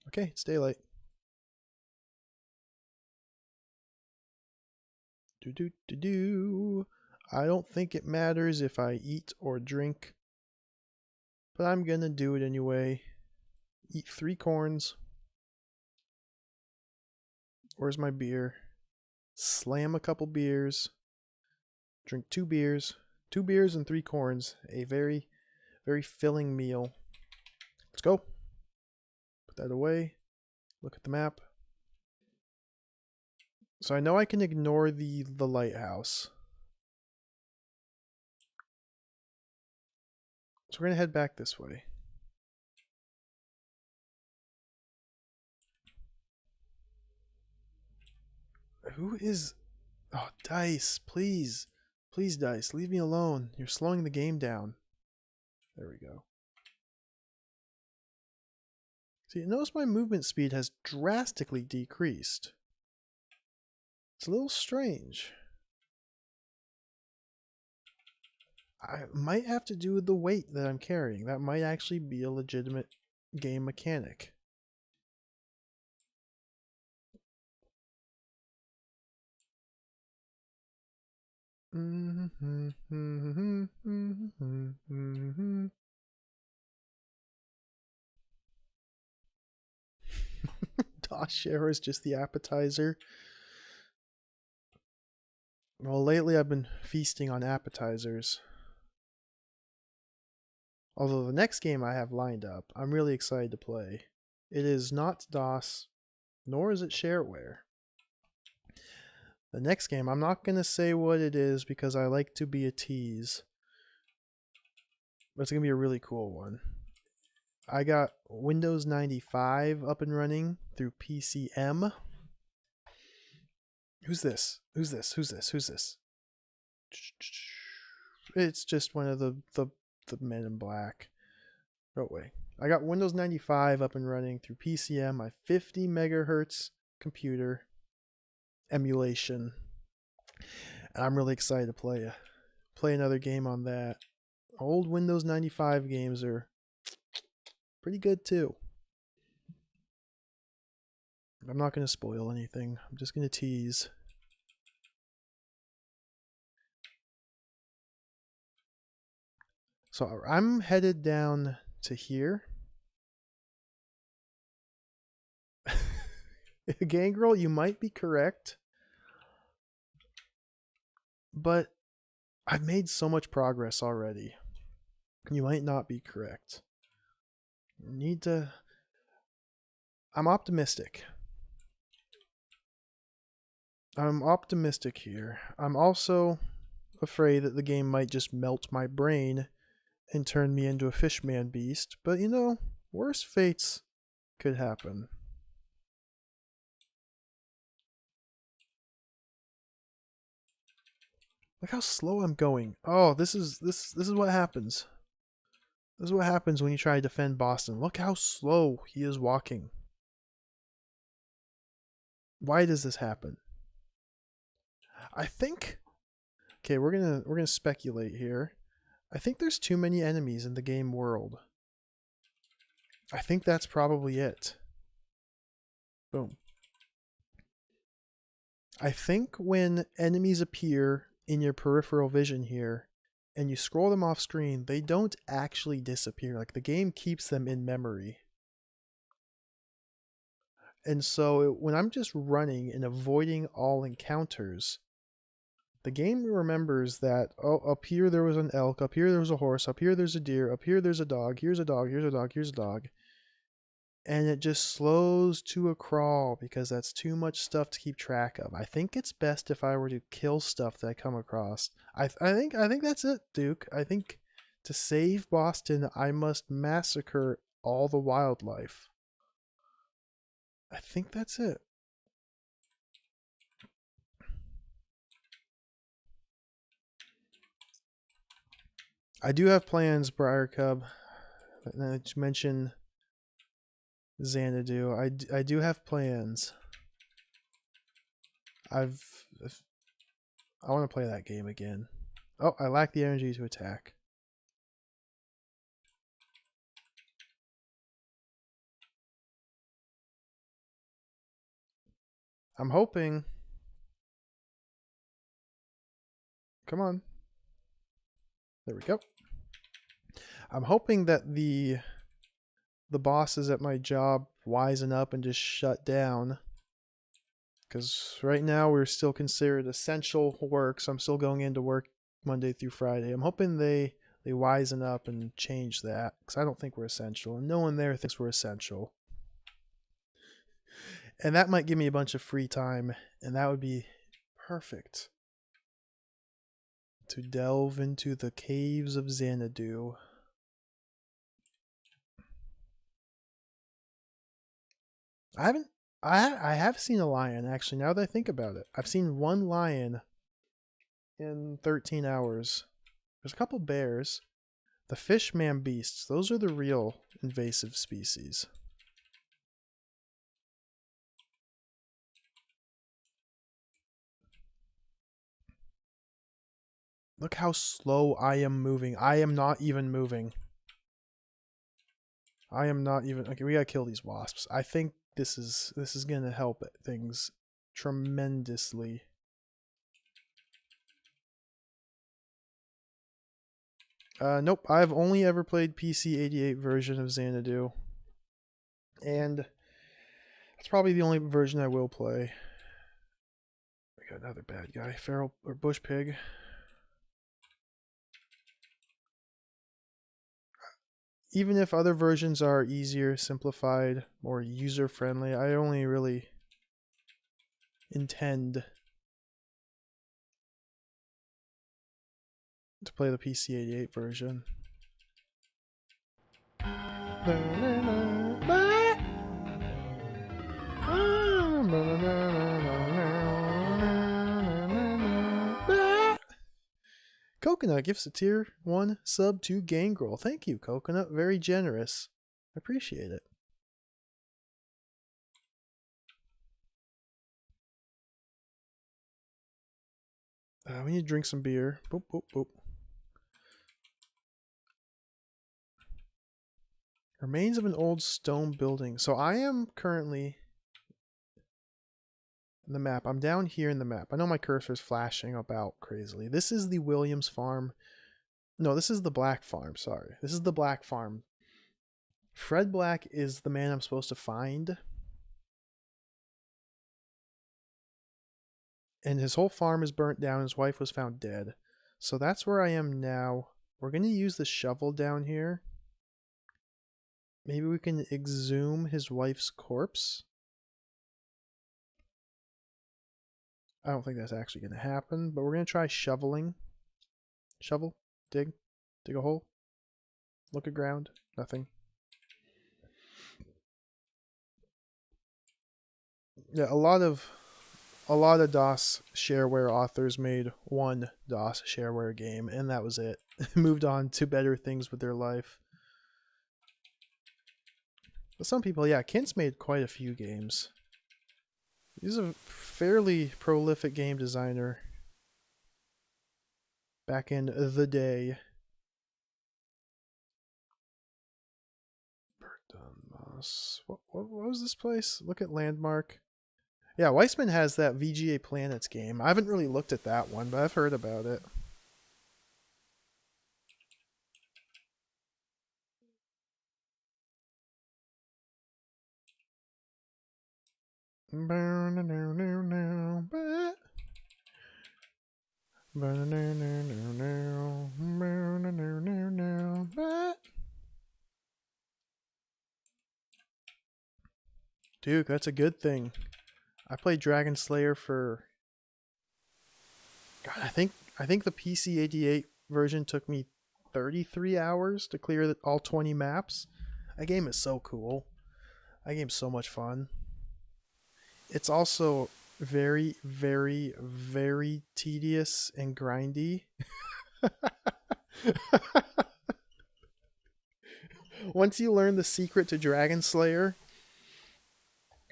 Okay, it's daylight. I don't think it matters if I eat or drink, but I'm gonna do it anyway. Eat 3 corns. Where's my beer? Slam a couple beers. Drink 2 beers. 2 beers and 3 corns. A very, very filling meal. Let's go. Put that away. Look at the map. So I know I can ignore the lighthouse. So we're going to head back this way. Who is... Oh, Dice, please. Please, Dice, leave me alone. You're slowing the game down. There we go. See, notice my movement speed has drastically decreased. It's a little strange. I might have to do with the weight that I'm carrying. That might actually be a legitimate game mechanic. DOS share is just the appetizer. Well, lately I've been feasting on appetizers. Although the next game I have lined up, I'm really excited to play. It is not DOS, nor is it shareware. The next game, I'm not going to say what it is because I like to be a tease. But it's going to be a really cool one. I got Windows 95 up and running through PCM. Who's this? Who's this? Who's this? Who's this? It's just one of the men in black. Oh, wait. I got Windows 95 up and running through PCM, my 50 megahertz computer emulation. And I'm really excited to play another game on that. Old Windows 95 games are pretty good too. I'm not going to spoil anything. I'm just going to tease. So I'm headed down to here. Gangrel, you might be correct. But I've made so much progress already. You might not be correct. Need to... I'm optimistic. I'm optimistic here. I'm also afraid that the game might just melt my brain and turn me into a fishman beast. But you know, worse fates could happen. Look how slow I'm going. Oh, this is what happens. This is what happens when you try to defend Boston. Look how slow he is walking. Why does this happen? I think... Okay, we're gonna speculate here. I think there's too many enemies in the game world. I think that's probably it. Boom. I think when enemies appear in your peripheral vision here, and you scroll them off screen, they don't actually disappear. Like, the game keeps them in memory. And so when I'm just running and avoiding all encounters, the game remembers that, oh, up here there was an elk, up here there was a horse, up here there's a deer, up here there's a dog, here's a dog, here's a dog, here's a dog. And it just slows to a crawl because that's too much stuff to keep track of. I think it's best if I were to kill stuff that I come across. I think that's it, Duke. I think to save Boston, I must massacre all the wildlife. I think that's it. I do have plans, Briar Cub. I mentioned Xanadu. I do have plans. I want to play that game again. Oh, I lack the energy to attack. I'm hoping. Come on. There we go. I'm hoping that the bosses at my job wisen up and just shut down. Because right now we're still considered essential work, so I'm still going into work Monday through Friday. I'm hoping they wisen up and change that, because I don't think we're essential, and no one there thinks we're essential. And that might give me a bunch of free time, and that would be perfect to delve into the caves of Xanadu. I have seen a lion, actually, now that I think about it. I've seen one lion in 13 hours. There's a couple bears. The fishman beasts, those are the real invasive species. Look how slow I am moving. I am not even moving. I am not even... Okay, we gotta kill these wasps. I think this is gonna help things tremendously. Nope, I've only ever played PC 88 version of Xanadu. And that's probably the only version I will play. We got another bad guy. Feral or bush pig. Even if other versions are easier, simplified, more user-friendly, I only really intend to play the PC-88 version. Coconut gives a tier 1 sub to Gangrel. Thank you, Coconut. Very generous. Appreciate it. We need to drink some beer. Boop, boop, boop. Remains of an old stone building. So I am currently in the map. I'm down here in the map. I know my cursor is flashing about crazily. This is the Williams farm. No, this is the Black farm. Sorry. This is the Black farm. Fred Black is the man I'm supposed to find. And his whole farm is burnt down. His wife was found dead. So that's where I am now. We're going to use the shovel down here. Maybe we can exhume his wife's corpse. I don't think that's actually going to happen, but we're going to try shoveling. Shovel, dig a hole, look at ground, nothing. Yeah, a lot of DOS shareware authors made one DOS shareware game, and that was it. Moved on to better things with their life. But some people, yeah, Kint's made quite a few games. He's a fairly prolific game designer back in the day. What was this place? Look at Landmark. Yeah, Weissman has that VGA Planets game. I haven't really looked at that one, but I've heard about it. Dude, that's a good thing. I played Dragon Slayer for... God, I think the PC-88 version took me 33 hours to clear all 20 maps. That game is so cool. That game's so much fun. It's also very, very, very tedious and grindy. Once you learn the secret to Dragon Slayer,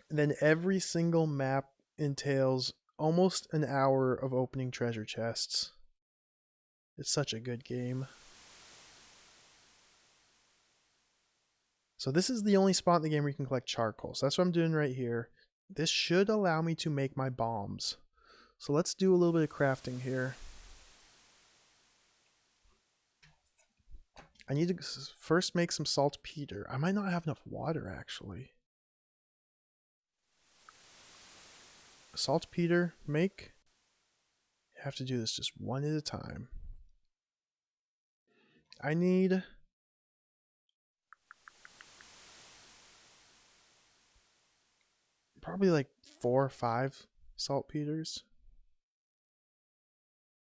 then every single map entails almost an hour of opening treasure chests. It's such a good game. So this is the only spot in the game where you can collect charcoal. So that's what I'm doing right here. This should allow me to make my bombs. So let's do a little bit of crafting here. I need to first make some saltpeter. I might not have enough water, actually. Saltpeter, make. You have to do this just one at a time. I need... probably like 4 or 5 saltpeters.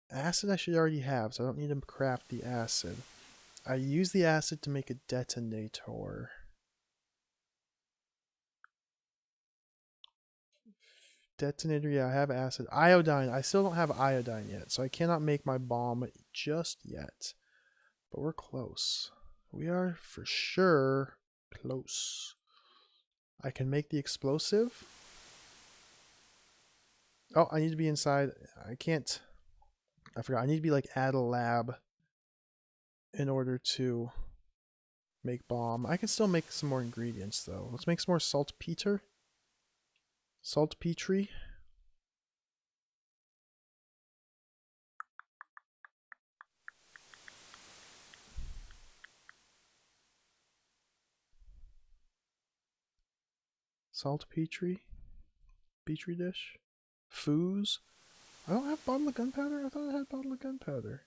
Acid I should already have, so I don't need to craft the acid. I use the acid to make a detonator. Detonator, yeah, I have acid. Iodine, I still don't have iodine yet, so I cannot make my bomb just yet. But we're close. We are for sure close. I can make the explosive. Oh, I need to be inside. I can't. I forgot. I need to be like at a lab in order to make bomb. I can still make some more ingredients though. Let's make some more saltpeter. Saltpetre. Saltpetre. Petri dish. Foos. I don't have bottle of gunpowder? I thought I had bottle of gunpowder.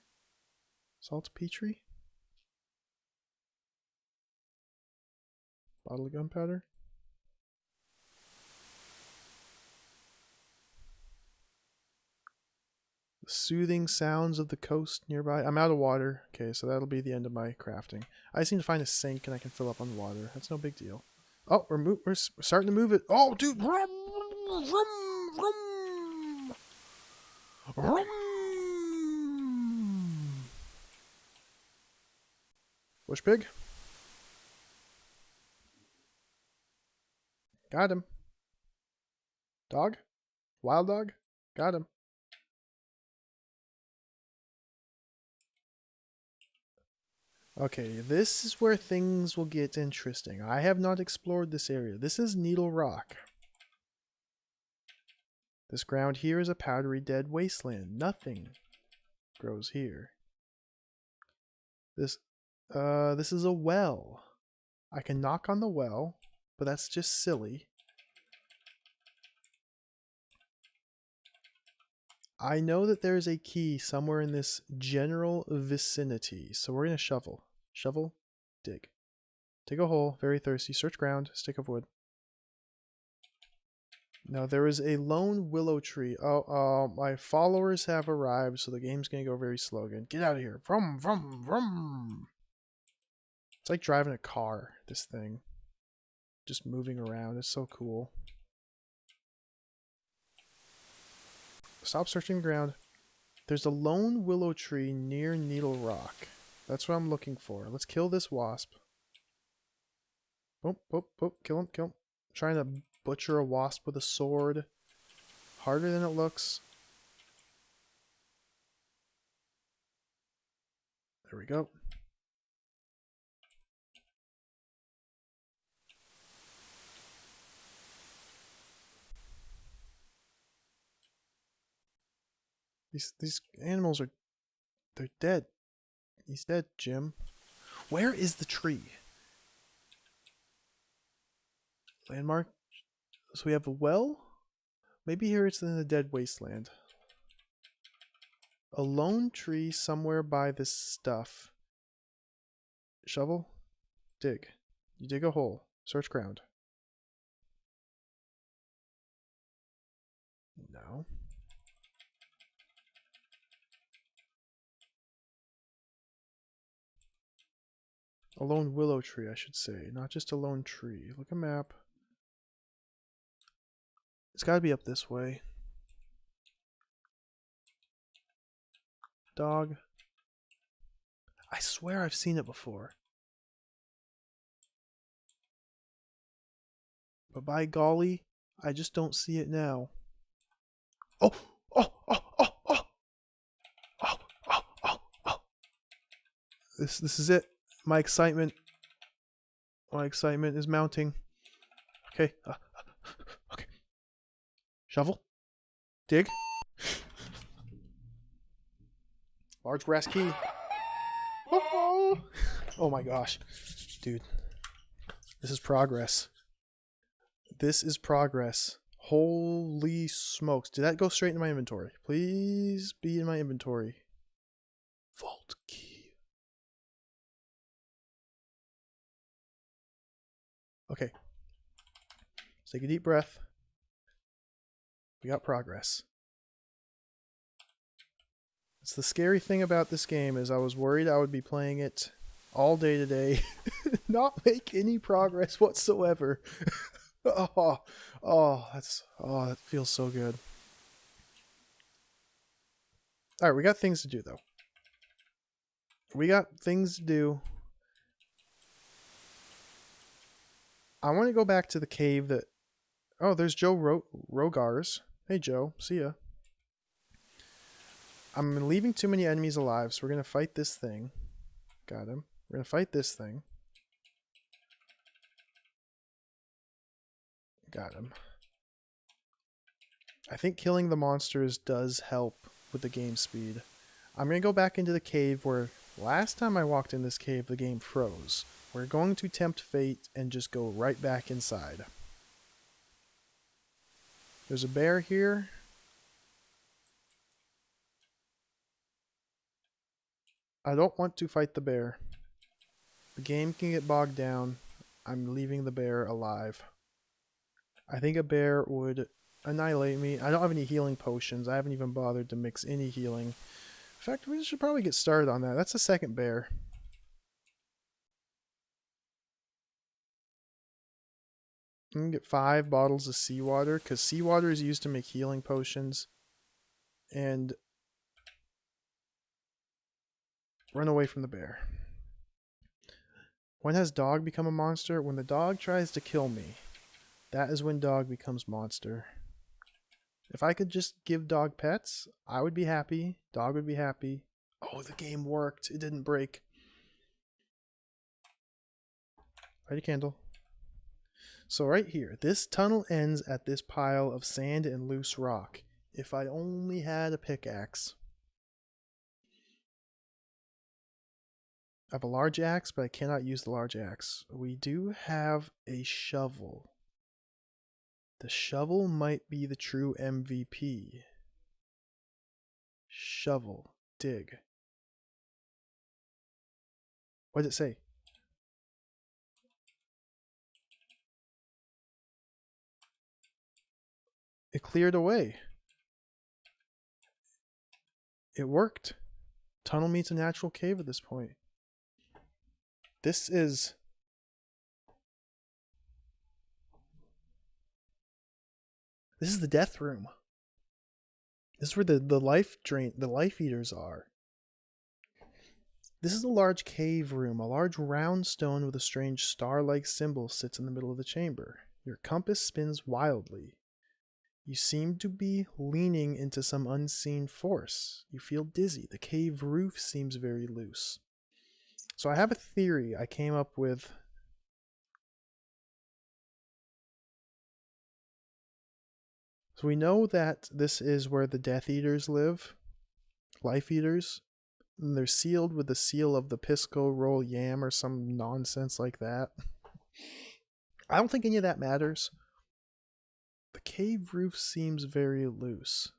Saltpetre. Bottle of gunpowder. Soothing sounds of the coast nearby. I'm out of water. Okay, so that'll be the end of my crafting. I just need to find a sink and I can fill up on water. That's no big deal. Oh, we're starting to move it. Oh, dude. Rum, rum, rum, rum. Bush pig. Got him. Dog? Wild dog? Got him. Okay, this is where things will get interesting. I have not explored this area. This is Needle Rock. This ground here is a powdery dead wasteland. Nothing grows here. This is a well. I can knock on the well, but that's just silly. I know that there is a key somewhere in this general vicinity, so we're going to shovel. Shovel, dig. Dig a hole, very thirsty, search ground, stick of wood. Now there is a lone willow tree. Oh, my followers have arrived, so the game's going to go very slow again. Get out of here. Vroom, vroom, vroom. It's like driving a car, this thing. Just moving around. It's so cool. Stop searching the ground. There's a lone willow tree near Needle Rock. That's what I'm looking for. Let's kill this wasp. Oh, oh, oh, kill him, kill him. I'm trying to butcher a wasp with a sword. Harder than it looks. There we go. These animals are... they're dead. He's dead, Jim. Where is the tree? Landmark. So we have a well? Maybe here it's in the dead wasteland. A lone tree somewhere by this stuff. Shovel? Dig. You dig a hole. Search ground. No. A lone willow tree, I should say. Not just a lone tree. Look at a map. It's gotta be up this way. Dog. I swear I've seen it before. But by golly, I just don't see it now. Oh! Oh! Oh! Oh! Oh! Oh! Oh! Oh! Oh! This is it. My excitement is mounting. Okay. Okay. Shovel. Dig. Large brass key. Oh my gosh. Dude. This is progress. This is progress. Holy smokes. Did that go straight into my inventory? Please be in my inventory. Vault key. Okay. Let's take a deep breath. We got progress. It's the scary thing about this game is I was worried I would be playing it all day today, not make any progress whatsoever. That feels so good. All right, we got things to do though. We got things to do. I want to go back to the cave that... Oh, there's Joe Rogars. Hey, Joe. See ya. I'm leaving too many enemies alive, so we're going to fight this thing. Got him. We're going to fight this thing. Got him. I think killing the monsters does help with the game speed. I'm going to go back into the cave where last time I walked in this cave, the game froze. We're going to tempt fate and just go right back inside. There's a bear here. I don't want to fight the bear. The game can get bogged down. I'm leaving the bear alive. I think a bear would annihilate me. I don't have any healing potions. I haven't even bothered to mix any healing. In fact, we should probably get started on that. That's the second bear. I'm gonna get 5 bottles of seawater, because seawater is used to make healing potions. And run away from the bear. When has dog become a monster? When the dog tries to kill me. That is when dog becomes monster. If I could just give dog pets, I would be happy. Dog would be happy. Oh, the game worked. It didn't break. Light a candle. So right here, this tunnel ends at this pile of sand and loose rock. If I only had a pickaxe. I have a large axe, but I cannot use the large axe. We do have a shovel. The shovel might be the true MVP. Shovel. Dig. What did it say? It cleared away. It worked. Tunnel meets a natural cave at this point. This is... This is the death room. This is where the life eaters are. This is a large cave room. A large round stone with a strange star-like symbol sits in the middle of the chamber. Your compass spins wildly. You seem to be leaning into some unseen force. You feel dizzy. The cave roof seems very loose. So I have a theory I came up with. So we know that this is where the Death Eaters live. Life Eaters. And they're sealed with the seal of the Pisco Roll Yam or some nonsense like that. I don't think any of that matters. The cave roof seems very loose.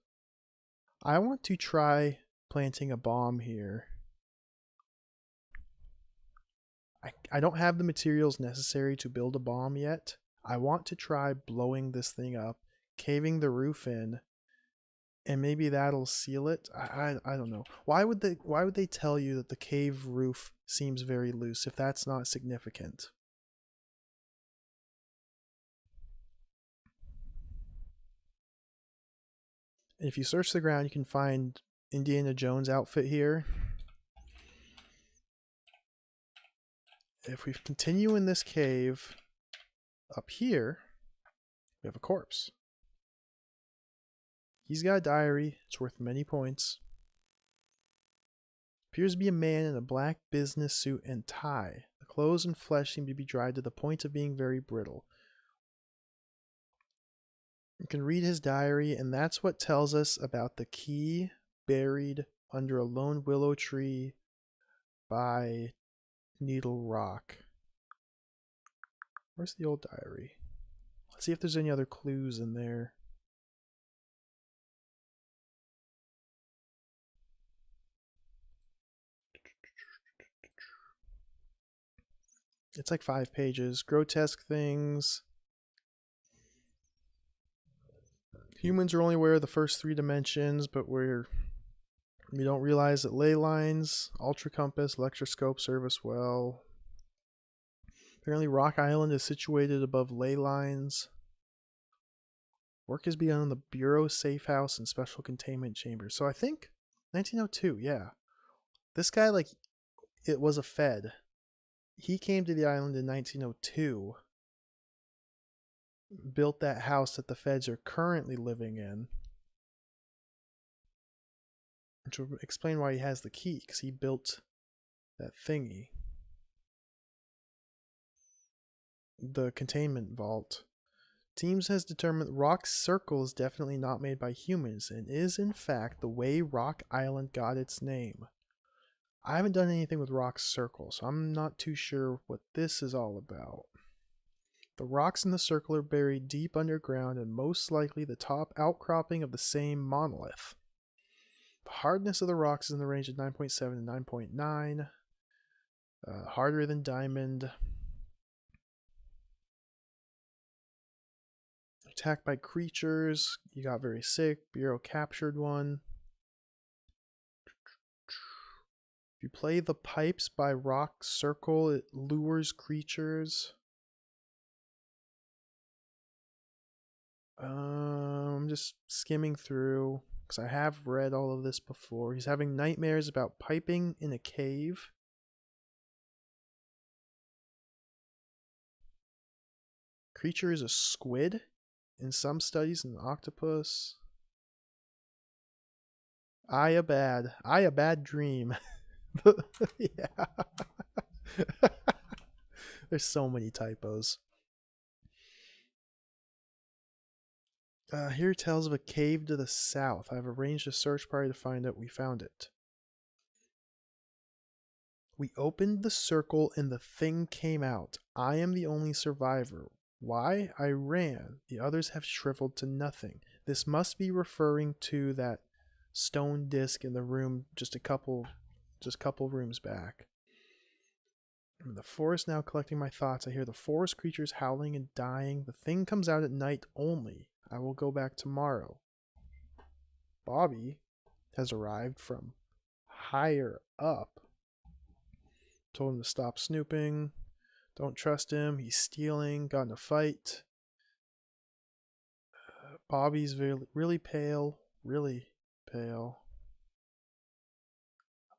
I want to try planting a bomb here. I don't have the materials necessary to build a bomb yet. I want to try blowing this thing up, caving the roof in, and maybe that'll seal it. I don't know. Why would they tell you that the cave roof seems very loose if that's not significant? If you search the ground, you can find Indiana Jones outfit here. If we continue in this cave up here, we have a corpse. He's got a diary. It's worth many points. Appears to be a man in a black business suit and tie. The clothes and flesh seem to be dried to the point of being very brittle. You can read his diary, and that's what tells us about the key buried under a lone willow tree by Needle Rock. Where's the old diary? Let's see if there's any other clues in there. It's like 5 pages. Grotesque things. Humans are only aware of the first 3 dimensions, but we don't realize that ley lines, ultra compass, electroscope serve us well. Apparently Rock Island is situated above ley lines. Work has begun on the Bureau safe house and special containment chambers. So I think 1902, yeah. This guy, like, it was a Fed. He came to the island in 1902. Built that house that the Feds are currently living in. Which will explain why he has the key, because he built that thingy. The containment vault. Teams has determined Rock's circle is definitely not made by humans and is in fact the way Rock Island got its name. I haven't done anything with Rock's circle, so I'm not too sure what this is all about. The rocks in the circle are buried deep underground and most likely the top outcropping of the same monolith. The hardness of the rocks is in the range of 9.7 to 9.9. Harder than diamond. attacked by creatures. You got very sick. Bureau captured one. If you play the pipes by Rock Circle, it lures creatures. I'm just skimming through because I have read all of this before. He's having nightmares about piping in a cave. Creature is a squid. In some studies, an octopus. I a bad dream. Yeah. There's so many typos. Here tells of a cave to the south. I've arranged a search party to find out. We found it. We opened the circle and the thing came out. I am the only survivor. Why? I ran. The others have shriveled to nothing. This must be referring to that stone disc in the room just a couple rooms back. I'm in the forest now collecting my thoughts. I hear the forest creatures howling and dying. The thing comes out at night only. I will go back tomorrow. Bobby has arrived from higher up. Told him to stop snooping. Don't trust him. He's stealing. Got in a fight. Bobby's really pale. Really pale.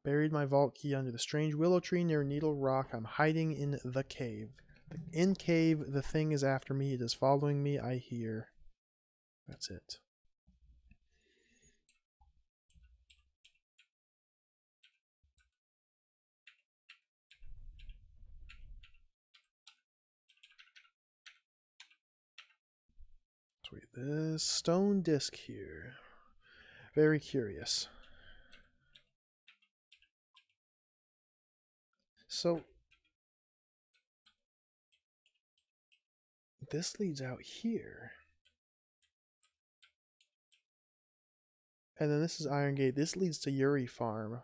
Buried my vault key under the strange willow tree near Needle Rock. I'm hiding in the cave. In cave, the thing is after me. It is following me, I hear. That's it. Sweet. This stone disc here. Very curious. So this leads out here. And then this is Iron Gate. This leads to Yuri Farm.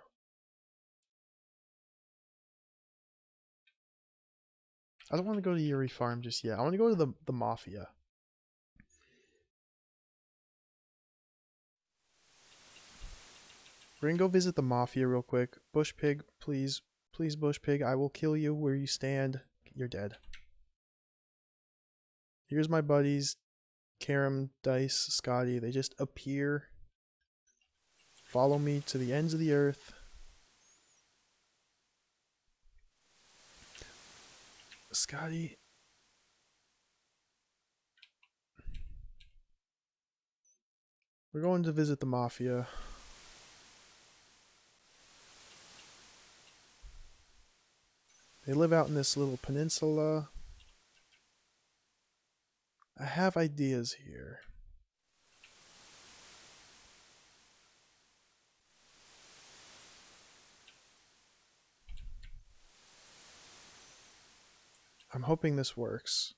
I don't want to go to Yuri Farm just yet. I want to go to the Mafia. We're going to go visit the Mafia real quick. Bush Pig, please. Please, Bush Pig. I will kill you where you stand. You're dead. Here's my buddies. Karam, Dice, Scotty. They just appear. Follow me to the ends of the earth. Scotty. We're going to visit the Mafia. They live out in this little peninsula. I have ideas here. I'm hoping this works.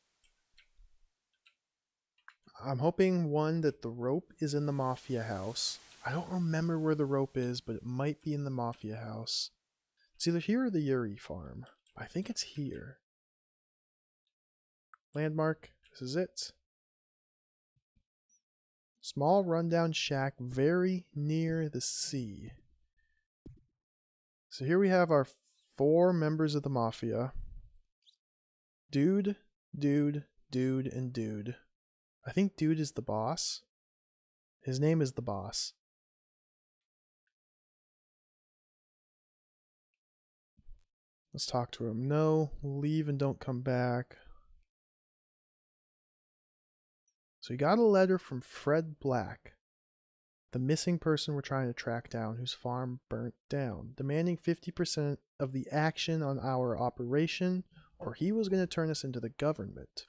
I'm hoping, one, that the rope is in the Mafia house. I don't remember where the rope is, but it might be in the Mafia house. It's either here or the Yuri farm. I think it's here. Landmark. This is it. Small rundown shack very near the sea. So here we have our 4 members of the Mafia. Dude, Dude, Dude, and Dude. I think Dude is the boss. His name is the boss. Let's talk to him. No, leave and don't come back. So he got a letter from Fred Black, the missing person we're trying to track down, whose farm burnt down, demanding 50% of the action on our operation, or he was going to turn us into the government.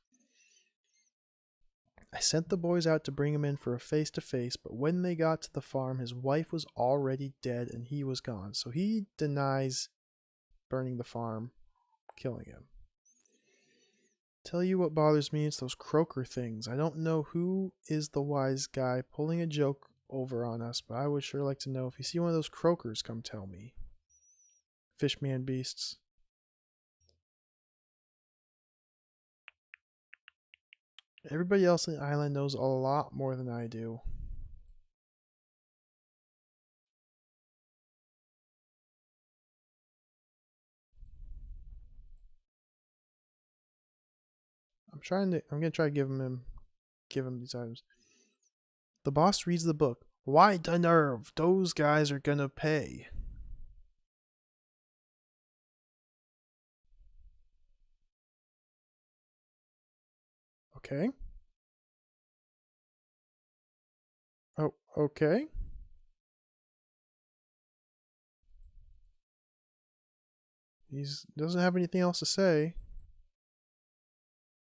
I sent the boys out to bring him in for a face-to-face, but when they got to the farm, his wife was already dead and he was gone. So he denies burning the farm, killing him. Tell you what bothers me, it's those croaker things. I don't know who is the wise guy pulling a joke over on us, but I would sure like to know. If you see one of those croakers, come tell me. Fishman beasts. Everybody else on the island knows a lot more than I do. I'm gonna try to give him these items. The boss reads the book. Why the nerve? Those guys are gonna pay. Okay. Oh, okay. He doesn't have anything else to say.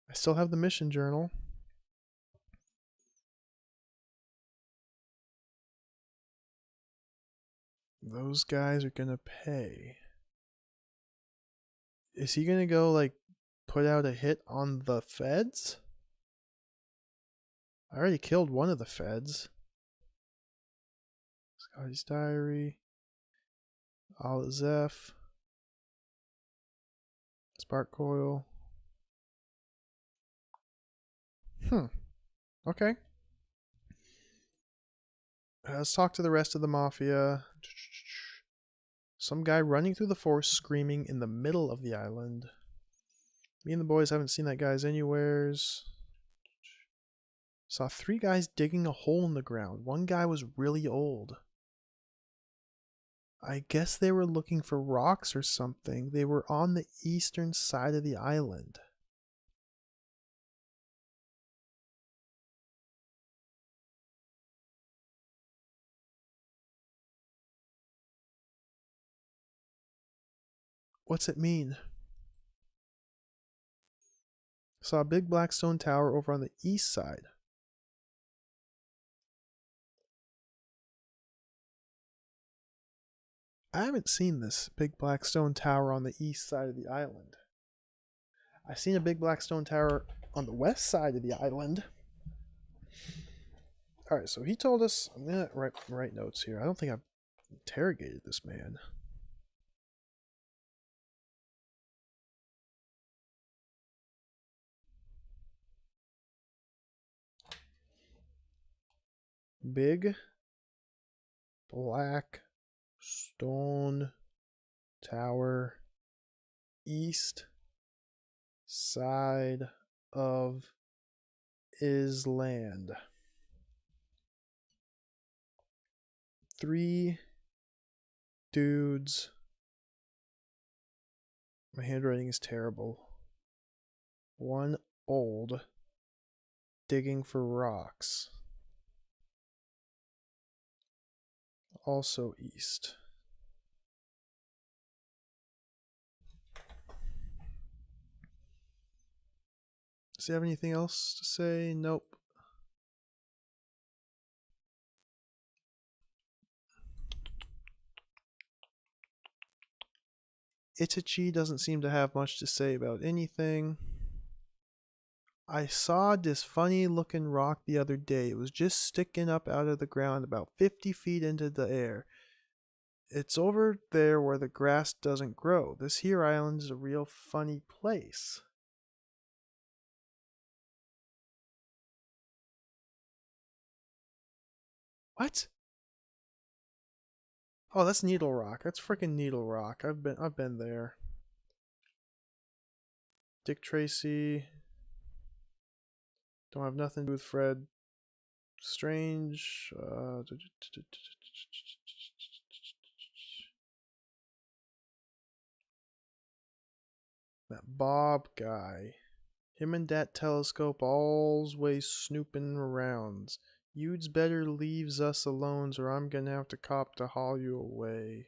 I still have the mission journal. Those guys are gonna pay. Is he gonna go, like, put out a hit on the feds? I already killed one of the feds. Scotty's Diary. Al-Zeph. Spark Coil. Okay. Let's talk to the rest of the mafia. Some guy running through the forest screaming in the middle of the island. Me and the boys haven't seen that guy's anywheres. Saw 3 guys digging a hole in the ground. One guy was really old. I guess they were looking for rocks or something. They were on the eastern side of the island. What's it mean? Saw a big black stone tower over on the east side. I haven't seen this big black stone tower on the east side of the island. I've seen a big black stone tower on the west side of the island. Alright, so he told us. I'm going to write notes here. I don't think I've interrogated this man. Big black stone tower east side of Island. 3 dudes. My handwriting is terrible. 1 old digging for rocks. Also east. Does he have anything else to say? Nope. Itachi doesn't seem to have much to say about anything. I saw this funny looking rock the other day. It was just sticking up out of the ground about 50 feet into the air. It's over there where the grass doesn't grow. This here island is a real funny place. What? Oh, that's Needle Rock. That's freaking Needle Rock. I've been there. Dick Tracy. Don't have nothing to do with Fred. Strange. That Bob guy. Him and that telescope always snooping around. You'd better leaves us alone or I'm gonna have to cop to haul you away.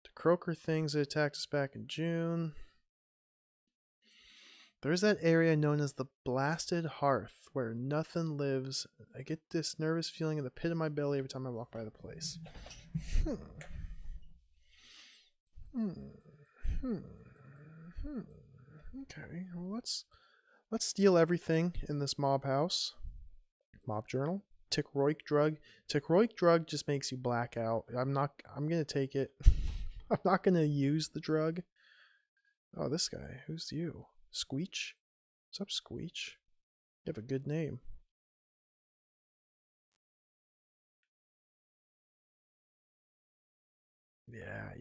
The croaker things that attacked us back in June. There's that area known as the Blasted Hearth where nothing lives. I get this nervous feeling in the pit of my belly every time I walk by the place. Okay, well let's steal everything in this mob house. Mob journal. Tickroik drug. Tickroik drug just makes you black out. I'm gonna take it. I'm not gonna use the drug. Oh, this guy. Who's you? Squeech? What's up, Squeech? You have a good name. Yeah.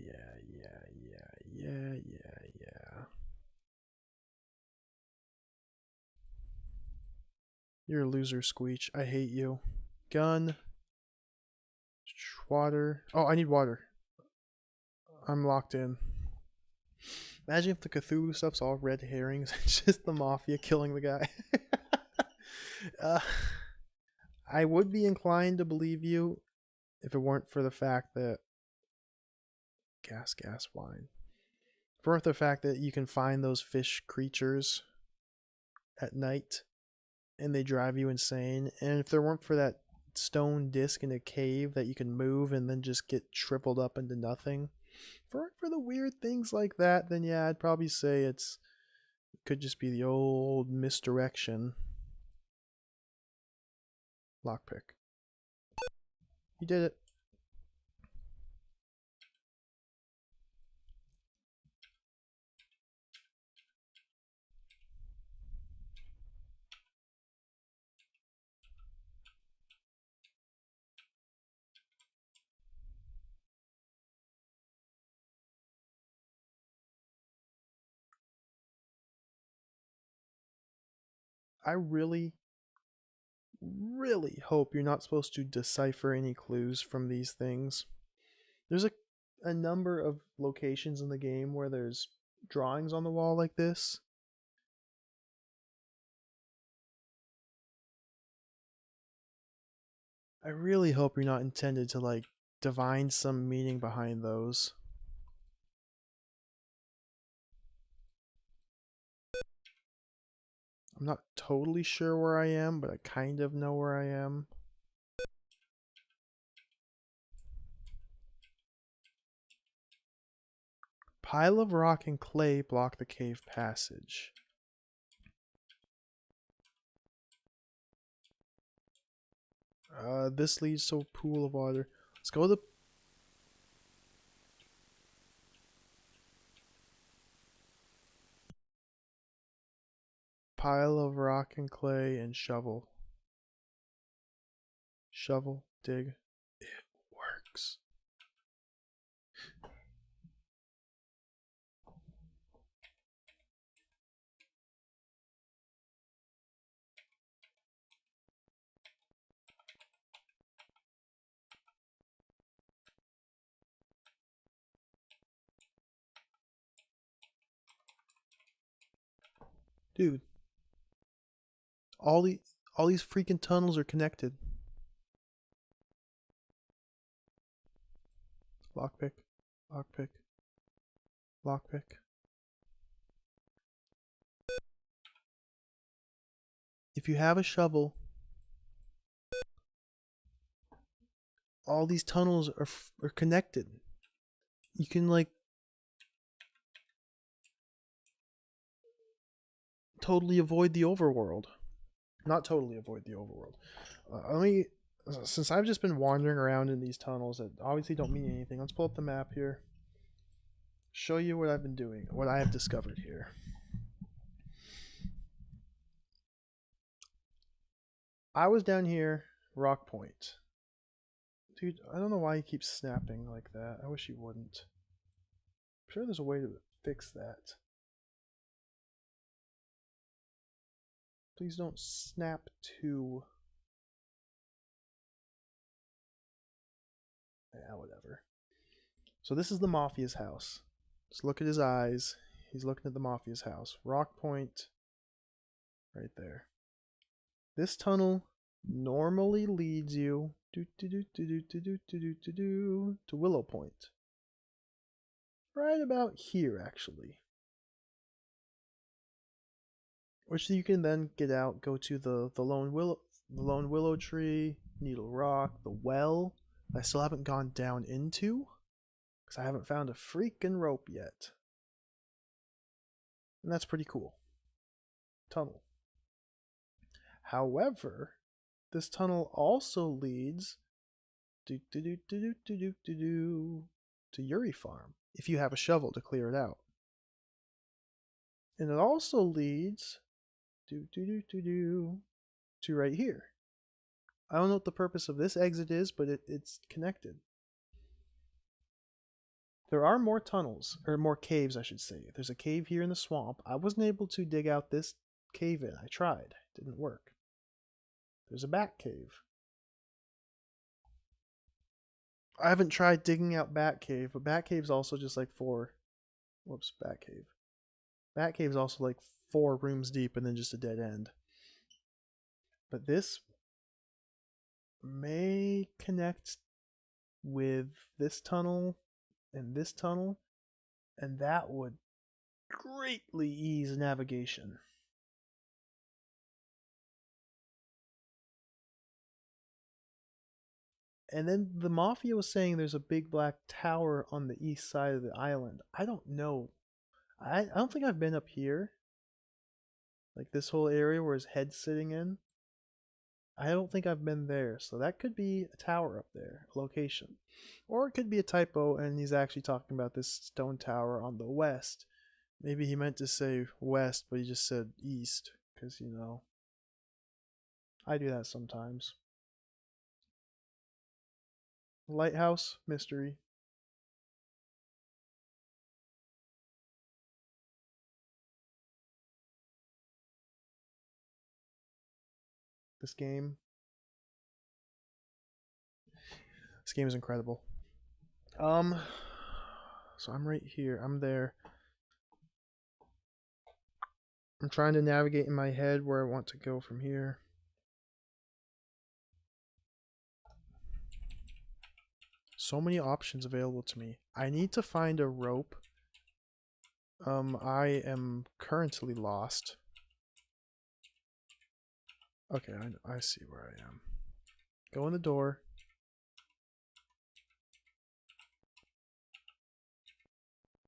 You're a loser, Squeech. I hate you. Gun. Water. Oh, I need water. I'm locked in. Imagine if the Cthulhu stuff's all red herrings. It's just the mafia killing the guy. uh, I would be inclined to believe you if it weren't for the fact that gas, wine. For the fact that you can find those fish creatures at night and they drive you insane. And if there weren't for that stone disc in a cave that you can move and then just get tripled up into nothing, for the weird things like that, then yeah, I'd probably say it could just be the old misdirection. Lockpick. You did it. I really, really hope you're not supposed to decipher any clues from these things. There's a number of locations in the game where there's drawings on the wall like this. I really hope you're not intended to like divine some meaning behind those. I'm not totally sure where I am, but I kind of know where I am. Pile of rock and clay block the cave passage. This leads to a pool of water. Let's go to the pile of rock and clay and shovel. Shovel, dig. It works. Dude, all the all these freaking tunnels are connected. Lockpick, lockpick, lockpick. If you have a shovel, all these tunnels are connected. You can like totally avoid the overworld. Not totally avoid the overworld. Let me, since I've just been wandering around in these tunnels that obviously don't mean anything, let's pull up the map here. Show you what I've been doing, what I have discovered here. I was down here, Rock Point. Dude, I don't know why he keeps snapping like that. I wish he wouldn't. I'm sure there's a way to fix that. Please don't snap to... Yeah, whatever. So this is the Mafia's house. Just look at his eyes. He's looking at the Mafia's house. Rock Point, right there. This tunnel normally leads you to Willow Point. Right about here, actually. Which you can then get out, go to the Lone Willow Tree, Needle Rock, the well. I still haven't gone down into because I haven't found a freaking rope yet. And that's pretty cool. Tunnel. However, this tunnel also leads to Yuri Farm if you have a shovel to clear it out. And it also leads to right here. I don't know what the purpose of this exit is, but it's connected. There are more tunnels, or more caves, I should say. There's a cave here in the swamp. I wasn't able to dig out this cave in. I tried. It didn't work. There's a bat cave. I haven't tried digging out Bat Cave, but Bat Cave's also just like four. Whoops, Bat Cave. Bat Cave's also like 4 rooms deep and then just a dead end. But this may connect with this tunnel, and that would greatly ease navigation. And then the Mafia was saying there's a big black tower on the east side of the island. I don't know. I don't think I've been up here. Like this whole area where his head's sitting in. I don't think I've been there. So that could be a tower up there, a location. Or it could be a typo and he's actually talking about this stone tower on the west. Maybe he meant to say west, but he just said east. Because, you know, I do that sometimes. Lighthouse mystery. This game. This game is incredible. So I'm right here. I'm there. I'm trying to navigate in my head where I want to go from here. So many options available to me. I need to find a rope. I am currently lost. Okay, I see where I am. Go in the door.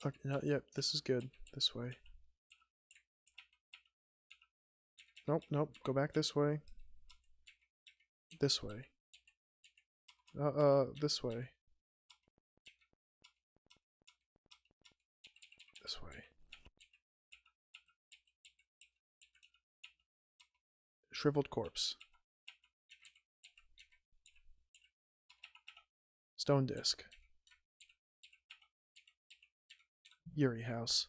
Okay, no, yep, this is good. This way. Nope, nope. Go back this way. This way. This way. This way. Shriveled corpse. Stone disc. Yuri house.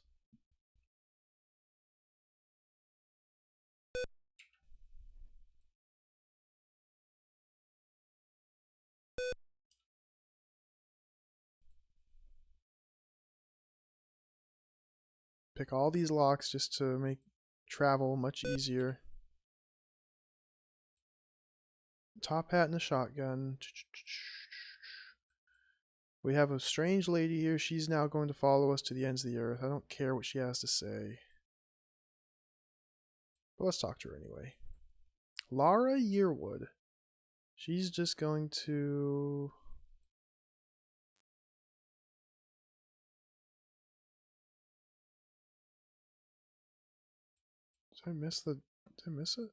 Pick all these locks just to make travel much easier. Top hat and a shotgun. We have a strange lady here. She's now going to follow us to the ends of the earth. I don't care what she has to say. But let's talk to her anyway. Lara Yearwood. She's just going to... Did I miss it?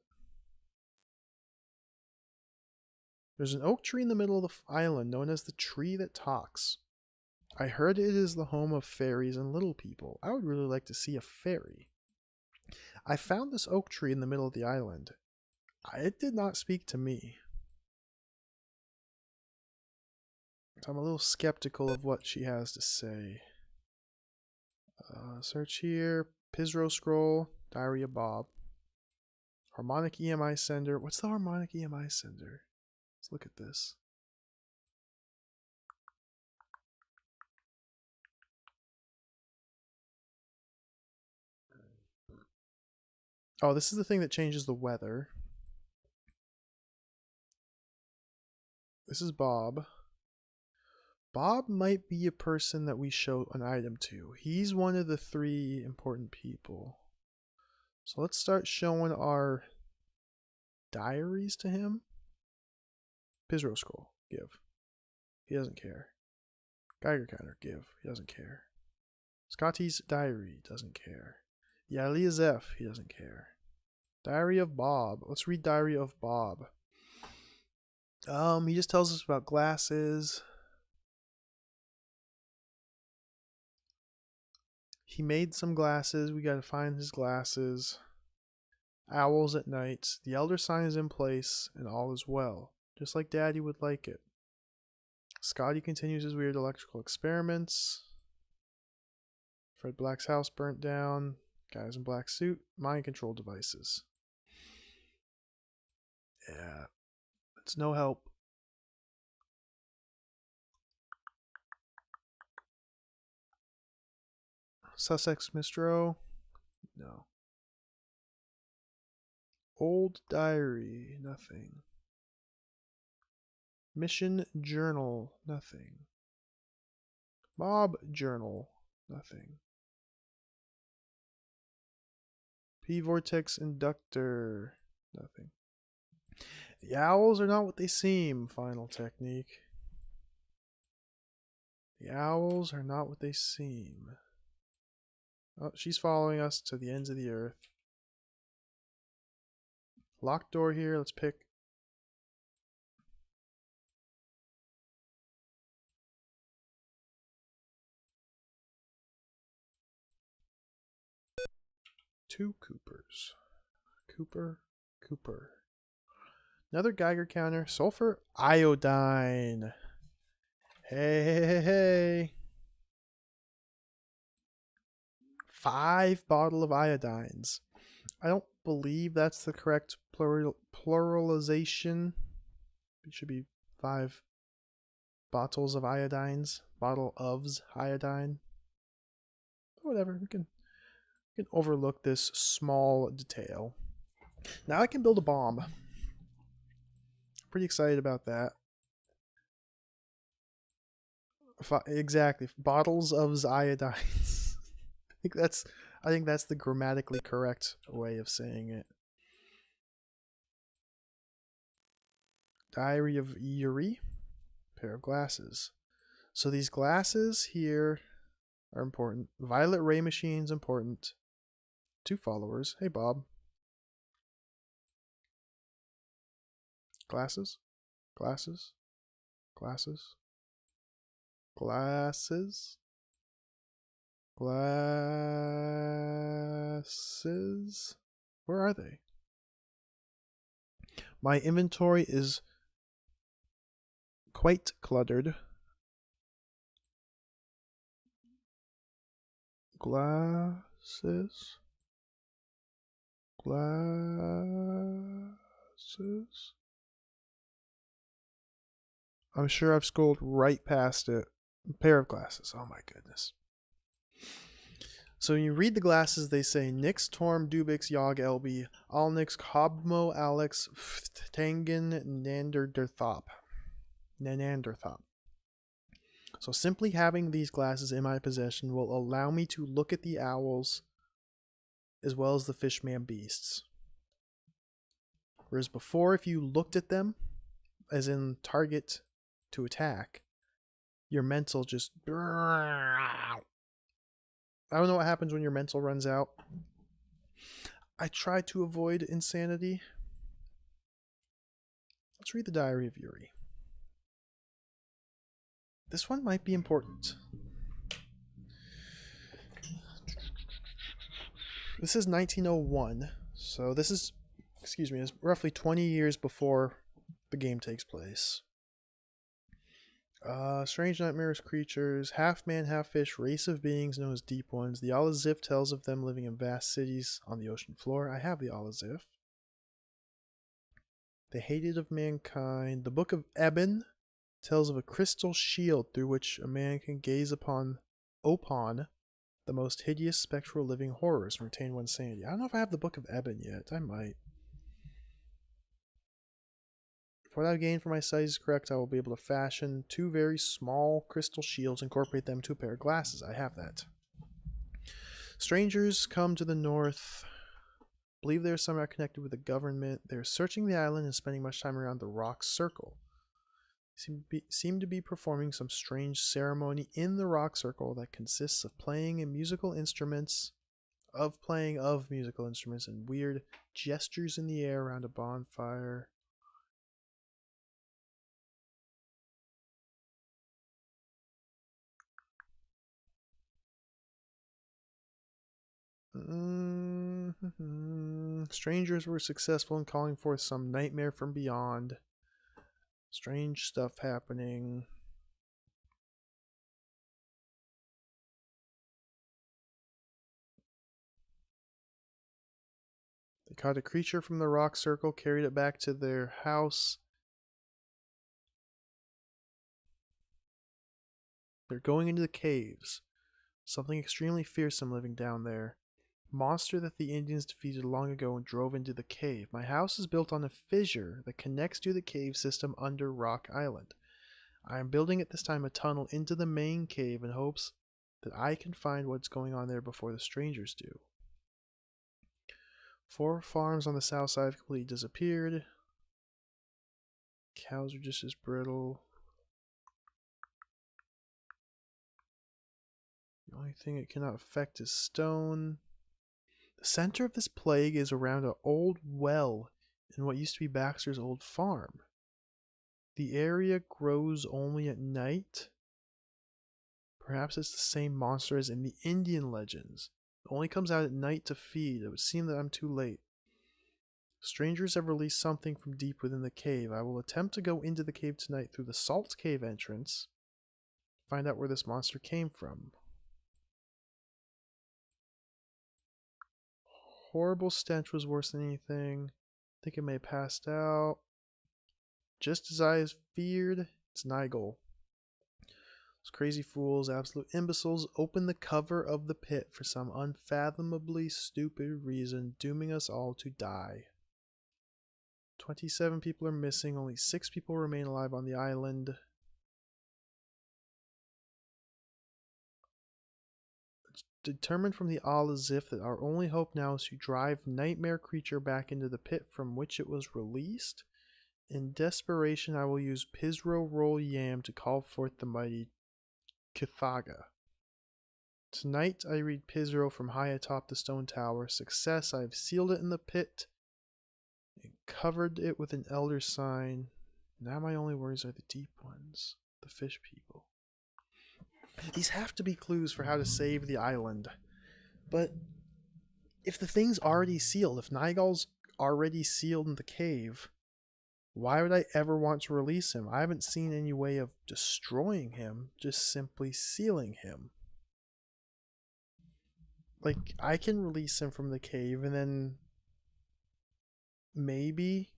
There's an oak tree in the middle of the island known as the Tree That Talks. I heard it is the home of fairies and little people. I would really like to see a fairy. I found this oak tree in the middle of the island. It did not speak to me. So I'm a little skeptical of what she has to say. Search here. Pizro scroll. Diary of Bob. Harmonic EMI sender. What's the harmonic EMI sender? Let's look at this. Oh, this is the thing that changes the weather. This is Bob. Bob might be a person that we show an item to. He's one of the 3 important people. So let's start showing our diaries to him. Pizro scroll, give. He doesn't care. Geiger counter, give. He doesn't care. Scotty's diary, doesn't care. Yalia Zeph, he doesn't care. Diary of Bob. Let's read Diary of Bob. He just tells us about glasses. He made some glasses. We gotta find his glasses. owls at night. The elder sign is in place, and all is well, just like Daddy would like it. Scotty continues his weird electrical experiments. Fred Black's house burnt down. Guys in black suit. Mind control devices. Yeah, it's no help. Sussex Mistro? No. Old diary? Nothing. Mission journal? Nothing. Mob journal? Nothing. P vortex inductor? Nothing. The owls are not what they seem. Final technique. The owls are not what they seem. Oh, she's following us to the ends of the earth. Locked door here. Let's pick. Two Coopers. Cooper. Another Geiger counter. Sulfur iodine. Hey. 5 bottle of iodines. I don't believe that's the correct pluralization. It should be 5 bottles of iodines. Bottle ofs iodine. Whatever. We can overlook this small detail. Now I can build a bomb. Pretty excited about that. Exactly. Bottles of iodines. I think that's the grammatically correct way of saying it. Diary of Yuri. Pair of glasses. So these glasses here are important. Violet ray machine's important. 2 followers. Hey, Bob. Glasses. Glasses. Glasses. Glasses. Glasses. Where are they? My inventory is quite cluttered. Glasses. Glasses. I'm sure I've scrolled right past it. A pair of glasses. Oh my goodness. So when you read the glasses, they say Nix, Torm, Dubix, Yog, Elby, Alnix, Hobmo, Alex, Tangen, Nanderthop. So simply having these glasses in my possession will allow me to look at the owls as well as the fishman beasts. Whereas before, if you looked at them, as in target to attack, your mental just... I don't know what happens when your mental runs out. I try to avoid insanity. Let's read the Diary of Yuri. This one might be important. This is 1901, so this is, is roughly 20 years before the game takes place. Strange nightmares creatures, half man, half fish, race of beings known as deep ones. The Alazif tells of them living in vast cities on the ocean floor. I have the Alazif. The hated of mankind. The Book of Eben tells of a crystal shield through which a man can gaze upon the most hideous spectral living horrors and retain one's sanity. I don't know if I have the Book of Eben yet. I might. If what I've gained from my studies is correct, I will be able to fashion 2 very small crystal shields and incorporate them to a pair of glasses. I have that. Strangers come to the north. Believe they are somehow connected with the government. They're searching the island and spending much time around the rock circle. Seem to be performing some strange ceremony in the rock circle that consists of playing of musical instruments and weird gestures in the air around a bonfire. Strangers were successful in calling forth some nightmare from beyond. Strange stuff happening. They caught a creature from the rock circle, carried it back to their house. They're going into the caves. Something extremely fearsome living down there. Monster that the Indians defeated long ago and drove into the cave. My house is built on a fissure that connects to the cave system under Rock Island. I am building at this time a tunnel into the main cave in hopes that I can find what's going on there before the strangers do. 4 farms on the south side have completely disappeared. Cows are just as brittle. The only thing it cannot affect is stone. The center of this plague is around an old well in what used to be Baxter's old farm. The area grows only at night. Perhaps it's the same monster as in the Indian legends. It only comes out at night to feed. It would seem that I'm too late. Strangers have released something from deep within the cave. I will attempt to go into the cave tonight through the Salt Cave entrance. Find out where this monster came from. Horrible stench was worse than anything. I think it may have passed out. Just as I feared, it's Nigel. Those crazy fools, absolute imbeciles, opened the cover of the pit for some unfathomably stupid reason, dooming us all to die. 27 people are missing, only 6 people remain alive on the island. It's determined from the Al-Azif that our only hope now is to drive Nightmare Creature back into the pit from which it was released. In desperation, I will use Pizro Roll Yam to call forth the mighty Kithaga. Tonight I read Pizro from high atop the stone tower. Success, I have sealed it in the pit and covered it with an elder sign. Now my only worries are the deep ones, the fish people. These have to be clues for how to save the island. But if the thing's already sealed, if Nigel's already sealed in the cave, why would I ever want to release him? I haven't seen any way of destroying him, just simply sealing him. Like, I can release him from the cave and then maybe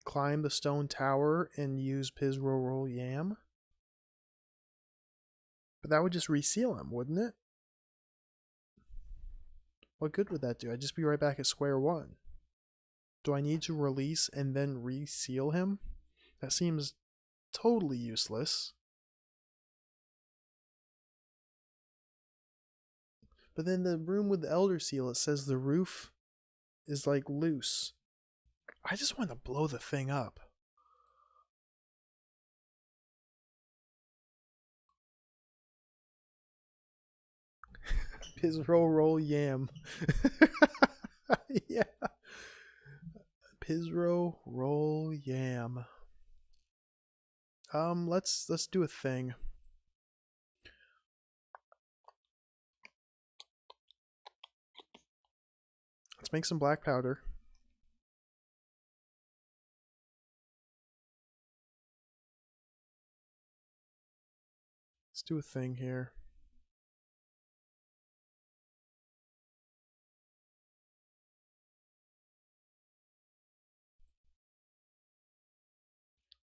climb the stone tower and use Pizro Roll Yam. But that would just reseal him, wouldn't it? What good would that do? I'd just be right back at square one. Do I need to release and then reseal him? That seems totally useless. But then the room with the Elder Seal, it says the roof is like loose. I just want to blow the thing up. Pizro Roll Yam. Yeah. Pizro Roll Yam. Let's do a thing. Let's make some black powder. Let's do a thing here.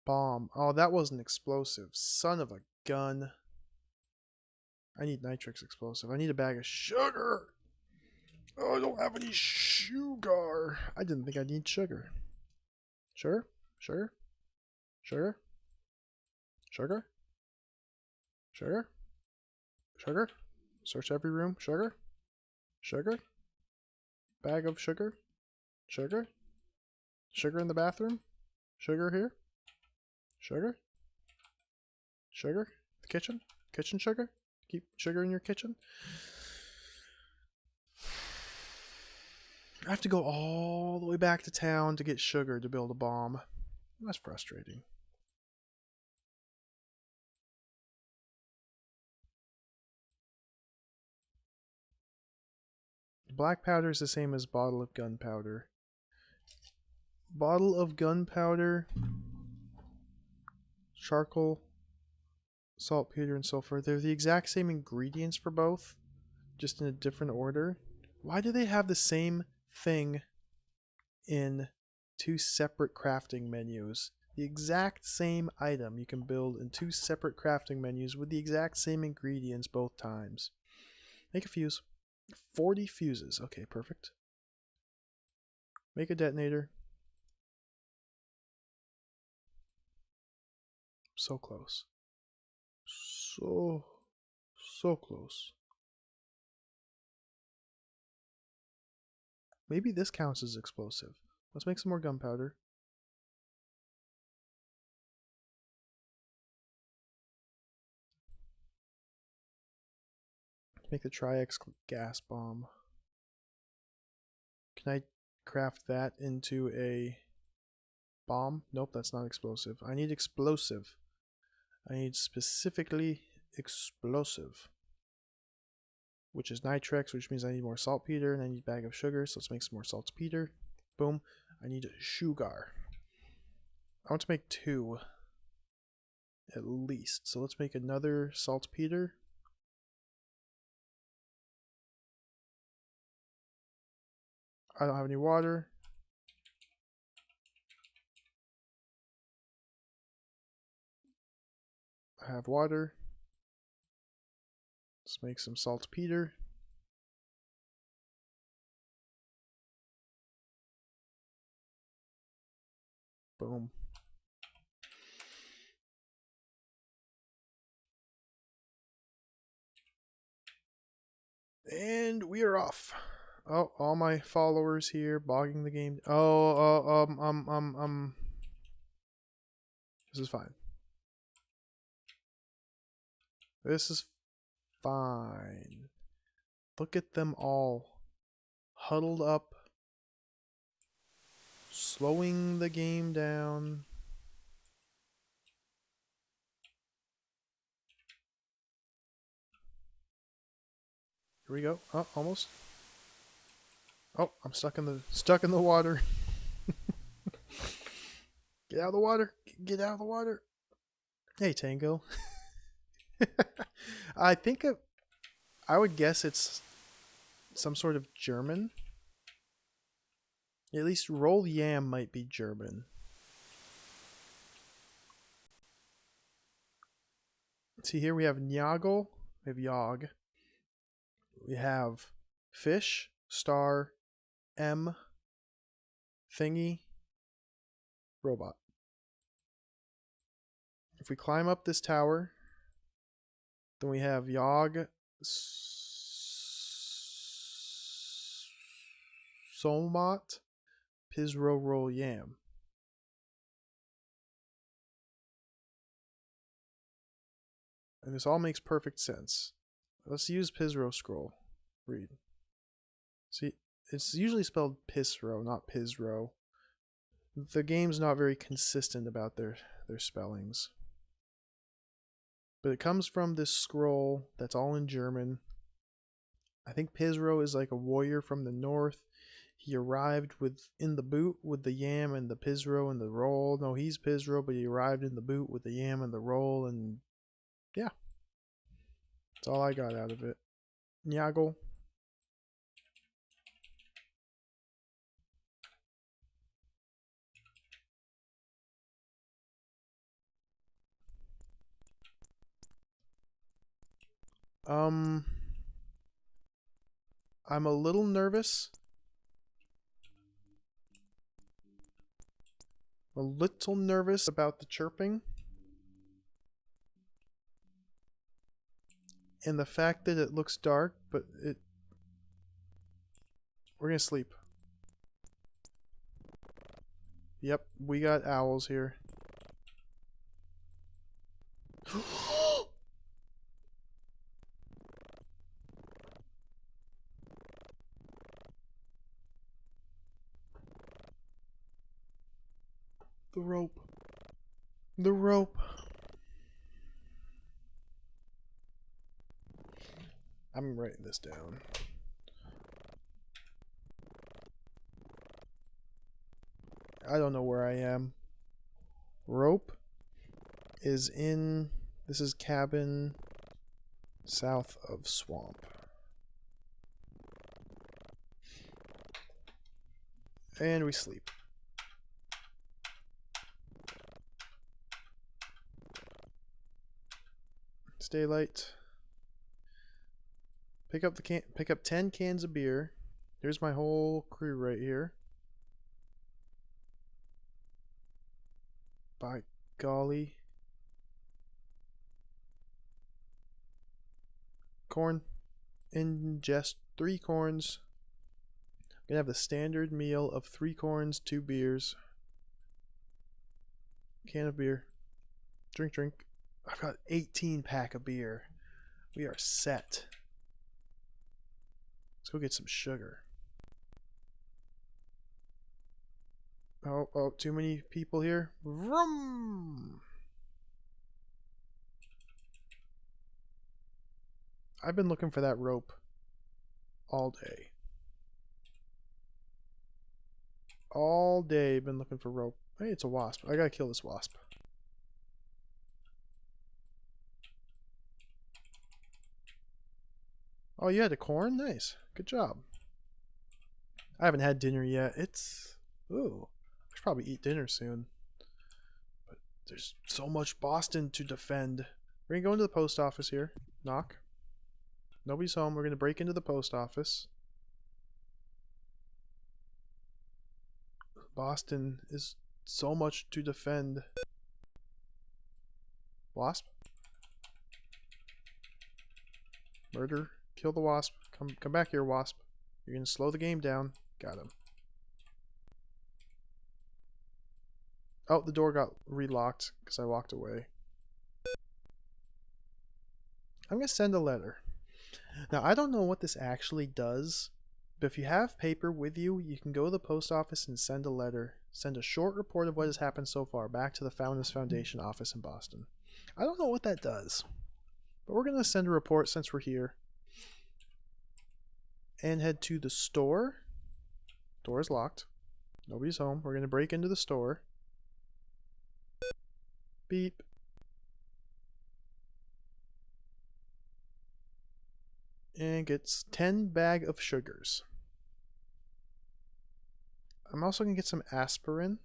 Bomb. Oh, that wasn't explosive. Son of a gun. I need nitrix explosive. I need a bag of sugar. Oh, I don't have any sugar. I didn't think I need sugar. Sugar? Sugar? Sugar? Sugar? Sugar? Sugar? Search every room. Sugar? Sugar? Bag of sugar? Sugar? Sugar in the bathroom? Sugar here? Sugar? Sugar? The kitchen? Kitchen sugar? Keep sugar in your kitchen? I have to go all the way back to town to get sugar to build a bomb. That's frustrating. Black powder is the same as bottle of gunpowder. bottle of gunpowder, charcoal, saltpeter, and sulfur. They're the exact same ingredients for both, just in a different order. Why do they have the same thing in two separate crafting menus? The exact same item you can build in two separate crafting menus with the exact same ingredients both times. Make a fuse. 40 fuses. Okay, perfect. Make a detonator. So close. So close. Maybe this counts as explosive. Let's make some more gunpowder. Make the Tri-X gas bomb. Can I craft that into a bomb? Nope, that's not explosive. I need explosive. I need specifically explosive, which is nitrex, which means I need more saltpeter, and I need a bag of sugar, so let's make some more saltpeter. Boom. I need sugar. I want to make 2 at least, so let's make another saltpeter. I don't have any water. I have water. Let's make some saltpeter. Boom. And we are off. Oh, all my followers here bogging the game. This is fine. This is fine. Look at them all huddled up, slowing the game down. Here we go. Oh, almost. Oh, I'm stuck in the water. Get out of the water. Get out of the water. Hey, Tango. I would guess it's some sort of German. At least roll yam might be German. See, here we have Njagel, we have Yog, we have fish, star, M, thingy, robot. If we climb up this tower, then we have Yog, Solmot, Pizro, roll yam. And this all makes perfect sense. Let's use Pizro scroll. Read. See, it's usually spelled Pisro, not Pizro. The game's not very consistent about their spellings. But it comes from this scroll that's all in German. I think Pizro is like a warrior from the north. He arrived in the boot with the yam and the Pizro and the roll. No, he's Pizro, but he arrived in the boot with the yam and the roll, and yeah. That's all I got out of it. Njagel. I'm a little nervous. A little nervous about the chirping. And the fact that it looks dark, but we're gonna sleep. Yep, we got owls here. The rope. The rope. I'm writing this down. I don't know where I am. Rope is in... This is cabin south of swamp. And we sleep. Stay light. Pick up 10 cans of beer. Here's my whole crew right here. By golly. Corn. Ingest 3 corns. I'm gonna have the standard meal of 3 corns, 2 beers. Can of beer. Drink. I've got 18 pack of beer. We are set. Let's go get some sugar. Oh, too many people here. Vroom! I've been looking for that rope all day. All day been looking for rope. Hey, it's a wasp. I gotta kill this wasp. Oh, you had a corn? Nice. Good job. I haven't had dinner yet. Ooh. I should probably eat dinner soon. But there's so much Boston to defend. We're gonna go into the post office here. Knock. Nobody's home. We're gonna break into the post office. Boston is so much to defend. Wasp. Murder. Kill the wasp. Come back here, wasp. You're gonna slow the game down. Got him. Oh, the door got relocked because I walked away. I'm gonna send a letter. Now, I don't know what this actually does, but if you have paper with you, you can go to the post office and send a letter. Send a short report of what has happened so far back to the Founders Foundation office in Boston. I don't know what that does, but we're gonna send a report since we're here. And head to the store. Door is locked. Nobody's home. We're gonna break into the store. Beep. And gets 10 bag of sugars. I'm also gonna get some aspirin.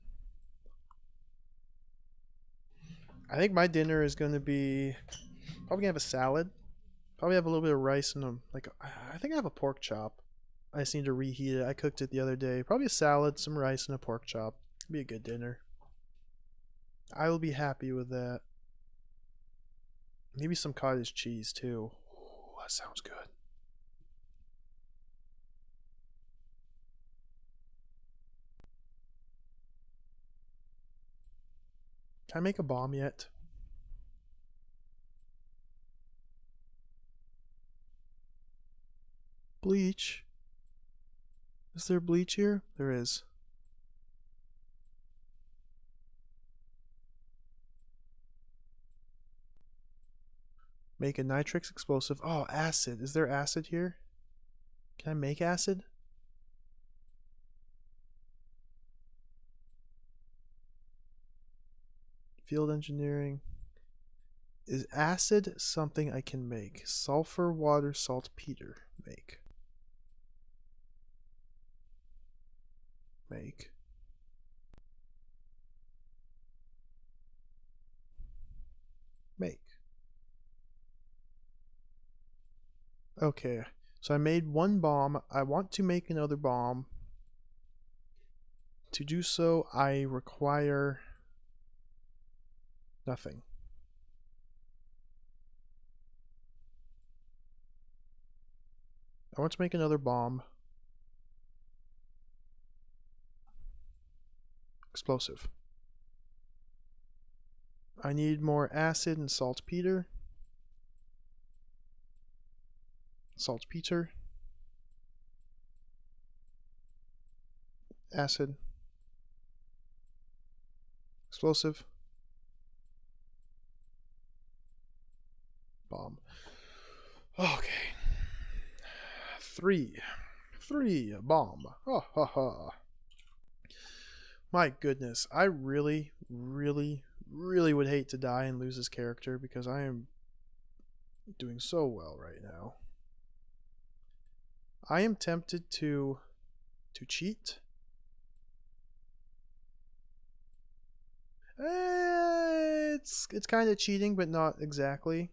I think my dinner is gonna be probably gonna have a salad. Probably have a little bit of rice and I think I have a pork chop. I just need to reheat it. I cooked it the other day. Probably a salad, some rice, and a pork chop. It'll be a good dinner. I will be happy with that. Maybe some cottage cheese too. Ooh, that sounds good. Can I make a bomb yet? Bleach. Is there bleach here? There is. Make a nitrix explosive. Oh, acid. Is there acid here? Can I make acid? Field engineering. Is acid something I can make? Sulfur, water, saltpeter. Make. Make. Make. Okay, so I made one bomb. I want to make another bomb. To do so, I require nothing. I want to make another bomb. Explosive. I need more acid and saltpeter. Saltpeter. Acid. Explosive. Bomb. Okay. Three. Bomb. Ha ha ha. My goodness, I really, really, really would hate to die and lose this character because I am doing so well right now. I am tempted to cheat. It's kind of cheating, but not exactly.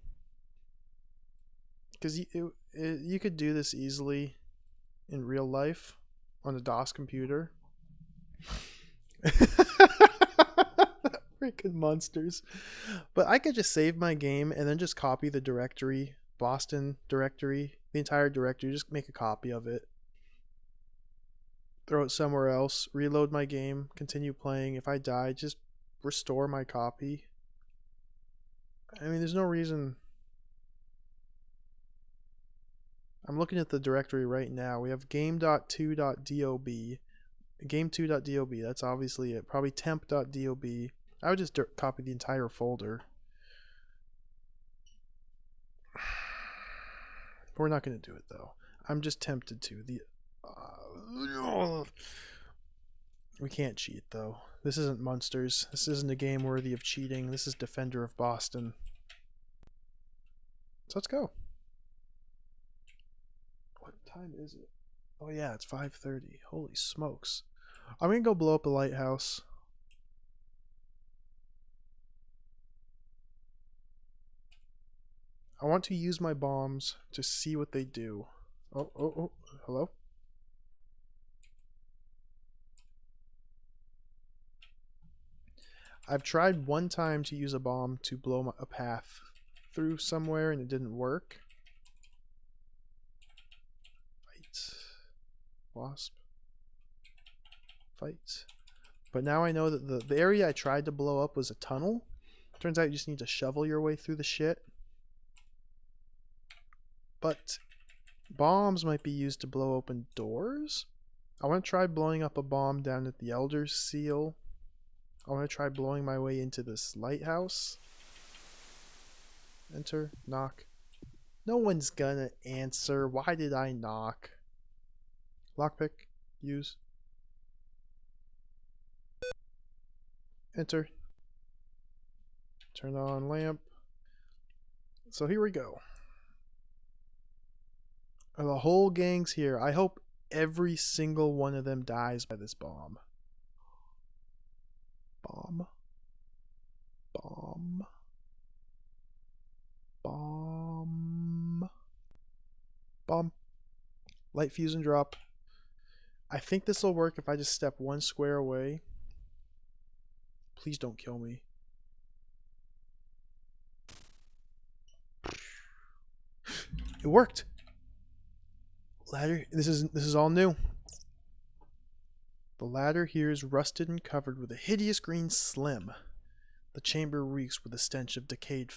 Because you could do this easily in real life on a DOS computer. Freaking monsters. But I could just save my game and then just copy the directory, Boston directory, the entire directory, just make a copy of it. Throw it somewhere else, reload my game, continue playing. If I die, just restore my copy. I mean, there's no reason. I'm looking at the directory right now. We have game.2.dob. Game2.dob, that's obviously it. Probably temp.dob. I would just copy the entire folder. We're not going to do it though. I'm just tempted to. We can't cheat though. This isn't Munsters. This isn't a game worthy of cheating. This is Defender of Boston. So let's go. What time is it? Oh yeah, it's 5:30. Holy smokes. I'm going to go blow up a lighthouse. I want to use my bombs to see what they do. Oh, hello? I've tried one time to use a bomb to blow a path through somewhere and it didn't work. Fight. Wasp. Fight. But now I know that the area I tried to blow up was a tunnel. Turns out you just need to shovel your way through the shit. But bombs might be used to blow open doors. I want to try blowing up a bomb down at the Elder's Seal. I want to try blowing my way into this lighthouse. Enter. Knock. No one's gonna answer. Why did I knock? Lockpick. Use. Enter. Turn on lamp. So here we go. The whole gang's here. I hope every single one of them dies by this bomb. Bomb. Bomb. Bomb. Bomb. Light fuse and drop. I think this will work if I just step one square away. Please don't kill me. It worked. Ladder. This is all new. The ladder here is rusted and covered with a hideous green slime. The chamber reeks with the stench of decayed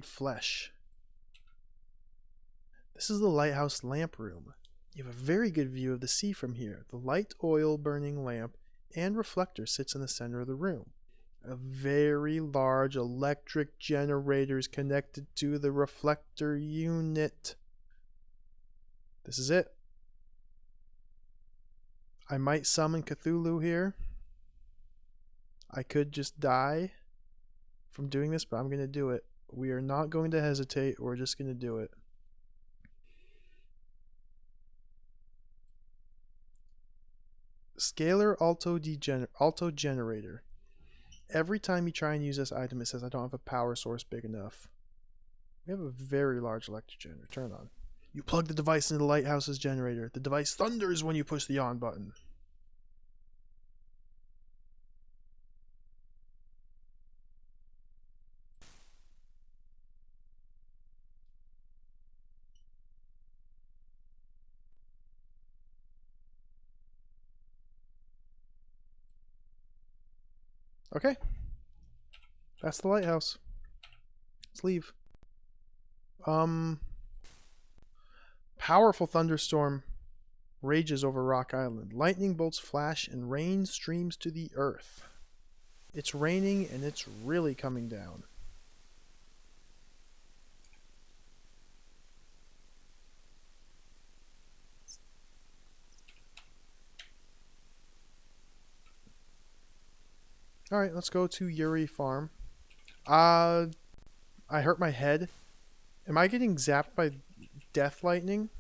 flesh. This is the lighthouse lamp room. You have a very good view of the sea from here. The light oil burning lamp and reflector sits in the center of the room. A very large electric generator is connected to the reflector unit. This is it. I might summon Cthulhu here. I could just die from doing this, but I'm going to do it. We are not going to hesitate. We're just going to do it. Scalar alto generator. Every time you try and use this item, it says I don't have a power source big enough. We have a very large electric generator. Turn on. You plug the device into the lighthouse's generator. The device thunders when you push the on button. Okay. That's the lighthouse. Let's leave. Powerful thunderstorm rages over Rock Island. Lightning bolts flash and rain streams to the earth. It's raining and it's really coming down. Alright, let's go to Yuri Farm. I hurt my head. Am I getting zapped by death lightning?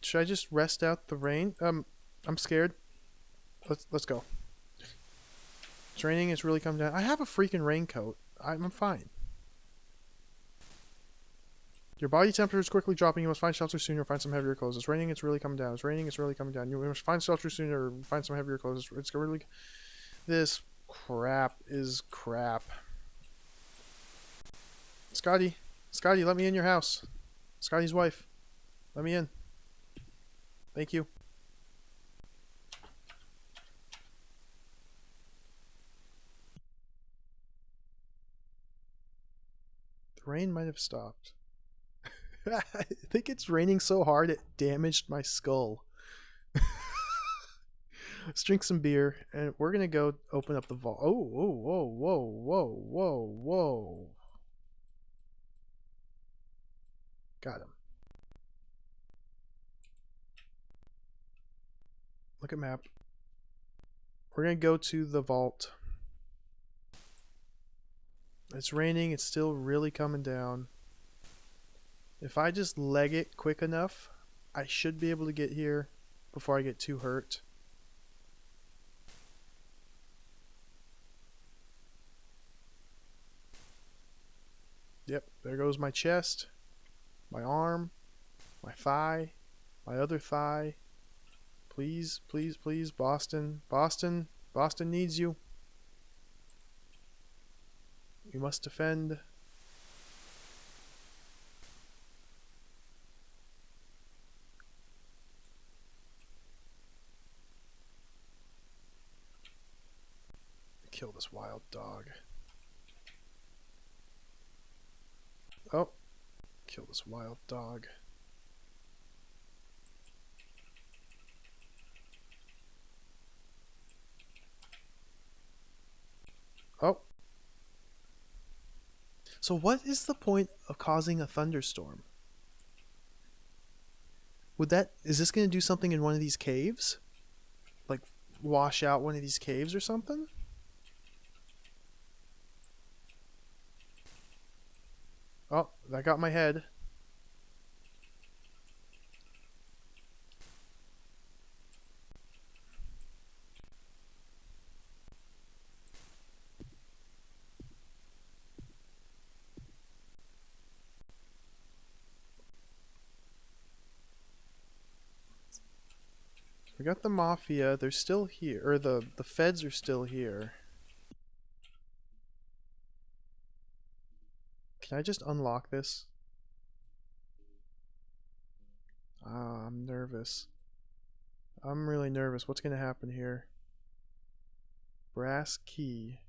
Should I just rest out the rain? I'm scared. Let's go. It's raining, it's really come down. I have a freaking raincoat. I'm fine. Your body temperature is quickly dropping. You must find shelter sooner or find some heavier clothes. It's raining, it's really coming down. It's raining, it's really coming down. You must find shelter sooner or find some heavier clothes. It's really... This crap is crap. Scotty, let me in your house. Scotty's wife. Let me in. Thank you. The rain might have stopped. I think it's raining so hard it damaged my skull. Let's drink some beer, and we're gonna go open up the vault. Oh, whoa, whoa, whoa, whoa, whoa, whoa. Got him. Look at map. We're gonna go to the vault. It's raining, it's still really coming down. If I just leg it quick enough, I should be able to get here before I get too hurt. Yep, there goes my chest, my arm, my thigh, my other thigh. Please, please, please, Boston. Boston needs you. You must defend. Kill this wild dog. Oh, kill this wild dog. Oh. So what is the point of causing a thunderstorm? Is this going to do something in one of these caves? Like wash out one of these caves or something? Oh, that got my head. We got the mafia. They're still here. Or the feds are still here. Can I just unlock this? I'm nervous. I'm really nervous. What's going to happen here? Brass key.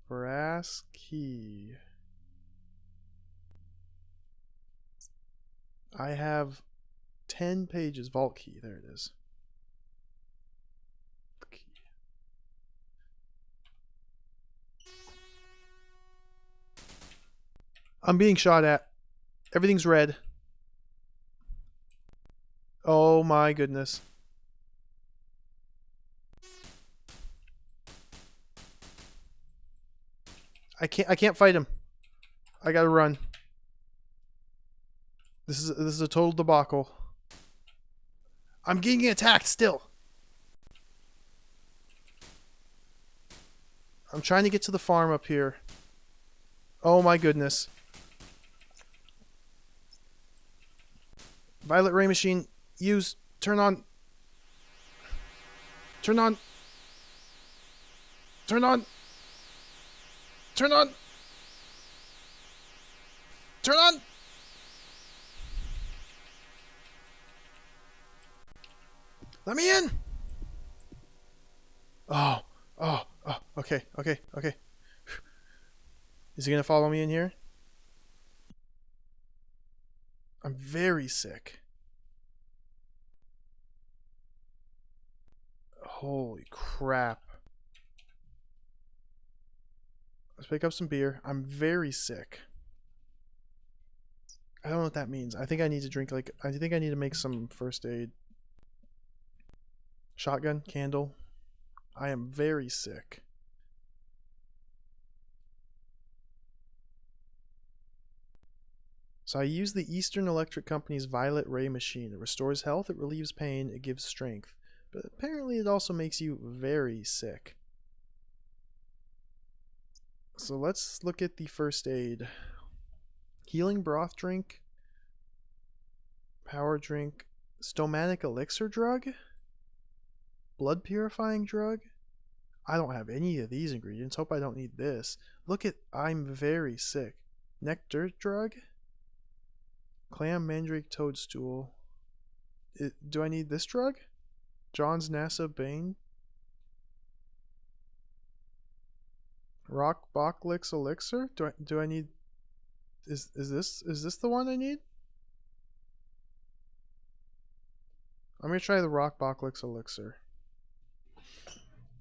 Brass key. I have 10 pages. Vault key. There it is. I'm being shot at. Everything's red. Oh my goodness. I can't fight him. I gotta run. This is a total debacle. I'm getting attacked still. I'm trying to get to the farm up here. Oh my goodness. Violet ray machine. Use. Turn on. Turn on. Turn on. Turn on. Turn on. Let me in. Oh. Oh. Oh. Okay. Okay. Okay. Is he gonna follow me in here? I'm very sick. Holy crap. Let's pick up some beer. I'm very sick. I don't know what that means. I think I need to drink I think I need to make some first aid. Shotgun, candle. I am very sick. So I use the Eastern Electric Company's Violet Ray machine. It restores health, it relieves pain, it gives strength. But apparently it also makes you very sick. So let's look at the first aid. Healing broth drink. Power drink. Stomatic elixir drug? Blood purifying drug? I don't have any of these ingredients. Hope I don't need this. Look at, I'm very sick. Nectar drug? Clam mandrake toadstool. Do I need this drug? John's NASA Bane? Rock Bocklix elixir? Do I need, is this the one I need? I'm gonna try the Rock Bocklix elixir.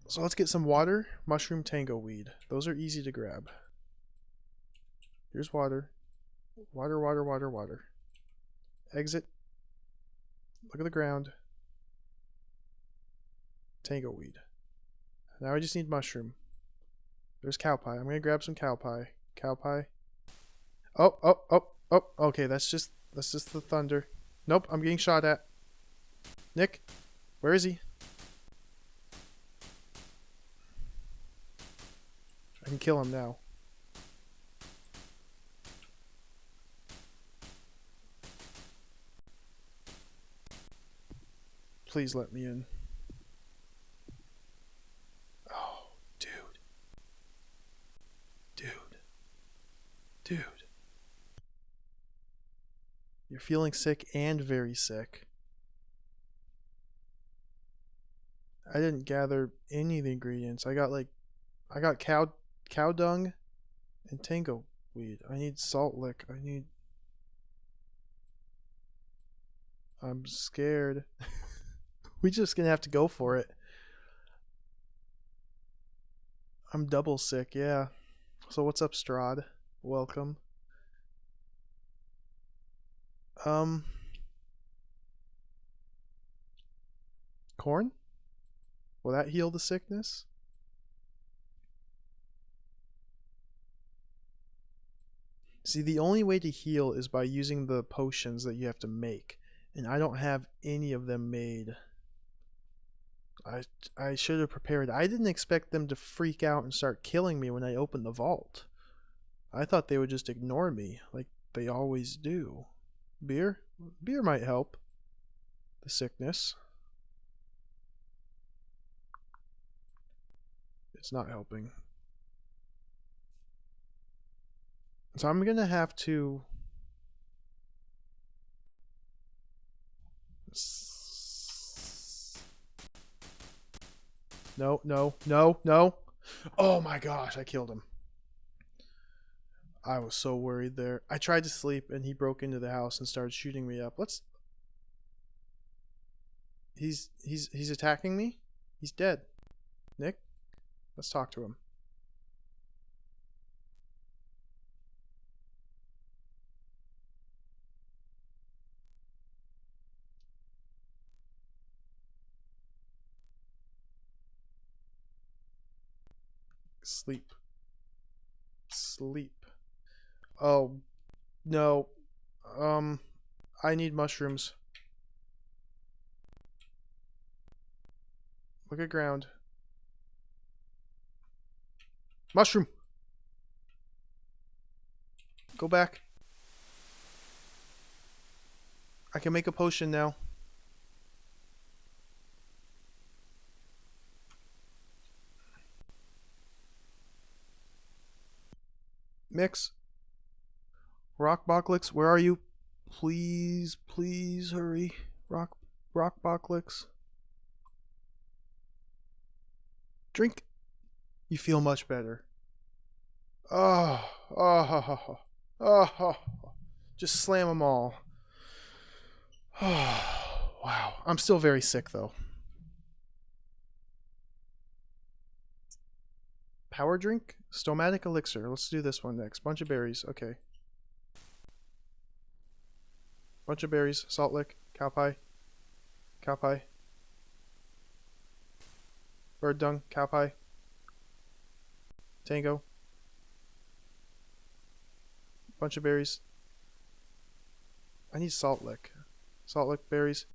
So let's get some water, mushroom, tango weed. Those are easy to grab. Here's water. Water, water, water, water. Exit. Look at the ground. Tango weed. Now I just need mushroom. There's cow pie. I'm gonna grab some cow pie. Cow pie. Oh, oh, oh, oh. Okay, that's just the thunder. Nope, I'm getting shot at. Nick, where is he? I can kill him now. Please let me in. Oh, dude. Dude. Dude. You're feeling sick and very sick. I didn't gather any of the ingredients. I got cow dung and tango weed. I need salt lick. I'm scared. We just gonna have to go for it. I'm double sick, yeah. So what's up, Strahd? Welcome. Corn? Will that heal the sickness? See, the only way to heal is by using the potions that you have to make. And I don't have any of them made. I should have prepared. I didn't expect them to freak out and start killing me when I opened the vault. I thought they would just ignore me, like they always do. Beer? Beer might help the sickness. It's not helping. So I'm gonna have to... No, no, no, no. Oh my gosh, I killed him. I was so worried there. I tried to sleep and he broke into the house and started shooting me up. He's attacking me? He's dead. Nick, let's talk to him. Sleep. Sleep. Oh, no. I need mushrooms. Look at ground. Mushroom! Go back. I can make a potion now. Mix. Rock Bocklix, where are you? Please, please hurry. Rock Bocklix. Drink. You feel much better. Oh, oh, oh, oh. Just slam them all. Oh, wow. I'm still very sick though. Power drink? Stomatic elixir. Let's do this one next. Bunch of berries. Okay. Bunch of berries. Salt lick. Cow pie. Cow pie. Bird dung, cow pie, tango, bunch of berries. I need salt lick. Salt lick berries.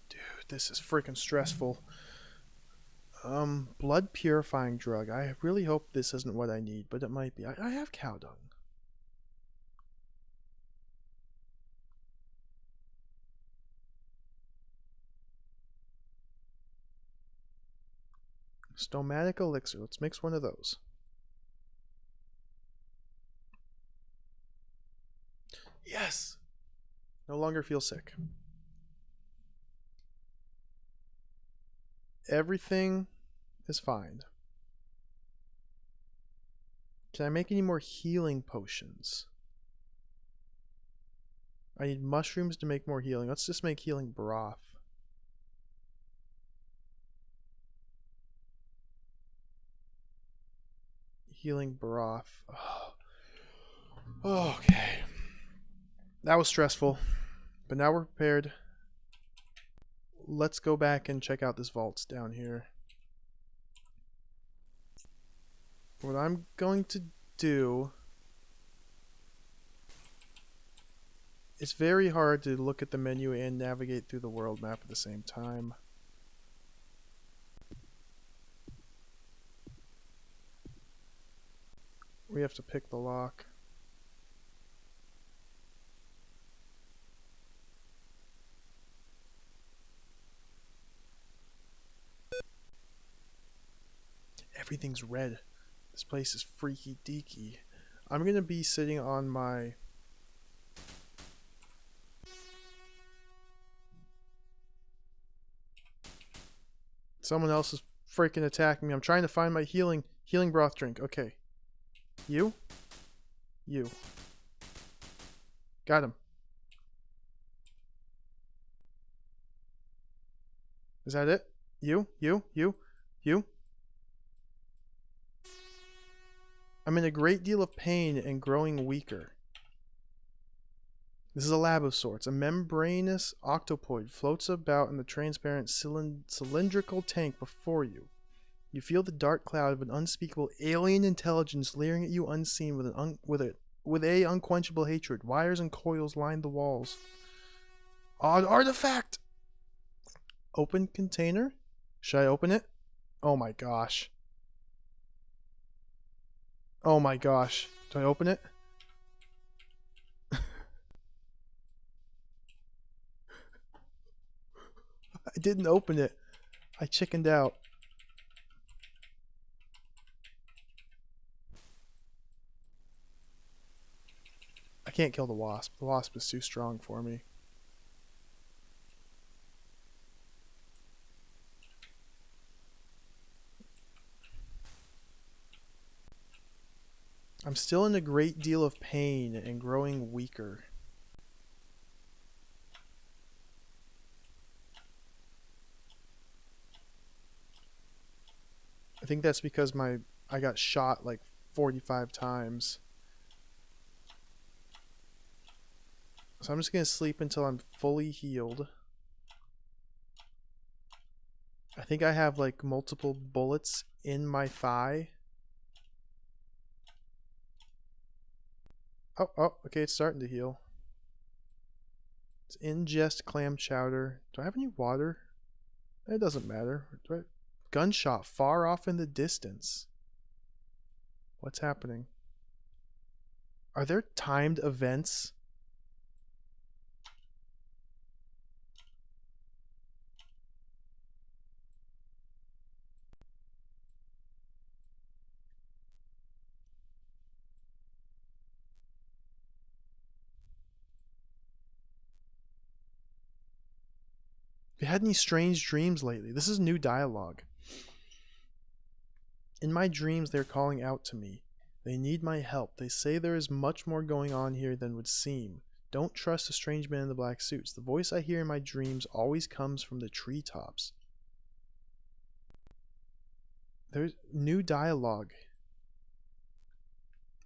Dude, this is freaking stressful. Blood purifying drug. I really hope this isn't what I need, but it might be. I have cow dung. Stomatic elixir. Let's mix one of those. Yes! No longer feel sick. Everything is fine. Can I make any more healing potions? I need mushrooms to make more healing. Let's just make healing broth. Healing broth. Oh. Okay. That was stressful, but now we're prepared. Let's go back and check out this vault down here. What I'm going to do... It's very hard to look at the menu and navigate through the world map at the same time. We have to pick the lock. Everything's red. This place is freaky deaky. I'm gonna be sitting on my... Someone else is freaking attacking me. I'm trying to find my healing broth drink. Okay. You? You. Got him. Is that it? You? I'm in a great deal of pain and growing weaker. This is a lab of sorts. A membranous octopoid floats about in the transparent cylindrical tank before you. You feel the dark cloud of an unspeakable alien intelligence leering at you unseen with a unquenchable hatred. Wires and coils line the walls. Odd artifact! Open container? Should I open it? Oh my gosh. Oh my gosh. Do I open it? I didn't open it. I chickened out. I can't kill the wasp. The wasp is too strong for me. I'm still in a great deal of pain and growing weaker. I think that's because I got shot like 45 times. So I'm just going to sleep until I'm fully healed. I think I have like multiple bullets in my thigh. Oh, okay, it's starting to heal. It's ingest clam chowder. Do I have any water? It doesn't matter. Gunshot far off in the distance. What's happening? Are there timed events? Have you had any strange dreams lately? This is new dialogue. In my dreams, they're calling out to me. They need my help. They say there is much more going on here than would seem. Don't trust the strange men in the black suits. The voice I hear in my dreams always comes from the treetops. There's new dialogue.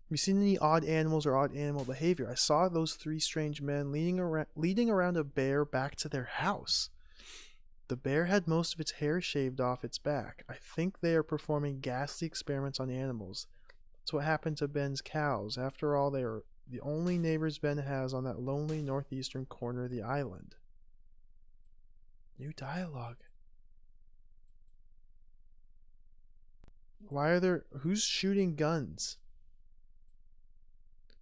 Have you seen any odd animals or odd animal behavior? I saw those three strange men leading around a bear back to their house. The bear had most of its hair shaved off its back. I think they are performing ghastly experiments on animals. That's what happened to Ben's cows. After all, they are the only neighbors Ben has on that lonely northeastern corner of the island. New dialogue. Why are there... Who's shooting guns?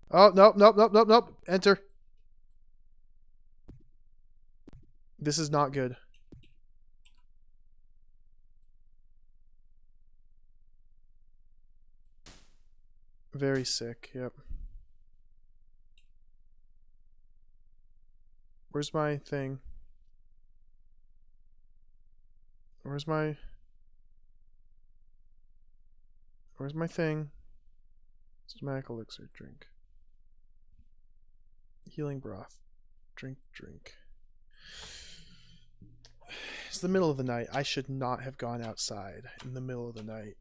Oh, nope, nope, nope, nope, nope. Enter. This is not good. Very sick, yep. Where's my thing? Where's my thing? Somatic elixir, drink. Healing broth. Drink. It's the middle of the night. I should not have gone outside in the middle of the night.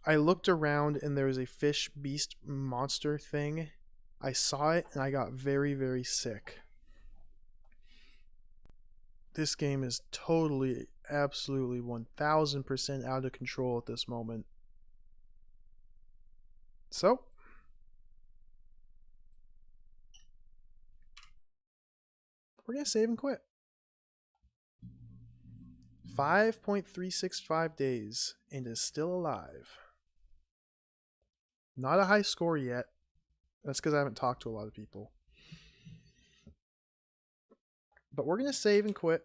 I looked around and there was a fish beast monster thing. I saw it and I got very, very sick. This game is totally, absolutely 1000% out of control at this moment. So, we're going to save and quit. 5.365 days and is still alive. Not a high score yet. That's because I haven't talked to a lot of people. But we're going to save and quit.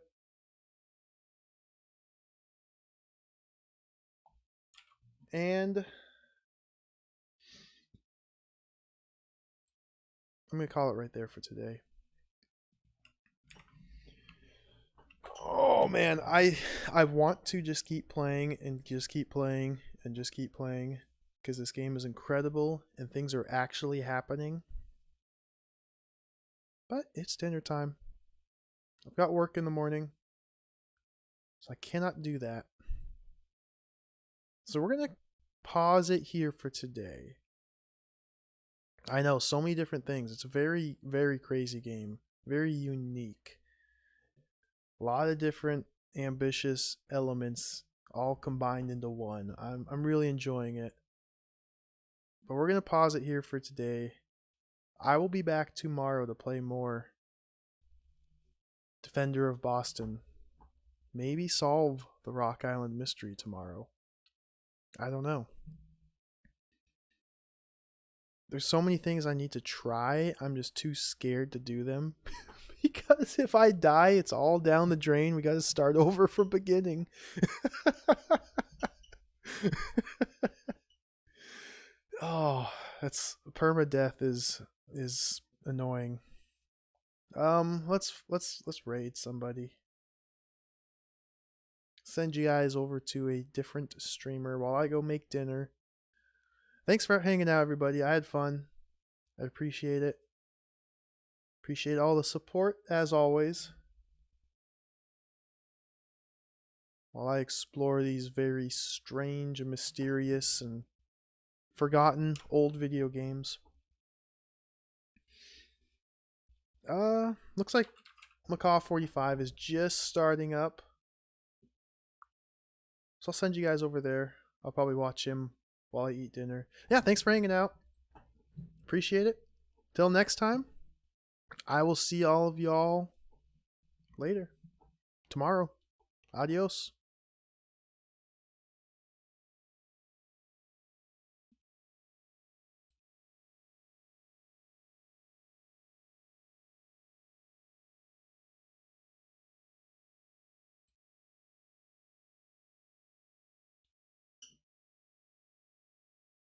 And I'm going to call it right there for today. Oh man, I want to just keep playing and just keep playing and just keep playing because this game is incredible and things are actually happening. But it's dinner time. I've got work in the morning, so I cannot do that. So we're going to pause it here for today. I know, so many different things. It's a very, very crazy game. Very unique. A lot of different ambitious elements all combined into one. I'm really enjoying it. But we're going to pause it here for today. I will be back tomorrow to play more Defender of Boston. Maybe solve the Rock Island mystery tomorrow. I don't know. There's so many things I need to try. I'm just too scared to do them. Because if I die, it's all down the drain. We got to start over from beginning. Oh, that's permadeath is annoying. Let's raid somebody. Send you guys over to a different streamer while I go make dinner. Thanks for hanging out, everybody. I had fun. I appreciate it. Appreciate all the support, as always. While I explore these very strange and mysterious and forgotten old video games. Looks like Macaw 45 is just starting up. So I'll send you guys over there. I'll probably watch him while I eat dinner. Yeah, thanks for hanging out. Appreciate it. Till next time, I will see all of y'all later. Tomorrow. Adios.